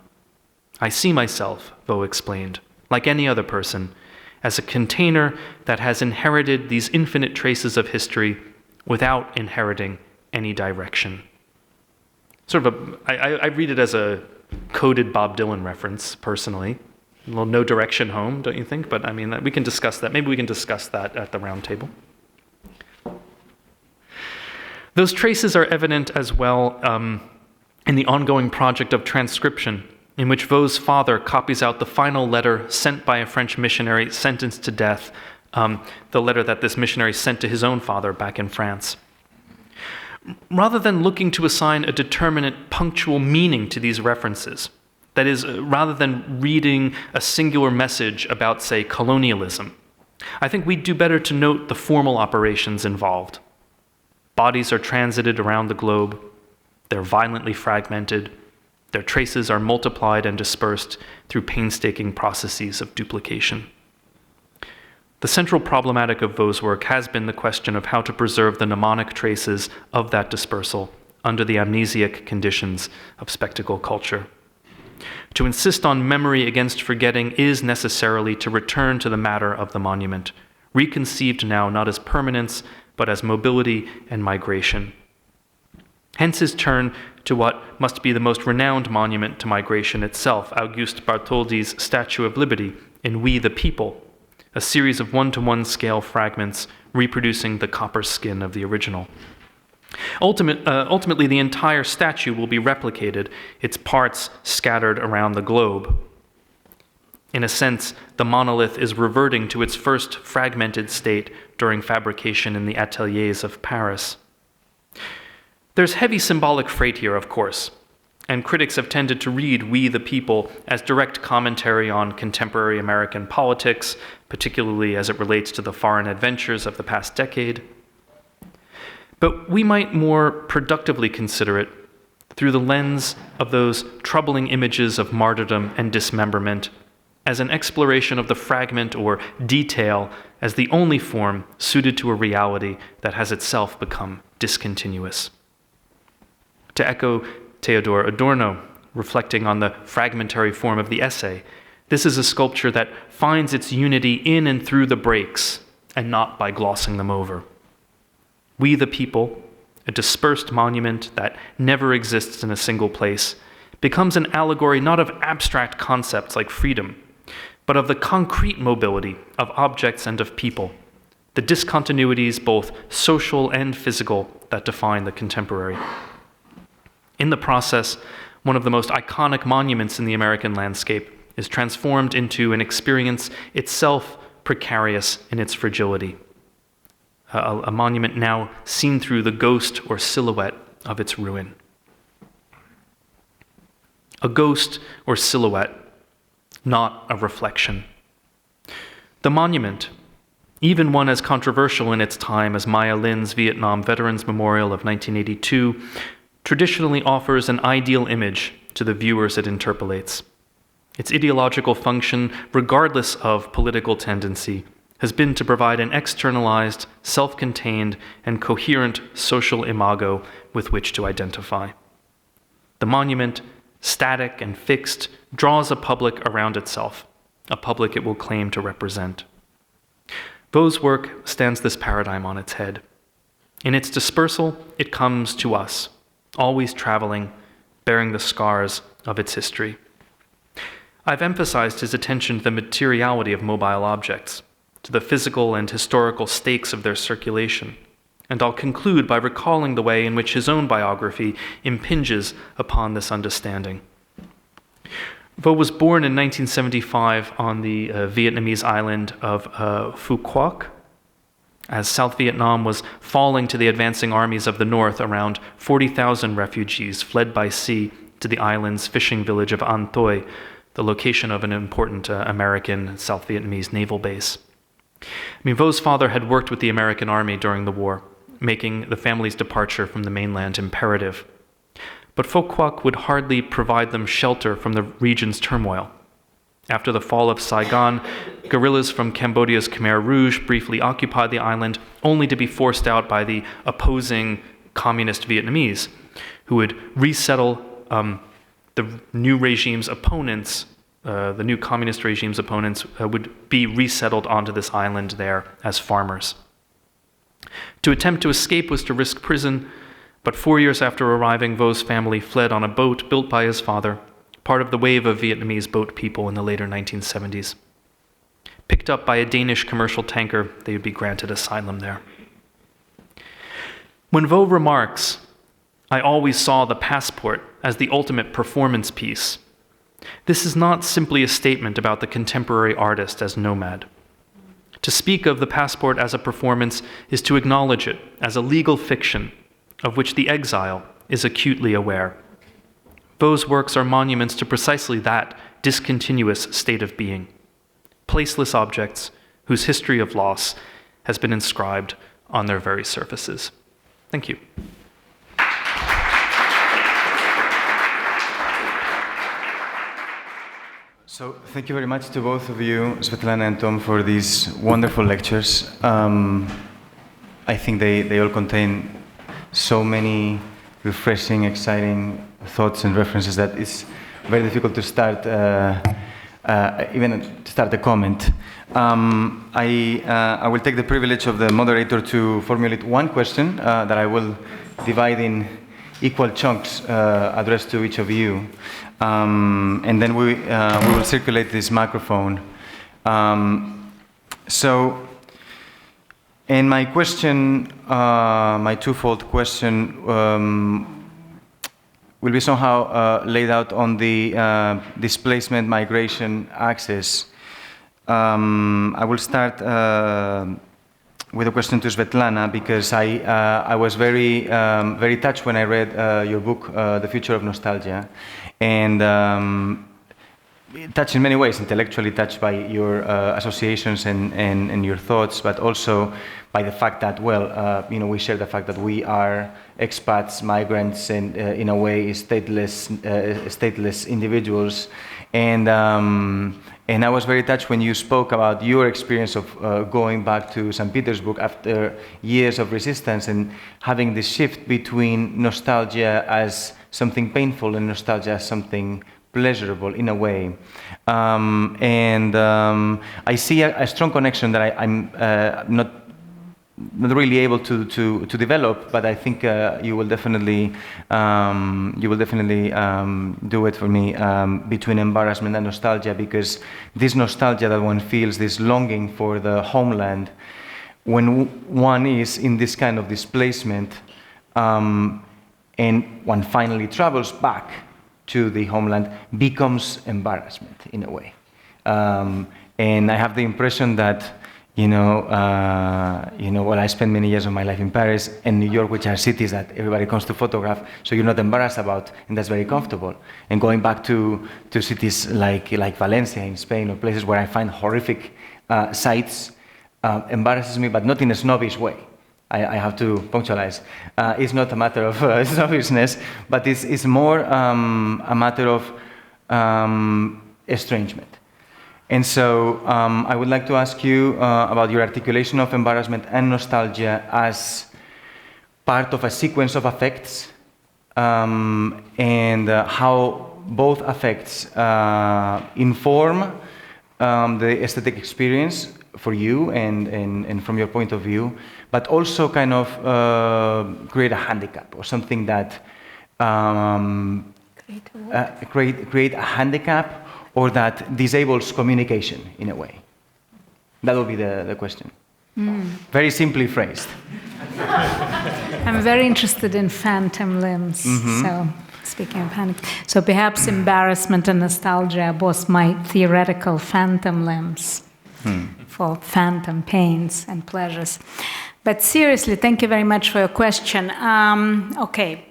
[SPEAKER 4] "I see myself," Vaux explained, "like any other person, as a container that has inherited these infinite traces of history without inheriting any direction." I read it as a coded Bob Dylan reference, personally. A little No Direction Home, don't you think? But I mean, we can discuss that. Maybe we can discuss that at the round table. Those traces are evident as well in the ongoing project of transcription, in which Vaux's father copies out the final letter sent by a French missionary sentenced to death, the letter that this missionary sent to his own father back in France. Rather than looking to assign a determinate punctual meaning to these references, that is, rather than reading a singular message about, say, colonialism, I think we'd do better to note the formal operations involved. Bodies are transited around the globe, they're violently fragmented, their traces are multiplied and dispersed through painstaking processes of duplication. The central problematic of Vaux's work has been the question of how to preserve the mnemonic traces of that dispersal under the amnesiac conditions of spectacle culture. To insist on memory against forgetting is necessarily to return to the matter of the monument, reconceived now not as permanence, but as mobility and migration. Hence his turn to what must be the most renowned monument to migration itself, Auguste Bartholdi's Statue of Liberty in We the People, a series of 1-to-1 scale fragments reproducing the copper skin of the original. Ultimately, the entire statue will be replicated, its parts scattered around the globe. In a sense, the monolith is reverting to its first fragmented state during fabrication in the ateliers of Paris. There's heavy symbolic freight here, of course, and critics have tended to read We the People as direct commentary on contemporary American politics, particularly as it relates to the foreign adventures of the past decade. But we might more productively consider it through the lens of those troubling images of martyrdom and dismemberment as an exploration of the fragment or detail as the only form suited to a reality that has itself become discontinuous. To echo Theodor Adorno, reflecting on the fragmentary form of the essay, this is a sculpture that finds its unity in and through the breaks, and not by glossing them over. We the People, a dispersed monument that never exists in a single place, becomes an allegory not of abstract concepts like freedom, but of the concrete mobility of objects and of people, the discontinuities both social and physical that define the contemporary. In the process, one of the most iconic monuments in the American landscape is transformed into an experience itself precarious in its fragility, a monument now seen through the ghost or silhouette of its ruin. A ghost or silhouette, not a reflection. The monument, even one as controversial in its time as Maya Lin's Vietnam Veterans Memorial of 1982, traditionally offers an ideal image to the viewers it interpolates. Its ideological function, regardless of political tendency, has been to provide an externalized, self-contained, and coherent social imago with which to identify. The monument, static and fixed, draws a public around itself, a public it will claim to represent. Vaux's work stands this paradigm on its head. In its dispersal, it comes to us, always traveling, bearing the scars of its history. I've emphasized his attention to the materiality of mobile objects, to the physical and historical stakes of their circulation, and I'll conclude by recalling the way in which his own biography impinges upon this understanding. Vaux was born in 1975 on the Vietnamese island of Phu Quoc. As South Vietnam was falling to the advancing armies of the North, around 40,000 refugees fled by sea to the island's fishing village of An Thoi, the location of an important American South Vietnamese naval base. Vaux's father had worked with the American army during the war, making the family's departure from the mainland imperative. But Phu Quoc would hardly provide them shelter from the region's turmoil. After the fall of Saigon, guerrillas from Cambodia's Khmer Rouge briefly occupied the island, only to be forced out by the opposing communist Vietnamese, who would resettle the new regime's opponents. The new communist regime's opponents would be resettled onto this island there as farmers. To attempt to escape was to risk prison, but 4 years after arriving, Vaux's family fled on a boat built by his father, part of the wave of Vietnamese boat people in the later 1970s. Picked up by a Danish commercial tanker, they would be granted asylum there. When Vaux remarks, "I always saw the passport as the ultimate performance piece," this is not simply a statement about the contemporary artist as nomad. To speak of the passport as a performance is to acknowledge it as a legal fiction of which the exile is acutely aware. Vaux's works are monuments to precisely that discontinuous state of being, placeless objects whose history of loss has been inscribed on their very surfaces. Thank you.
[SPEAKER 2] So thank you very much to both of you, Svetlana and Tom, for these wonderful lectures. I think they all contain so many refreshing, exciting thoughts and references that it's very difficult to start, even to start a comment. I will take the privilege of the moderator to formulate one question that I will divide in equal chunks addressed to each of you. And then we will circulate this microphone. So And my question, my twofold question, will be somehow laid out on the displacement migration axis. I will start with a question to Svetlana, because I was very touched when I read your book, The Future of Nostalgia, and touched in many ways, intellectually touched by your associations and your thoughts, but also by the fact that, well, we share the fact that we are expats, migrants, and in a way stateless individuals. And I was very touched when you spoke about your experience of going back to St. Petersburg after years of resistance and having this shift between nostalgia as something painful and nostalgia as something pleasurable in a way. I see a strong connection that I'm not really able to develop, but I think you will definitely do it for me, between embarrassment and nostalgia, because this nostalgia that one feels, this longing for the homeland, when one is in this kind of displacement, and one finally travels back to the homeland, becomes embarrassment in a way. And I have the impression that well, I spent many years of my life in Paris and New York, which are cities that everybody comes to photograph, so you're not embarrassed about, and that's very comfortable. And going back to cities like Valencia in Spain, or places where I find horrific sights, embarrasses me, but not in a snobbish way. I have to punctualize. It's not a matter of snobbishness, but it's more a matter of estrangement. And so I would like to ask you about your articulation of embarrassment and nostalgia as part of a sequence of affects, and how both affects inform the aesthetic experience for you and from your point of view, but also kind of create a handicap or something that create a handicap, or that disables communication in a way. That will be the question. Very simply phrased.
[SPEAKER 3] I'm very interested in phantom limbs. So, speaking of panic, so perhaps embarrassment and nostalgia are both my theoretical phantom limbs for phantom pains and pleasures. But seriously, thank you very much for your question. Okay,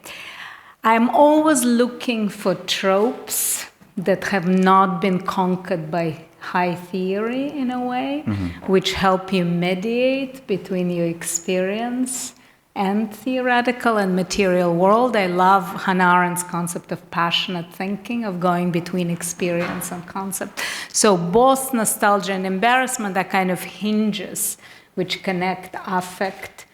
[SPEAKER 3] I'm always looking for tropes that have not been conquered by high theory in a way, which help you mediate between your experience and theoretical and material world. I love Hannah Arendt's concept of passionate thinking, of going between experience and concept. So both nostalgia and embarrassment are kind of hinges which connect affect,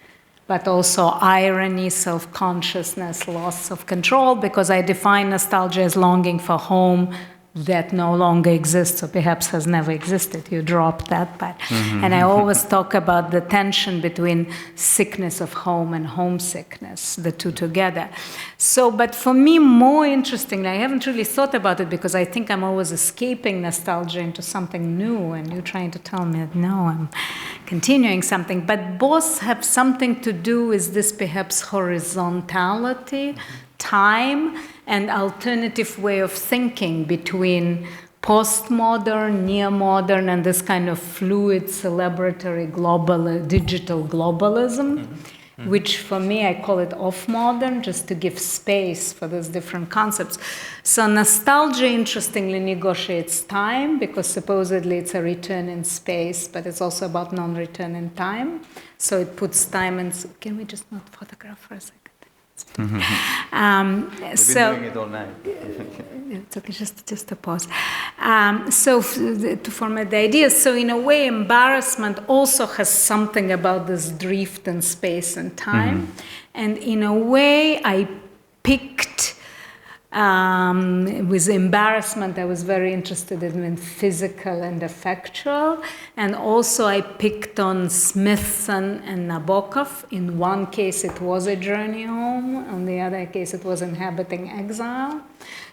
[SPEAKER 3] but also irony, self-consciousness, loss of control, because I define nostalgia as longing for home that no longer exists, or perhaps has never existed. You dropped that part. And I always talk about the tension between sickness of home and homesickness, the two together. So, but for me, more interestingly, I haven't really thought about it, because I think I'm always escaping nostalgia into something new, and you're trying to tell me that, no, I'm continuing something. But both have something to do with this perhaps horizontality, time, and alternative way of thinking between postmodern, near-modern, and this kind of fluid, celebratory, digital globalism, which for me, I call it off-modern, just to give space for these different concepts. So nostalgia, interestingly, negotiates time, because supposedly it's a return in space, but it's also about non-return in time. So it puts time in... Can we just not photograph for a second?
[SPEAKER 2] We've been doing it all night.
[SPEAKER 3] It's okay, just a pause. To format the ideas, so in a way, embarrassment also has something about this drift in space and time. And in a way, I picked With embarrassment, I was very interested in physical and affectual. And also I picked on Smithson and Nabokov. In one case, it was a journey home. On the other case, it was inhabiting exile.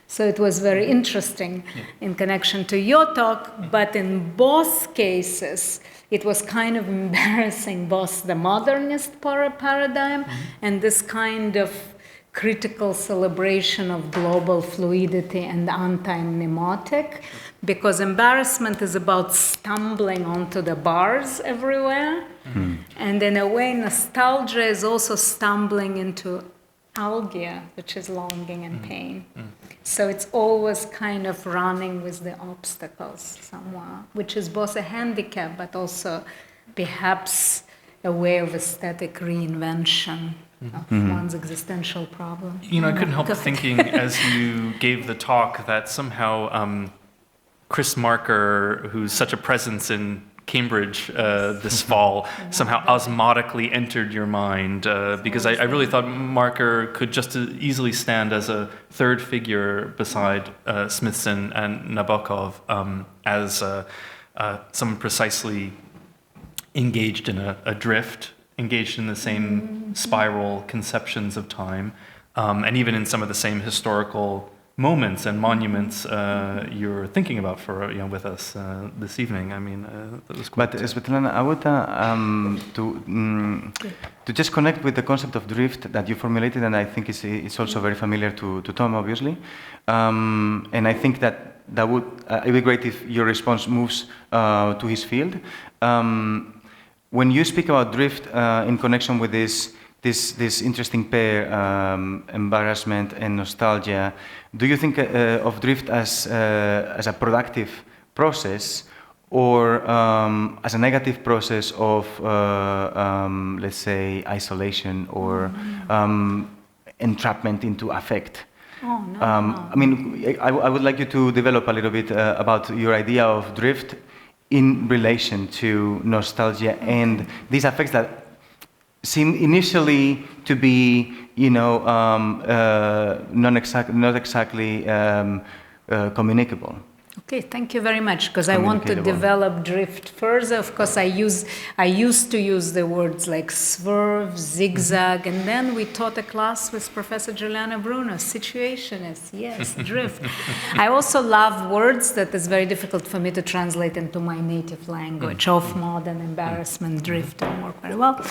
[SPEAKER 3] So it was very interesting in connection to your talk. But in both cases, it was kind of embarrassing, both the modernist paradigm and this kind of critical celebration of global fluidity and anti-mnemotic, because embarrassment is about stumbling onto the bars everywhere. And in a way, nostalgia is also stumbling into algia, which is longing and pain. So it's always kind of running with the obstacles somewhere, which is both a handicap, but also perhaps a way of aesthetic reinvention of one's existential problem.
[SPEAKER 4] You know, I couldn't help thinking as you gave the talk that somehow Chris Marker, who's such a presence in Cambridge this fall, somehow osmotically entered your mind, because I really thought Marker could just as easily stand as a third figure beside Smithson and Nabokov as someone precisely engaged in a drift, engaged in the same spiral conceptions of time, and even in some of the same historical moments and monuments you're thinking about for with us this evening. I mean, that was quite.
[SPEAKER 2] But Svetlana, I would to just connect with the concept of drift that you formulated, and I think it's also very familiar to Tom, obviously, and I think that would it'd be great if your response moves to his field. When you speak about drift in connection with this interesting pair, embarrassment and nostalgia, do you think of drift as a productive process, or as a negative process of, let's say, isolation or entrapment into affect?
[SPEAKER 3] Oh, no,
[SPEAKER 2] I mean, I would like you to develop a little bit about your idea of drift in relation to nostalgia and these affects that seem initially to be, not exactly communicable.
[SPEAKER 3] Okay, thank you very much, because I want to develop drift further. Of course, I used to use the words like swerve, zigzag, and then we taught a class with Professor Juliana Bruno, situationist, yes, drift. I also love words that is very difficult for me to translate into my native language, off-modern, embarrassment, drift, don't work very well.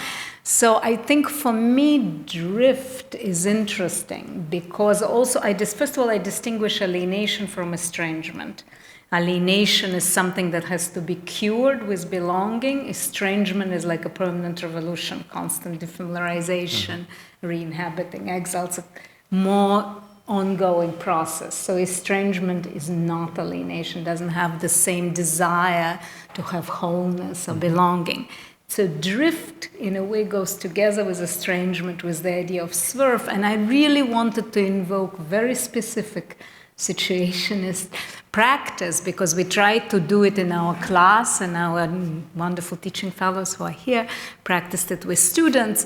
[SPEAKER 3] So I think for me, drift is interesting because also, first of all, I distinguish alienation from estrangement. Alienation is something that has to be cured with belonging. Estrangement is like a permanent revolution, constant defamiliarization, re-inhabiting exile. It's a more ongoing process. So estrangement is not alienation, doesn't have the same desire to have wholeness or belonging. So drift, in a way, goes together with estrangement, with the idea of swerve. And I really wanted to invoke very specific situationist practice, because we tried to do it in our class, and our wonderful teaching fellows who are here practiced it with students.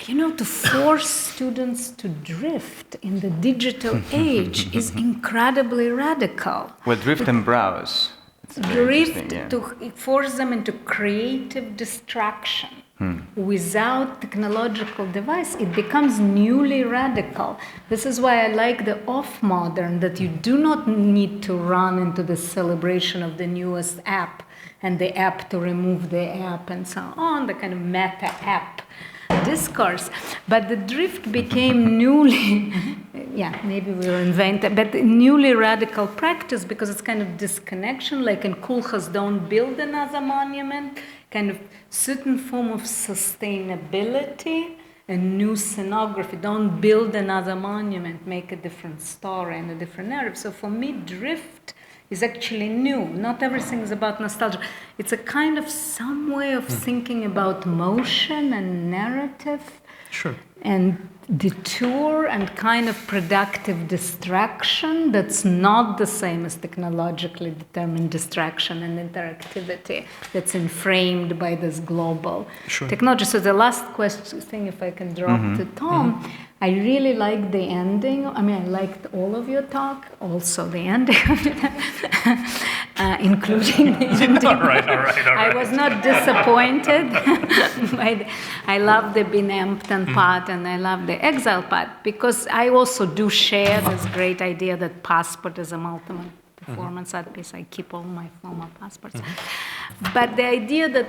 [SPEAKER 3] To force students to drift in the digital age is incredibly radical.
[SPEAKER 2] Well, drift and browse.
[SPEAKER 3] Drift to force them into creative distraction. Without technological device, it becomes newly radical. This is why I like the off-modern, that you do not need to run into the celebration of the newest app and the app to remove the app and so on, the kind of meta app discourse. But the drift became newly, maybe we were invented, but newly radical practice, because it's kind of disconnection, like in Kulchas, don't build another monument, kind of certain form of sustainability, a new scenography, don't build another monument, make a different story and a different narrative. So for me, drift is actually new. Not everything is about nostalgia. It's a kind of some way of thinking about motion and narrative.
[SPEAKER 4] Sure.
[SPEAKER 3] And detour and kind of productive distraction that's not the same as technologically determined distraction and interactivity that's inframed by this global technology. So the last thing, if I can drop to Tom, I really liked the ending. I mean, I liked all of your talk, also the ending of it, including the ending.
[SPEAKER 4] All right.
[SPEAKER 3] I was not disappointed. I love the Benempton part and I love the exile part, because I also do share this great idea that passport is a ultimate performance art piece. I keep all my former passports. But the idea that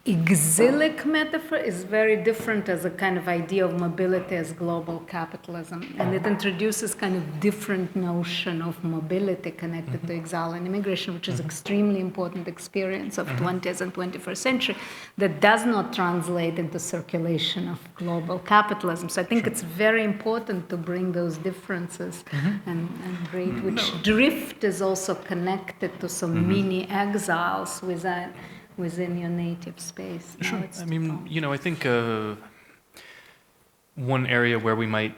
[SPEAKER 3] exilic metaphor is very different as a kind of idea of mobility as global capitalism, and it introduces kind of different notion of mobility connected to exile and immigration, which is extremely important experience of 20th and 21st century that does not translate into circulation of global capitalism. So I think it's very important to bring those differences and read, which drift is also connected to some mini exiles within your native space.
[SPEAKER 4] Sure. I mean, I think one area where we might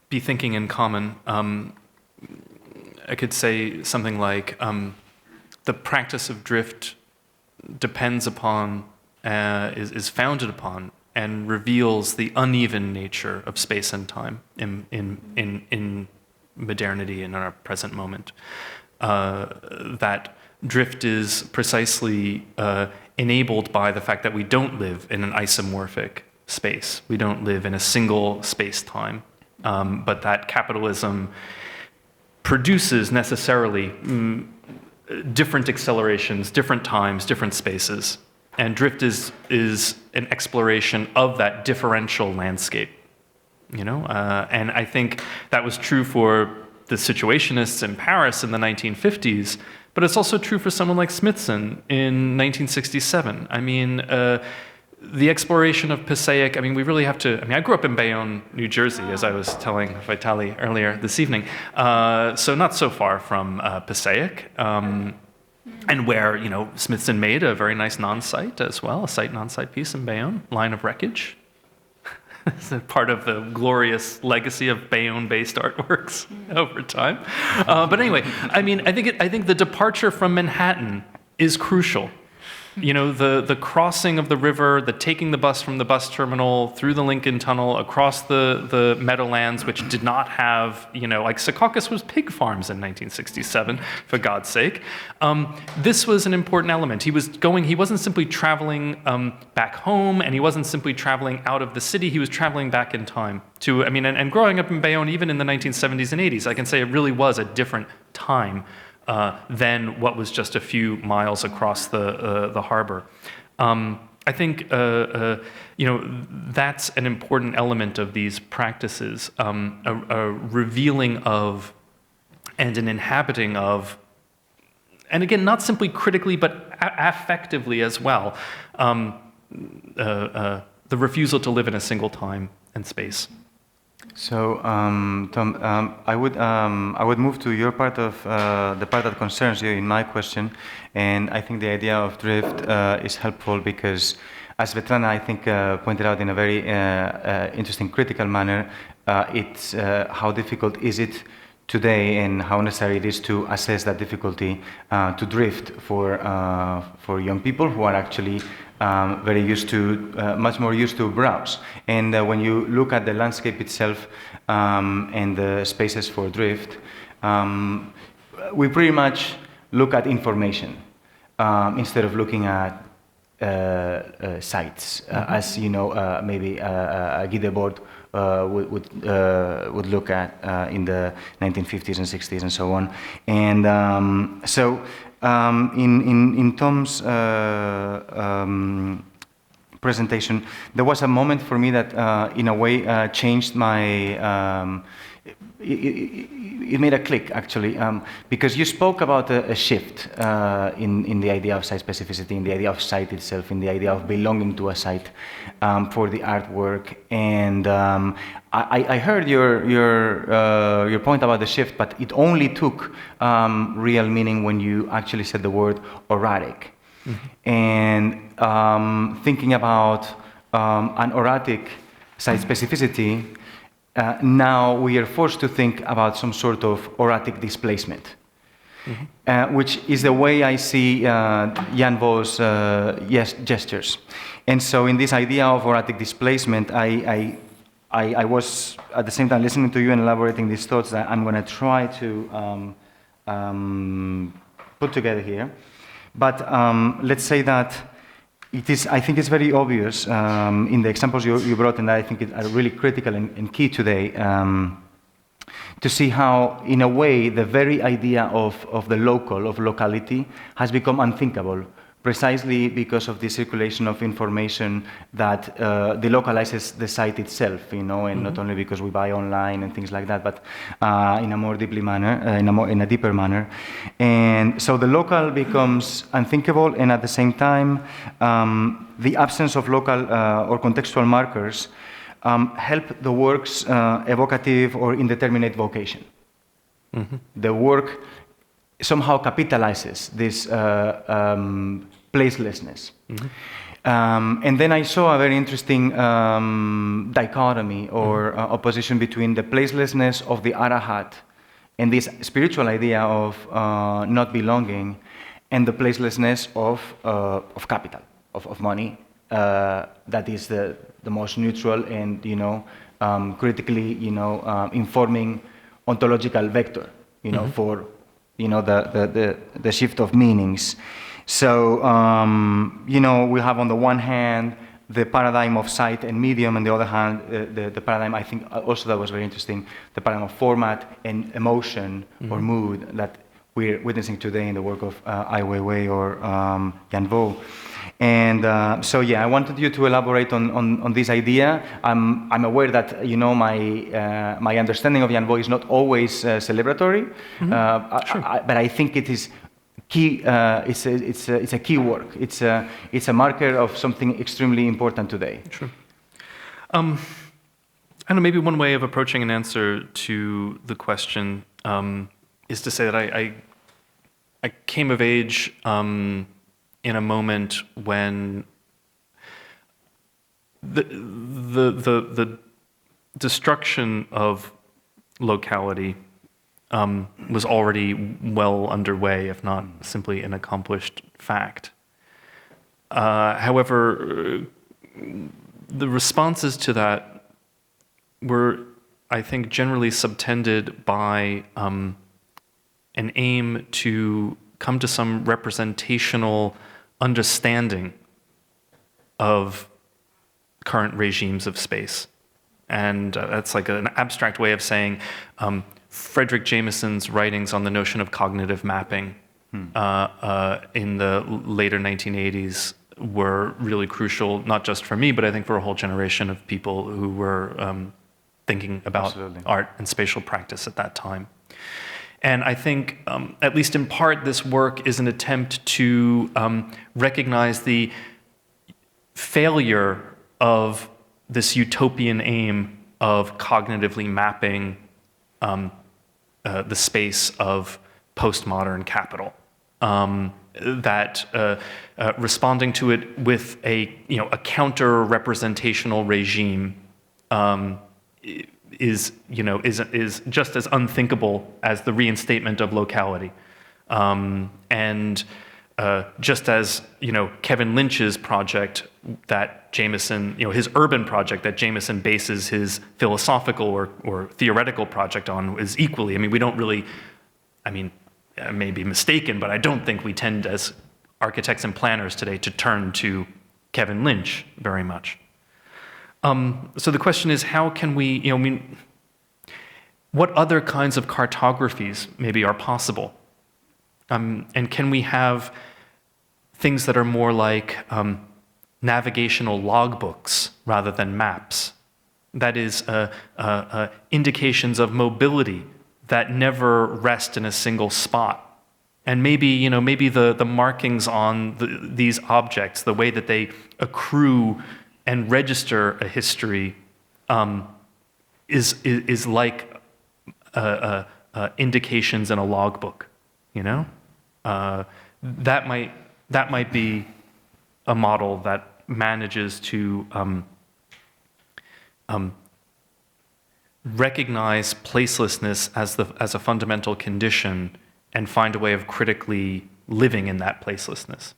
[SPEAKER 4] be thinking in common, I could say something like the practice of drift depends upon, is founded upon, and reveals the uneven nature of space and time in modernity and in our present moment. That drift is precisely enabled by the fact that we don't live in an isomorphic space. We don't live in a single space-time, but that capitalism produces necessarily different accelerations, different times, different spaces. And drift is an exploration of that differential landscape, And I think that was true for the Situationists in Paris in the 1950s, but it's also true for someone like Smithson in 1967. I mean, the exploration of Passaic, we really have to, I grew up in Bayonne, New Jersey, as I was telling Vitaly earlier this evening, so not so far from Passaic, and where, Smithson made a very nice non-site as well, a site non-site piece in Bayonne, Line of Wreckage. It's a part of the glorious legacy of Bayonne-based artworks over time. But anyway, I think the departure from Manhattan is crucial. The crossing of the river, the taking the bus from the bus terminal through the Lincoln Tunnel across the meadowlands, which did not have, like Secaucus was pig farms in 1967, for God's sake. This was an important element. He wasn't simply traveling back home, and he wasn't simply traveling out of the city, he was traveling back in time. And growing up in Bayonne, even in the 1970s and 80s, I can say it really was a different time than what was just a few miles across the harbor. I think that's an important element of these practices, a revealing of and an inhabiting of, and again, not simply critically but affectively as well, the refusal to live in a single time and space.
[SPEAKER 2] So, Tom, I would move to your part of the part that concerns you in my question, and I think the idea of drift is helpful because, as Svetlana, I think, pointed out in a very interesting critical manner, it's how difficult is it today and how necessary it is to assess that difficulty to drift for young people who are actually very used to, much more used to browse. And when you look at the landscape itself and the spaces for drift, we pretty much look at information instead of looking at sites, as maybe a guide board would look at in the 1950s and 60s and so on. And in Tom's presentation, there was a moment for me that, in a way, changed my. It made a click, actually, because you spoke about a shift in the idea of site specificity, in the idea of site itself, in the idea of belonging to a site for the artwork. And I heard your point about the shift, but it only took real meaning when you actually said the word erratic. Mm-hmm. And thinking about an erratic site specificity, now we are forced to think about some sort of erratic displacement, mm-hmm. Which is the way I see Jan Vo's gestures. And so in this idea of erratic displacement, I I was at the same time listening to you and elaborating these thoughts that I'm going to try to put together here. But let's say that I think it's very obvious in the examples you brought, and I think are really critical and key today, to see how, in a way, the very idea of the local, of locality, has become unthinkable, precisely because of the circulation of information that delocalizes the site itself, and not only because we buy online and things like that, but in a more deeply manner, in a deeper manner. And so the local becomes unthinkable, and at the same time, the absence of local or contextual markers help the work's evocative or indeterminate vocation. The work somehow capitalizes this placelessness. And then I saw a very interesting dichotomy or opposition between the placelessness of the arahat and this spiritual idea of not belonging, and the placelessness of capital, of money, that is the most neutral and critically informing ontological vector for the shift of meanings. So we have on the one hand the paradigm of sight and medium, and the other hand the paradigm, I think also that was very interesting, the paradigm of format and emotion or mood that we're witnessing today in the work of Ai Weiwei or Yan Vo. And so yeah, I wanted you to elaborate on this idea. I'm aware that my understanding of Yan Vo is not always celebratory,
[SPEAKER 4] Sure.
[SPEAKER 2] but I think it is key. It's a key work. It's a marker of something extremely important today.
[SPEAKER 4] Sure. I don't know, maybe one way of approaching an answer to the question is to say that I came of age in a moment when the destruction of locality was already well underway, if not simply an accomplished fact. However, the responses to that were, I think, generally subtended by an aim to come to some representational understanding of current regimes of space. And that's like an abstract way of saying Frederick Jameson's writings on the notion of cognitive mapping in the later 1980s were really crucial, not just for me, but I think for a whole generation of people who were thinking about
[SPEAKER 2] Absolutely.
[SPEAKER 4] art and spatial practice at that time. And I think, at least in part, this work is an attempt to recognize the failure of this utopian aim of cognitively mapping the space of postmodern capital. That responding to it with a counter-representational regime is just as unthinkable as the reinstatement of locality, and just as Kevin Lynch's project that Jameson, his urban project that Jameson bases his philosophical or theoretical project on is equally. I mean, we don't really. I mean, I may be mistaken, but I don't think we tend as architects and planners today to turn to Kevin Lynch very much. So the question is, how can we, what other kinds of cartographies maybe are possible? And can we have things that are more like navigational logbooks rather than maps? That is, indications of mobility that never rest in a single spot. And maybe, maybe the markings on these objects, the way that they accrue and register a history, is like indications in a logbook. That might be a model that manages to recognize placelessness as a fundamental condition and find a way of critically living in that placelessness.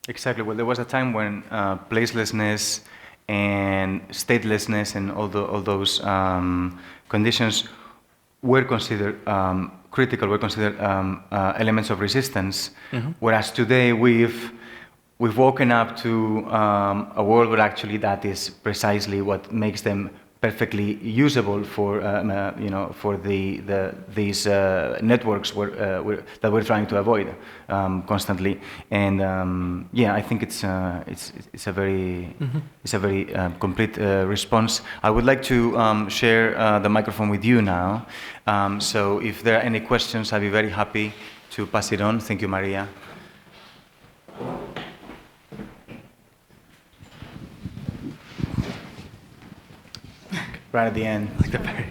[SPEAKER 2] Exactly. Well, there was a time when placelessness and statelessness and all those conditions were considered critical, were considered elements of resistance, whereas today we've woken up to a world where actually that is precisely what makes them perfectly usable for for these networks that we're trying to avoid constantly. And yeah, I think it's a very complete response. I would like to share the microphone with you now. So if there are any questions, I'd be very happy to pass it on. Thank you, Maria. Right at the end, like the very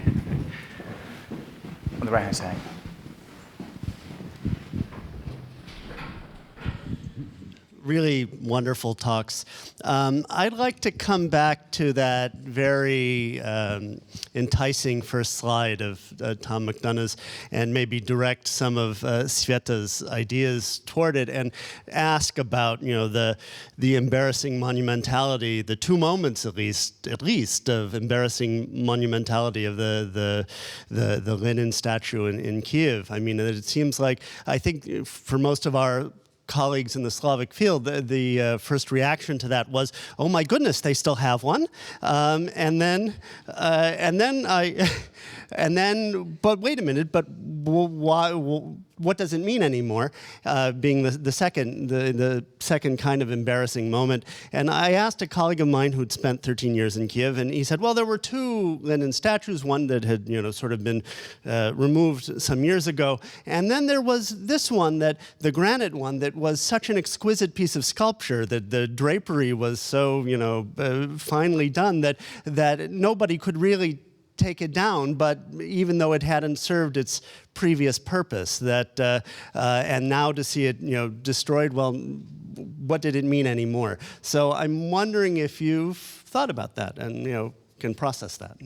[SPEAKER 2] on the right-hand side.
[SPEAKER 5] Really wonderful talks. I'd like to come back to that very enticing first slide of Tom McDonough's and maybe direct some of Sveta's ideas toward it and ask about the embarrassing monumentality, the 2 moments at least of embarrassing monumentality of the Lenin statue in Kiev. I mean, it seems like, I think for most of our colleagues in the Slavic field, the first reaction to that was, "Oh my goodness, they still have one," and then, but wait a minute, but why? What does it mean anymore? Being the second kind of embarrassing moment. And I asked a colleague of mine who'd spent 13 years in Kiev, and he said, well, there were 2 Lenin statues, one that had sort of been removed some years ago, and then there was this one, the granite one, that was such an exquisite piece of sculpture that the drapery was so finely done that nobody could really take it down, but even though it hadn't served its previous purpose, and now to see it destroyed, well, what did it mean anymore? So I'm wondering if you've thought about that and can process that.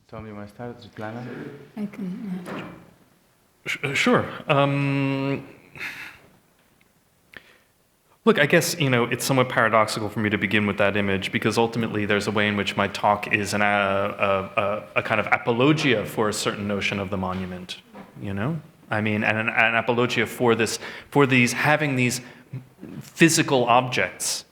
[SPEAKER 2] Tom, you want to start? Svetlana?
[SPEAKER 3] I can.
[SPEAKER 4] Sure. Look, I guess, it's somewhat paradoxical for me to begin with that image because ultimately there's a way in which my talk is a kind of apologia for a certain notion of the monument, I mean, and an apologia for having these physical objects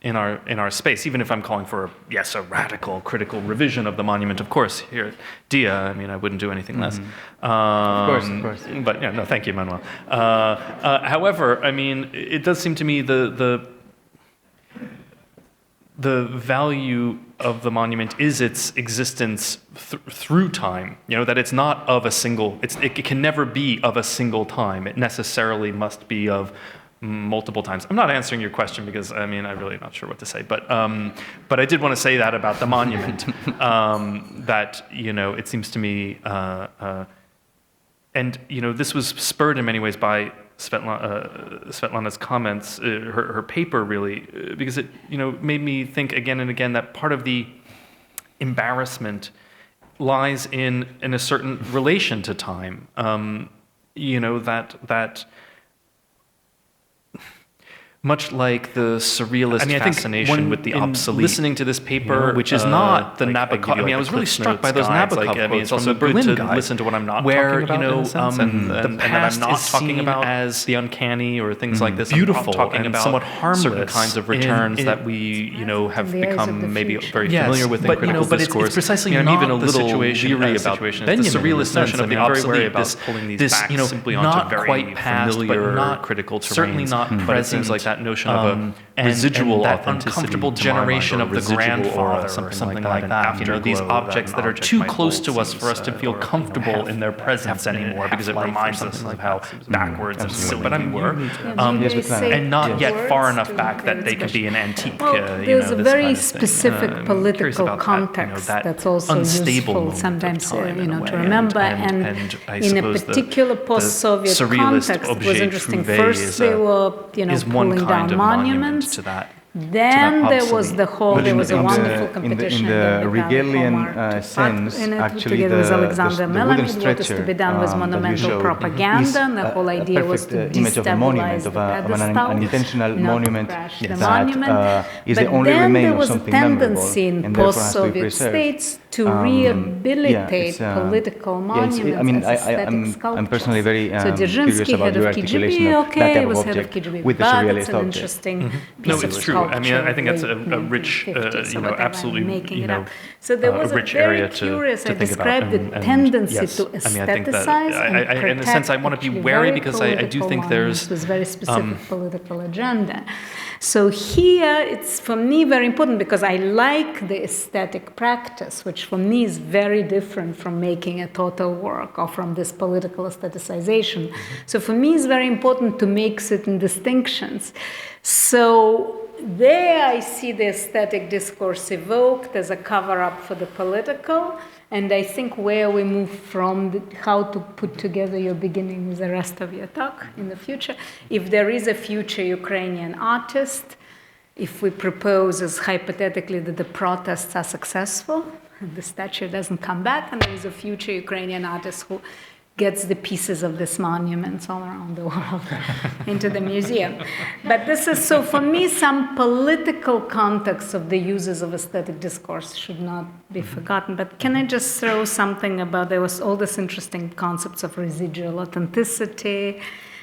[SPEAKER 4] in our space, even if I'm calling for, yes, a radical, critical revision of the monument, of course, here at DIA, I mean, I wouldn't do anything less.
[SPEAKER 2] Of course.
[SPEAKER 4] But yeah, no, thank you, Manuel. However, I mean, it does seem to me the value of the monument is its existence through time, that it's not of a single, it can never be of a single time. It necessarily must be of multiple times. I'm not answering your question because, I mean, I'm really not sure what to say, but I did want to say that about the monument, that, it seems to me, and, this was spurred in many ways by Svetlana's comments, her paper really, because it, made me think again and again that part of the embarrassment lies in a certain relation to time, that much like the surrealist fascination with the obsolete. Listening to this paper, which is not the Nabokov. I mean, I was really struck by those Nabokov quotes. It's also good to listen to what I'm not talking about, in a sense, and the past I'm not talking about as the uncanny or things like this. Beautiful, I'm talking about somewhat harmless certain kinds of returns that we, have become maybe very familiar with in critical discourse. But it's precisely not even a little leery about the surrealist notion of the obsolete. This, simply onto very familiar, not critical terrains. Certainly not present. Like that notion of a residual and uncomfortable generation of the grandfather or something like that. These objects that are too close to us for us to feel comfortable in their presence anymore because it reminds us of how backwards and silly we were, and not yet far enough back that they could be an antique.
[SPEAKER 3] Well, there's a very specific political context that's also useful sometimes, to remember. And in a particular post-Soviet context, it was interesting. First, they were, pulling down monuments. Then there was the whole,
[SPEAKER 2] Well,
[SPEAKER 3] there was a wonderful
[SPEAKER 2] in
[SPEAKER 3] competition.
[SPEAKER 2] the Regalian sense, actually,
[SPEAKER 3] together with Alexander
[SPEAKER 2] the wooden
[SPEAKER 3] Melamed, what is to
[SPEAKER 2] stretcher
[SPEAKER 3] be done with
[SPEAKER 2] that you
[SPEAKER 3] monumental
[SPEAKER 2] showed
[SPEAKER 3] propaganda,
[SPEAKER 2] is
[SPEAKER 3] and the whole idea was to
[SPEAKER 2] perfect image of a monument,
[SPEAKER 3] destabilize
[SPEAKER 2] of
[SPEAKER 3] the pedestal,
[SPEAKER 2] an intentional
[SPEAKER 3] not
[SPEAKER 2] monument
[SPEAKER 3] crash the
[SPEAKER 2] that
[SPEAKER 3] monument.
[SPEAKER 2] is
[SPEAKER 3] But
[SPEAKER 2] the only
[SPEAKER 3] then
[SPEAKER 2] remain
[SPEAKER 3] there
[SPEAKER 2] of
[SPEAKER 3] was a
[SPEAKER 2] something memorable,
[SPEAKER 3] tendency in
[SPEAKER 2] and therefore has to be
[SPEAKER 3] post-Soviet
[SPEAKER 2] preserved.
[SPEAKER 3] states to rehabilitate political monuments as aesthetic sculptures.
[SPEAKER 2] I'm personally very
[SPEAKER 3] so
[SPEAKER 2] curious
[SPEAKER 3] Dzerzhinsky,
[SPEAKER 2] about
[SPEAKER 3] head of
[SPEAKER 2] your articulation
[SPEAKER 3] KGB,
[SPEAKER 2] of that type of
[SPEAKER 3] was head of
[SPEAKER 2] object
[SPEAKER 3] KGB,
[SPEAKER 2] with the
[SPEAKER 3] but
[SPEAKER 2] surrealist
[SPEAKER 3] it's an
[SPEAKER 2] object.
[SPEAKER 3] interesting
[SPEAKER 4] No,
[SPEAKER 3] piece
[SPEAKER 4] it's
[SPEAKER 3] of
[SPEAKER 4] true. I mean, I think that's a
[SPEAKER 3] late
[SPEAKER 4] rich,
[SPEAKER 3] 1950s or whatever,
[SPEAKER 4] absolutely,
[SPEAKER 3] I'm making
[SPEAKER 4] you
[SPEAKER 3] it
[SPEAKER 4] know,
[SPEAKER 3] up. So there was
[SPEAKER 4] a rich
[SPEAKER 3] very
[SPEAKER 4] area
[SPEAKER 3] curious,
[SPEAKER 4] to
[SPEAKER 3] I
[SPEAKER 4] think
[SPEAKER 3] described
[SPEAKER 4] about.
[SPEAKER 3] the tendency
[SPEAKER 4] yes,
[SPEAKER 3] to
[SPEAKER 4] I mean, I think that,
[SPEAKER 3] aestheticize and protect
[SPEAKER 4] in a sense, I want to be wary because I do think there's
[SPEAKER 3] with very specific political agenda. So here, it's for me very important because I like the aesthetic practice, which for me is very different from making a total work or from this political aestheticization. So for me, it's very important to make certain distinctions. So there I see the aesthetic discourse evoked as a cover-up for the political, and I think where we move from how to put together your beginning with the rest of your talk in the future. If there is a future Ukrainian artist, if we propose as hypothetically that the protests are successful, and the statue doesn't come back, and there is a future Ukrainian artist who gets the pieces of these monuments all around the world into the museum. But this is, so for me, some political context of the uses of aesthetic discourse should not be forgotten. But can I just throw something about, there was all these interesting concepts of residual authenticity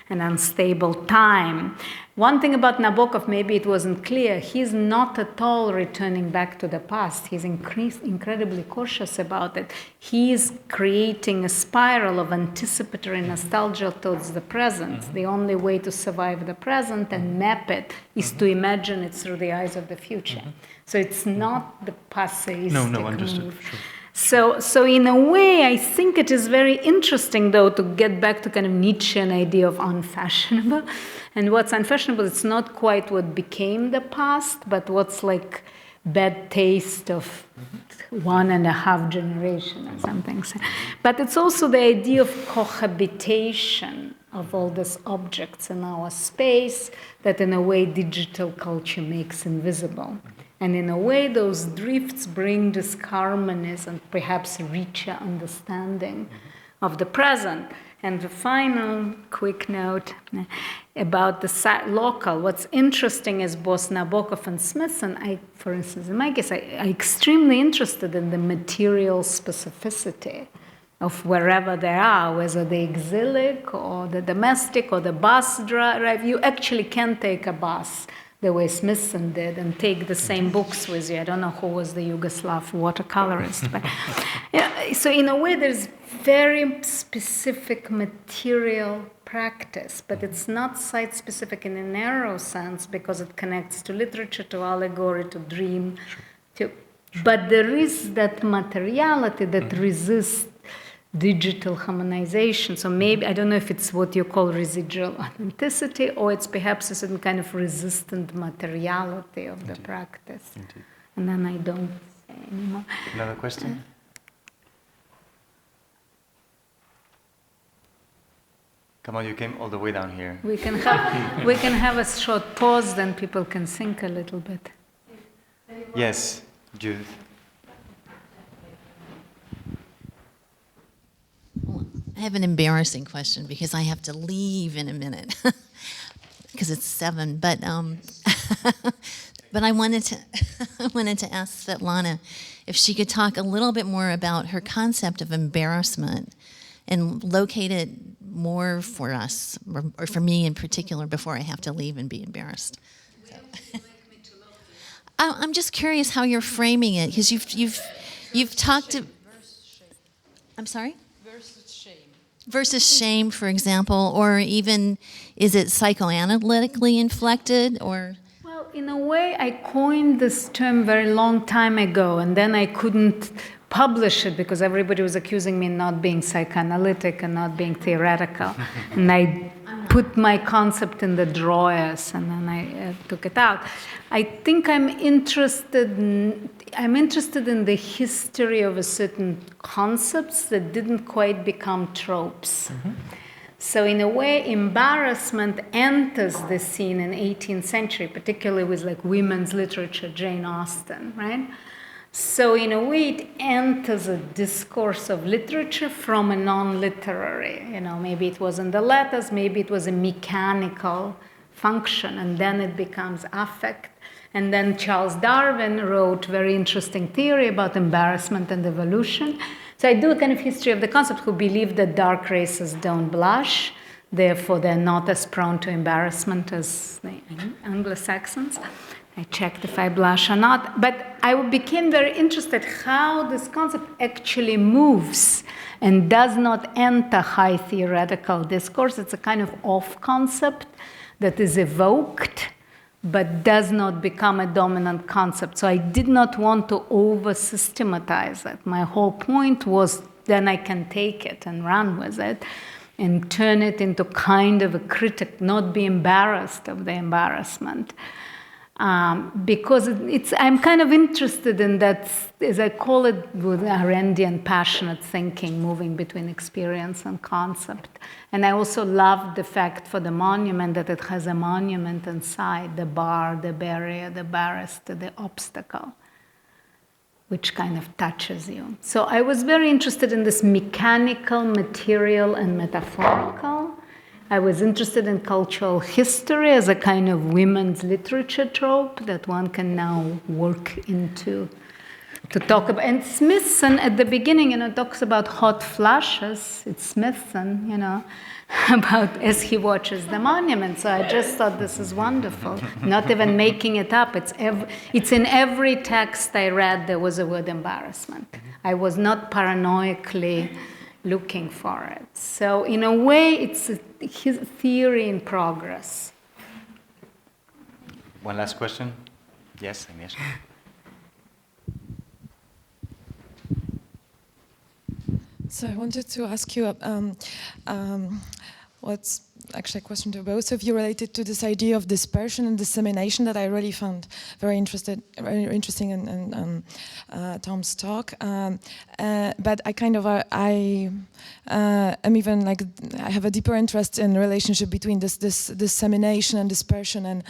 [SPEAKER 3] and unstable time. One thing about Nabokov, maybe it wasn't clear, he's not at all returning back to the past. He's incredibly cautious about it. He's creating a spiral of anticipatory nostalgia towards the present. The only way to survive the present and map it is to imagine it through the eyes of the future. So it's not the passeistic move.
[SPEAKER 4] Sure.
[SPEAKER 3] So in a way, I think it is very interesting, though, to get back to kind of Nietzschean idea of unfashionable. And what's unfashionable, it's not quite what became the past, but what's like bad taste of 1.5 generation or something. But it's also the idea of cohabitation of all these objects in our space that in a way digital culture makes invisible. And in a way, those drifts bring disharmonies and perhaps richer understanding of the present. And the final quick note about the local. What's interesting is both Nabokov and Smithson, for instance, in my case, I'm extremely interested in the material specificity of wherever they are, whether the exilic or the domestic or the bus drive. You actually can take a bus the way Smithson did and take the same books with you. I don't know who was the Yugoslav watercolorist, but so in a way there's very specific material practice, but it's not site-specific in a narrow sense because it connects to literature, to allegory, to dream. But there is that materiality that resists digital harmonization. So maybe, I don't know if it's what you call residual authenticity, or it's perhaps a certain kind of resistant materiality of the practice. And then I don't say anymore.
[SPEAKER 2] Another question? Come on, you came all the way down here.
[SPEAKER 3] We can have a short pause, then people can think a little bit.
[SPEAKER 2] Yes, Judith.
[SPEAKER 6] I have an embarrassing question because I have to leave in a minute because it's 7. But but I wanted to ask Svetlana if she could talk a little bit more about her concept of embarrassment and locate it more for us, or for me in particular, before I have to leave and be embarrassed. So. I'm just curious how you're framing it because you've talked to. I'm sorry. Versus shame, for example, or even is it psychoanalytically inflected, or?
[SPEAKER 3] Well, in a way, I coined this term very long time ago, and then I couldn't publish it because everybody was accusing me not being psychoanalytic and not being theoretical, and I put my concept in the drawers, and then I took it out. I think I'm interested in the history of a certain concepts that didn't quite become tropes. So in a way, embarrassment enters the scene in 18th century, particularly with like women's literature, Jane Austen, right? So in a way, it enters a discourse of literature from a non-literary. Maybe it was in the letters, maybe it was a mechanical function, and then it becomes affect. And then Charles Darwin wrote very interesting theory about embarrassment and evolution. So I do a kind of history of the concept, who believe that dark races don't blush, therefore they're not as prone to embarrassment as the Anglo-Saxons. I checked if I blush or not. But I became very interested how this concept actually moves and does not enter high theoretical discourse. It's a kind of off concept that is evoked, but does not become a dominant concept. So I did not want to over-systematize it. My whole point was then I can take it and run with it and turn it into kind of a critic, not be embarrassed of the embarrassment. Because I'm kind of interested in that, as I call it, with Arendtian passionate thinking, moving between experience and concept. And I also love the fact for the monument that it has a monument inside, the bar, the barrier, the barrister, the obstacle, which kind of touches you. So I was very interested in this mechanical, material, and metaphorical. I was interested in cultural history as a kind of women's literature trope that one can now work into to talk about. And Smithson at the beginning, talks about hot flushes. It's Smithson, about as he watches the monument. So I just thought this is wonderful. Not even making it up. It's in every text I read there was a word embarrassment. I was not paranoically looking for it. So in a way, it's his theory in progress.
[SPEAKER 2] One last question. Yes, Agnieszka.
[SPEAKER 7] So I wanted to ask you what's actually a question to both of you related to this idea of dispersion and dissemination that I really found very interesting in Tom's talk. But I kind of am even like I have a deeper interest in the relationship between this dissemination and dispersion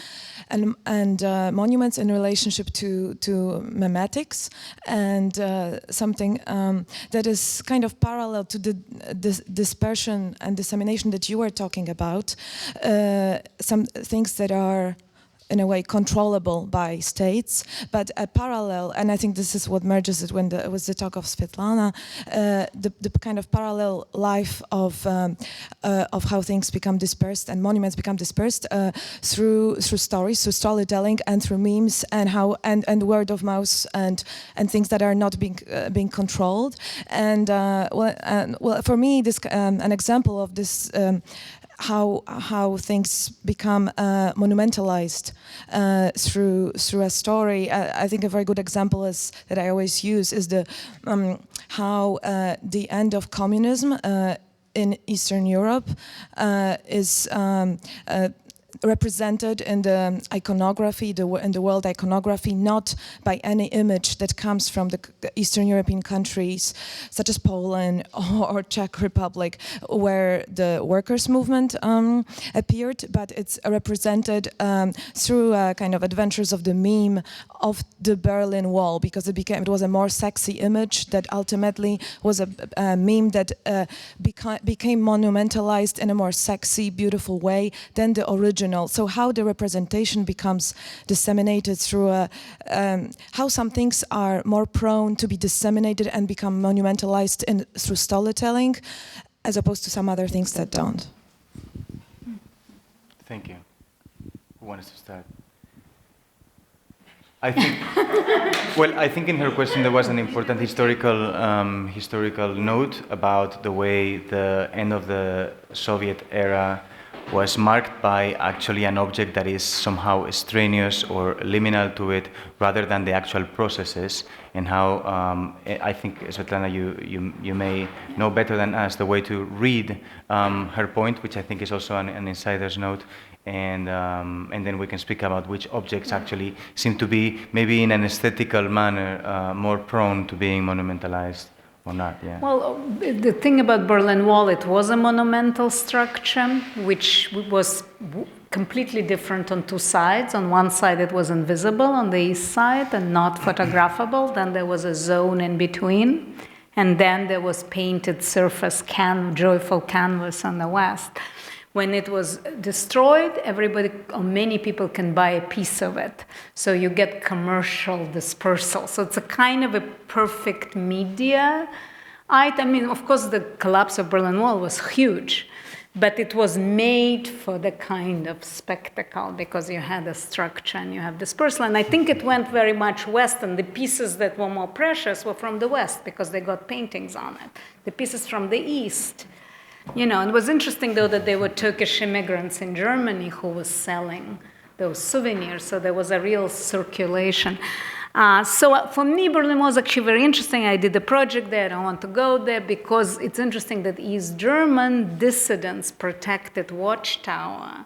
[SPEAKER 7] and monuments in relationship to memetics and something that is kind of parallel to the dispersion and dissemination that you were talking about. Some things that are in a way controllable by states, but a parallel, and I think this is what merges it when it was the talk of Svetlana, the kind of parallel life of how things become dispersed and monuments become dispersed through stories, through storytelling, and through memes, and word of mouth, and things that are not being controlled. And well, for me, this an example of this. How things become monumentalized through a story. I think a very good example is that I always use is the how the end of communism in Eastern Europe is represented in the iconography, in the world iconography, not by any image that comes from the Eastern European countries, such as Poland or Czech Republic, where the workers' movement appeared, but it's represented through kind of adventures of the meme of the Berlin Wall, because it was a more sexy image that ultimately was a meme that became monumentalized in a more sexy, beautiful way than the original. So how the representation becomes disseminated through how some things are more prone to be disseminated and become monumentalized through storytelling, as opposed to some other things that don't.
[SPEAKER 2] Thank you. Who wants to start? I think. Well, I think in her question there was an important historical note about the way the end of the Soviet era was marked by actually an object that is somehow extraneous or liminal to it, rather than the actual processes, and how I think, Svetlana, you may know better than us the way to read her point, which I think is also an insider's note, and then we can speak about which objects actually seem to be, maybe in an aesthetical manner, more prone to being monumentalized or not? Yeah.
[SPEAKER 3] Well, the thing about Berlin Wall, it was a monumental structure, which was completely different on two sides. On one side, it was invisible on the east side and not photographable. Then there was a zone in between. And then there was painted surface joyful canvas on the west. When it was destroyed, everybody, or many people can buy a piece of it. So you get commercial dispersal. So it's a kind of a perfect media. I mean, of course, the collapse of Berlin Wall was huge, but it was made for the kind of spectacle because you had a structure and you have dispersal. And I think it went very much west, and the pieces that were more precious were from the west because they got paintings on it. The pieces from the east, you know, it was interesting, though, that there were Turkish immigrants in Germany who were selling those souvenirs, so there was a real circulation. So for me, Berlin was actually very interesting. I did a project there. I don't want to go there because it's interesting that East German dissidents protected Watchtower,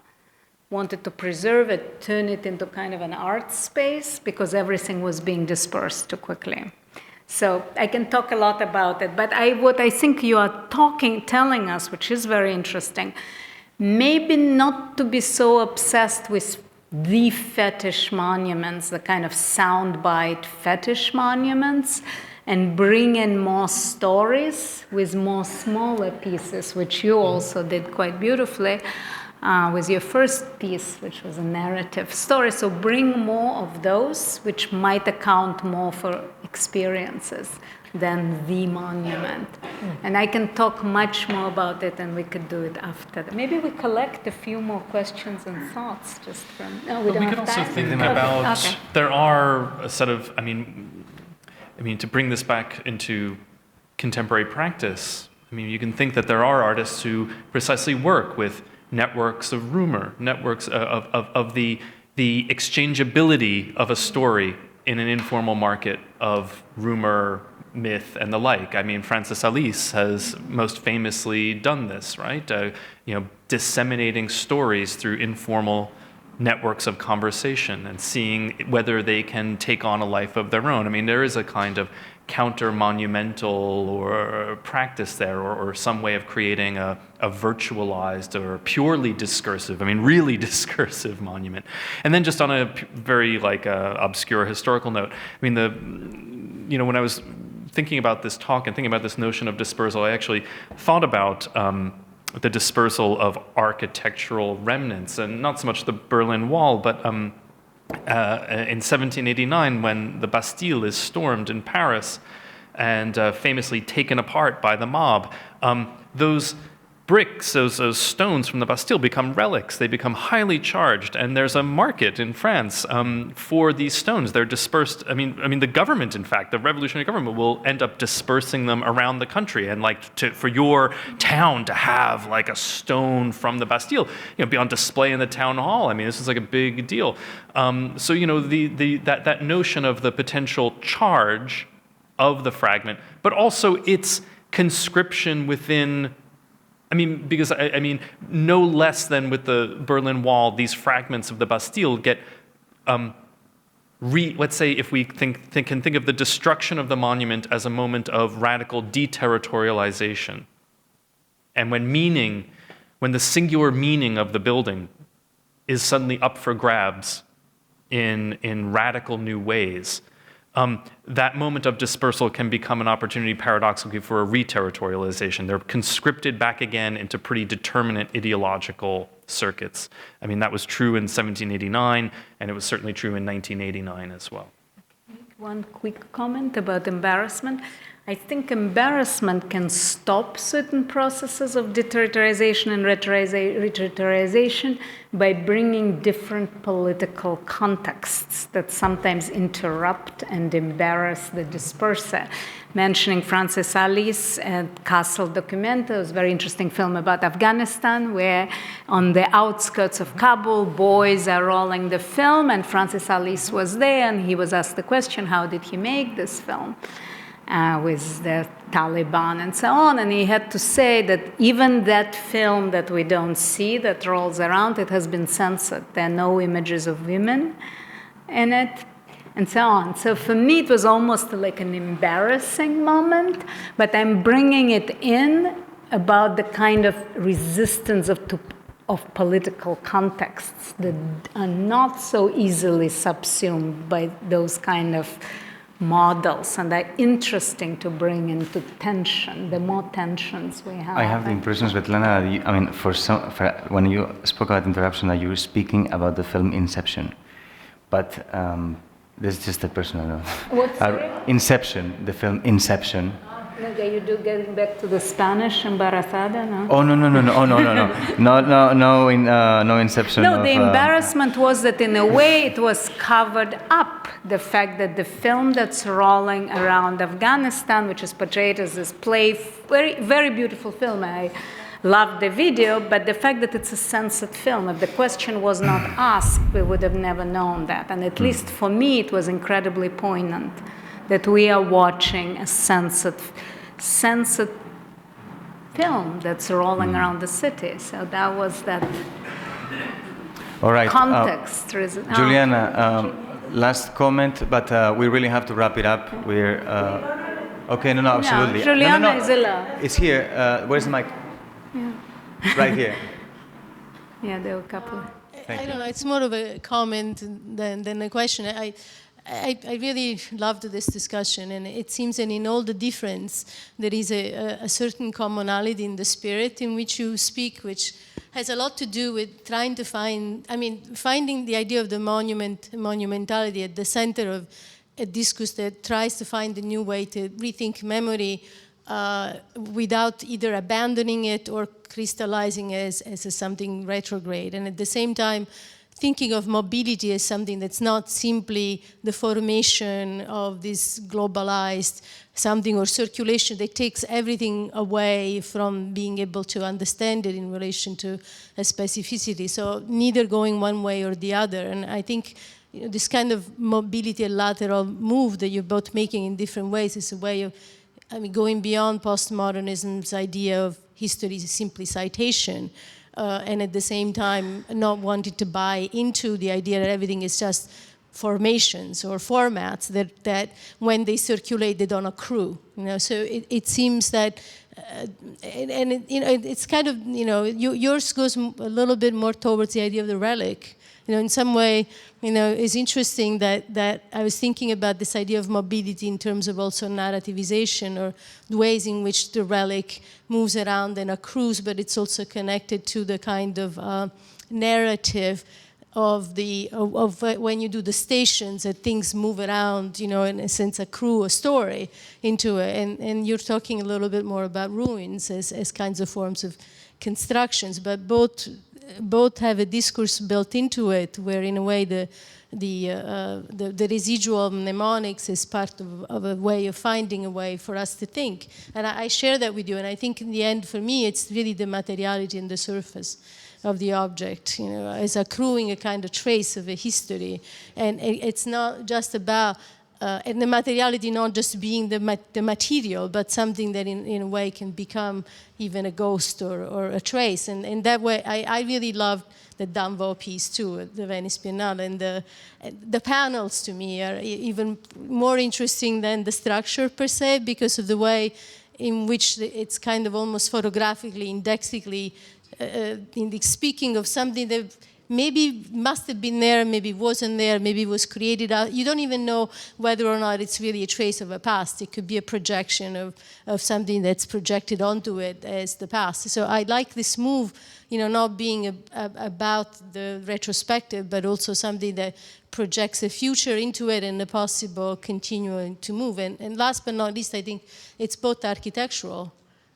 [SPEAKER 3] wanted to preserve it, turn it into kind of an art space because everything was being dispersed too quickly. So I can talk a lot about it, but what I think you are telling us, which is very interesting, maybe not to be so obsessed with the fetish monuments, the kind of soundbite fetish monuments, and bring in more stories with more smaller pieces, which you also did quite beautifully with your first piece, which was a narrative story. So bring more of those, which might account more for experiences than the monument. And I can talk much more about it, and we could do it after. Maybe we collect a few more questions and thoughts just from. No, we don't
[SPEAKER 4] could
[SPEAKER 3] have
[SPEAKER 4] also
[SPEAKER 3] time?
[SPEAKER 4] think
[SPEAKER 3] Okay.
[SPEAKER 4] about.
[SPEAKER 3] Okay.
[SPEAKER 4] There are a set of. I mean, to bring this back into contemporary practice. I mean, you can think that there are artists who precisely work with networks of rumor, networks of the exchangeability of a story in an informal market of rumor, myth, and the like. I mean, Francis Alice has most famously done this, right? Disseminating stories through informal networks of conversation and seeing whether they can take on a life of their own. I mean, there is a kind of counter-monumental or practice there, or some way of creating a virtualized or purely discursive, I mean, really discursive monument. And then just on a very obscure historical note, I mean, when I was thinking about this talk and thinking about this notion of dispersal, I actually thought about the dispersal of architectural remnants, and not so much the Berlin Wall, but in 1789, when the Bastille is stormed in Paris and famously taken apart by the mob, those bricks, those stones from the Bastille become relics. They become highly charged, and there's a market in France for these stones. They're dispersed. I mean, the government, in fact, the revolutionary government, will end up dispersing them around the country, and for your town to have a stone from the Bastille, be on display in the town hall. I mean, this is a big deal. So that notion of the potential charge of the fragment, but also its conscription within. I mean, because no less than with the Berlin Wall, these fragments of the Bastille get, let's say, if we can think of the destruction of the monument as a moment of radical deterritorialization, and when the singular meaning of the building is suddenly up for grabs in radical new ways. That moment of dispersal can become an opportunity, paradoxically, for a reterritorialization. They're conscripted back again into pretty determinate ideological circuits. I mean, that was true in 1789, and it was certainly true in 1989 as well.
[SPEAKER 3] One quick comment about embarrassment. I think embarrassment can stop certain processes of deterritorialization and reterritorialization by bringing different political contexts that sometimes interrupt and embarrass the disperser. Mentioning Francis Alice and Castle Documenta, it was a very interesting film about Afghanistan, where on the outskirts of Kabul, boys are rolling the film, and Francis Alice was there, and he was asked the question, how did he make this film? With the Taliban and so on, and he had to say that even that film that we don't see that rolls around, it has been censored. There are no images of women in it. and so on. So for me, it was almost like an embarrassing moment, but I'm bringing it in about the kind of resistance of political contexts that are not so easily subsumed by those kind of models, and they're interesting to bring into tension. The more tensions we have.
[SPEAKER 2] I have the impression, Svetlana, that I mean, when you spoke about interruption, that you were speaking about the film Inception, but this is just a personal.
[SPEAKER 3] What's
[SPEAKER 2] Inception, the film Inception.
[SPEAKER 3] Okay, you do getting back to the Spanish embarazada, no?
[SPEAKER 2] Oh no! No Inception.
[SPEAKER 3] No, the embarrassment was that in a way it was covered up. The fact that the film that's rolling around Afghanistan, which is portrayed as this very, very beautiful film. I love the video, but the fact that it's a censored film, if the question was not asked, we would have never known that. And at least for me, it was incredibly poignant that we are watching a censored film that's rolling around the city. So that was that
[SPEAKER 2] all right.
[SPEAKER 3] context.
[SPEAKER 2] Juliana, last comment, but we really have to wrap it up. We're okay. No, absolutely.
[SPEAKER 3] No, Juliana is allowed.
[SPEAKER 2] It's here. Where's the mic?
[SPEAKER 3] Yeah.
[SPEAKER 2] Right here.
[SPEAKER 3] Yeah, there were a couple.
[SPEAKER 8] I don't know. It's more of a comment than a question. I really loved this discussion, and it seems that in all the difference, there is a certain commonality in the spirit in which you speak, which has a lot to do with trying to finding the idea of the monumentality at the center of a discourse that tries to find a new way to rethink memory without either abandoning it or crystallizing as something retrograde. And at the same time, thinking of mobility as something that's not simply the formation of this globalized something or circulation that takes everything away from being able to understand it in relation to a specificity. So neither going one way or the other. And I think this kind of mobility and lateral move that you're both making in different ways is a way of going beyond postmodernism's idea of history is simply citation. And at the same time, not wanting to buy into the idea that everything is just formations or formats that when they circulate, they don't accrue. So it seems that, it's kind of, yours goes a little bit more towards the idea of the relic. In some way, it's interesting that I was thinking about this idea of mobility in terms of also narrativization or the ways in which the relic moves around and accrues, but it's also connected to the kind of narrative of when you do the stations, that things move around, in a sense, accrue a story into it. And you're talking a little bit more about ruins as kinds of forms of constructions, but both have a discourse built into it, where in a way the residual mnemonics is part of a way of finding a way for us to think. And I share that with you, and I think in the end, for me, it's really the materiality and the surface of the object, as accruing a kind of trace of a history. And it's not just about and the materiality not just being the material, but something that in a way can become even a ghost or a trace. And in that way, I really loved the Danvaux piece too, at the Venice Biennale. And the panels to me are even more interesting than the structure per se, because of the way in which it's kind of almost photographically, indexically, in the speaking of something that maybe must have been there, maybe wasn't there, maybe was created out. You don't even know whether or not it's really a trace of a past. It could be a projection of something that's projected onto it as the past. So I like this move, not being about the retrospective, but also something that projects the future into it and the possible continuing to move. And last but not least, I think it's both architectural.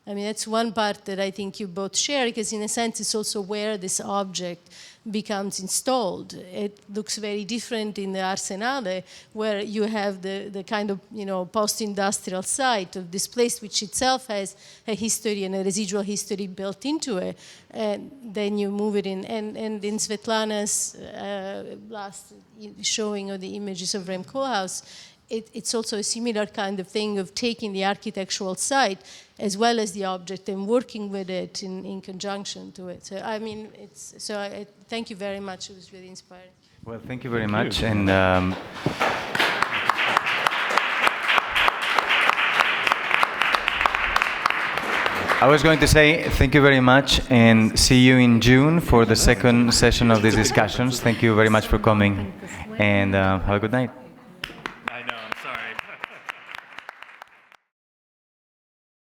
[SPEAKER 8] That's one part that I think you both share, because in a sense it's also where this object becomes installed. It looks very different in the Arsenale, where you have the kind of post-industrial site of this place, which itself has a history and a residual history built into it, and then you move it in. And in Svetlana's last showing of the images of Rem Koolhaas, it's also a similar kind of thing of taking the architectural site as well as the object and working with it in conjunction to it. So I thank you very much. It was really inspiring.
[SPEAKER 2] Well, thank you very much. And I was going to say thank you very much and see you in June for the second session of these discussions. Thank you very much for coming and have a good night.